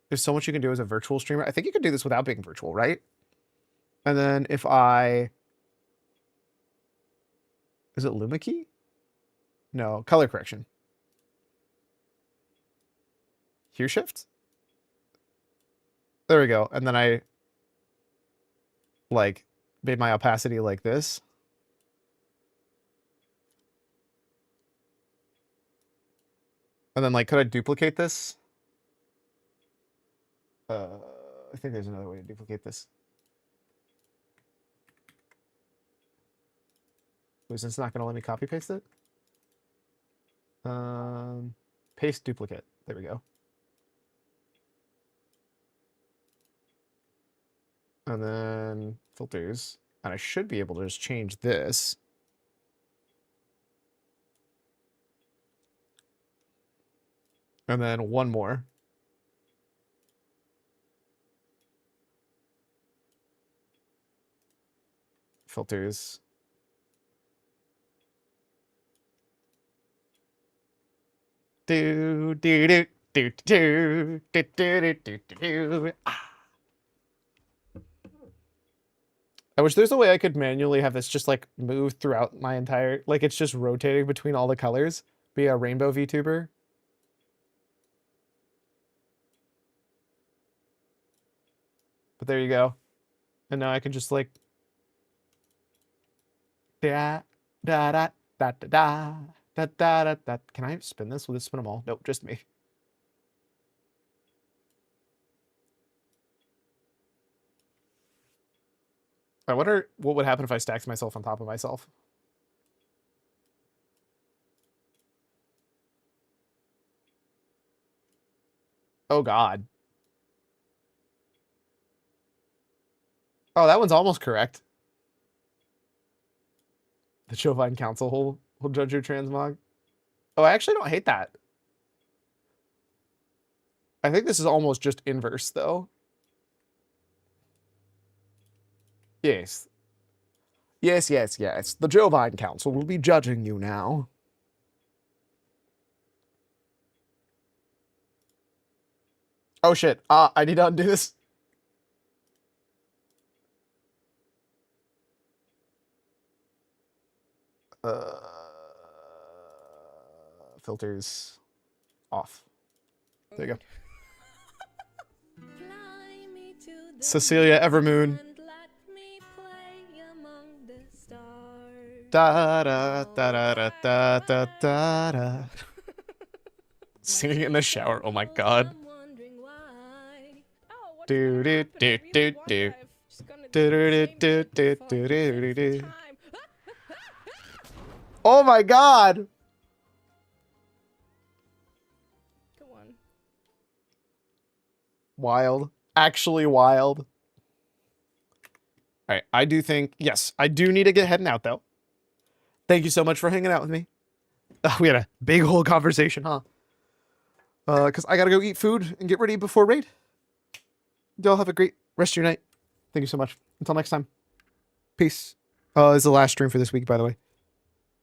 there's so much you can do as a virtual streamer. I think you can do this without being virtual, right? And then if I... Is it Luma key? No, color correction. Hue shift? There we go. And then I, like, made my opacity like this. And then, like, could I duplicate this? I think there's another way to duplicate this. Was this not going to let me copy paste it? Paste duplicate. There we go. And then filters. And I should be able to just change this. And then one more. Filters. Do do do do do do do do do. I wish there's a way I could manually have this just like move throughout my entire, like it's just rotating between all the colors. Be a rainbow VTuber. But there you go. And now I can just like da da da da da da da da da. Can I spin this? Will this spin them all? Nope, just me. I wonder what would happen if I stacked myself on top of myself. Oh God. Oh, that one's almost correct. The Jovine Council will judge your transmog. Oh, I actually don't hate that. I think this is almost just inverse, though. Yes. Yes, yes, yes. The Jovine Council will be judging you now. Oh, shit. I need to undo this. Filters off. There you go. Cecilia Evermoon. Da da da da da da da da da. Singing in the shower. Oh my God. Do do do do do. Do do do do do do do. Oh my God. Go on. Wild. Actually wild. All right. I do think, yes, I do need to get heading out though. Thank you so much for hanging out with me. We had a big whole conversation, huh? Because I gotta go eat food and get ready before raid. Y'all have a great rest of your night. Thank you so much. Until next time. Peace. This is the last stream for this week, by the way.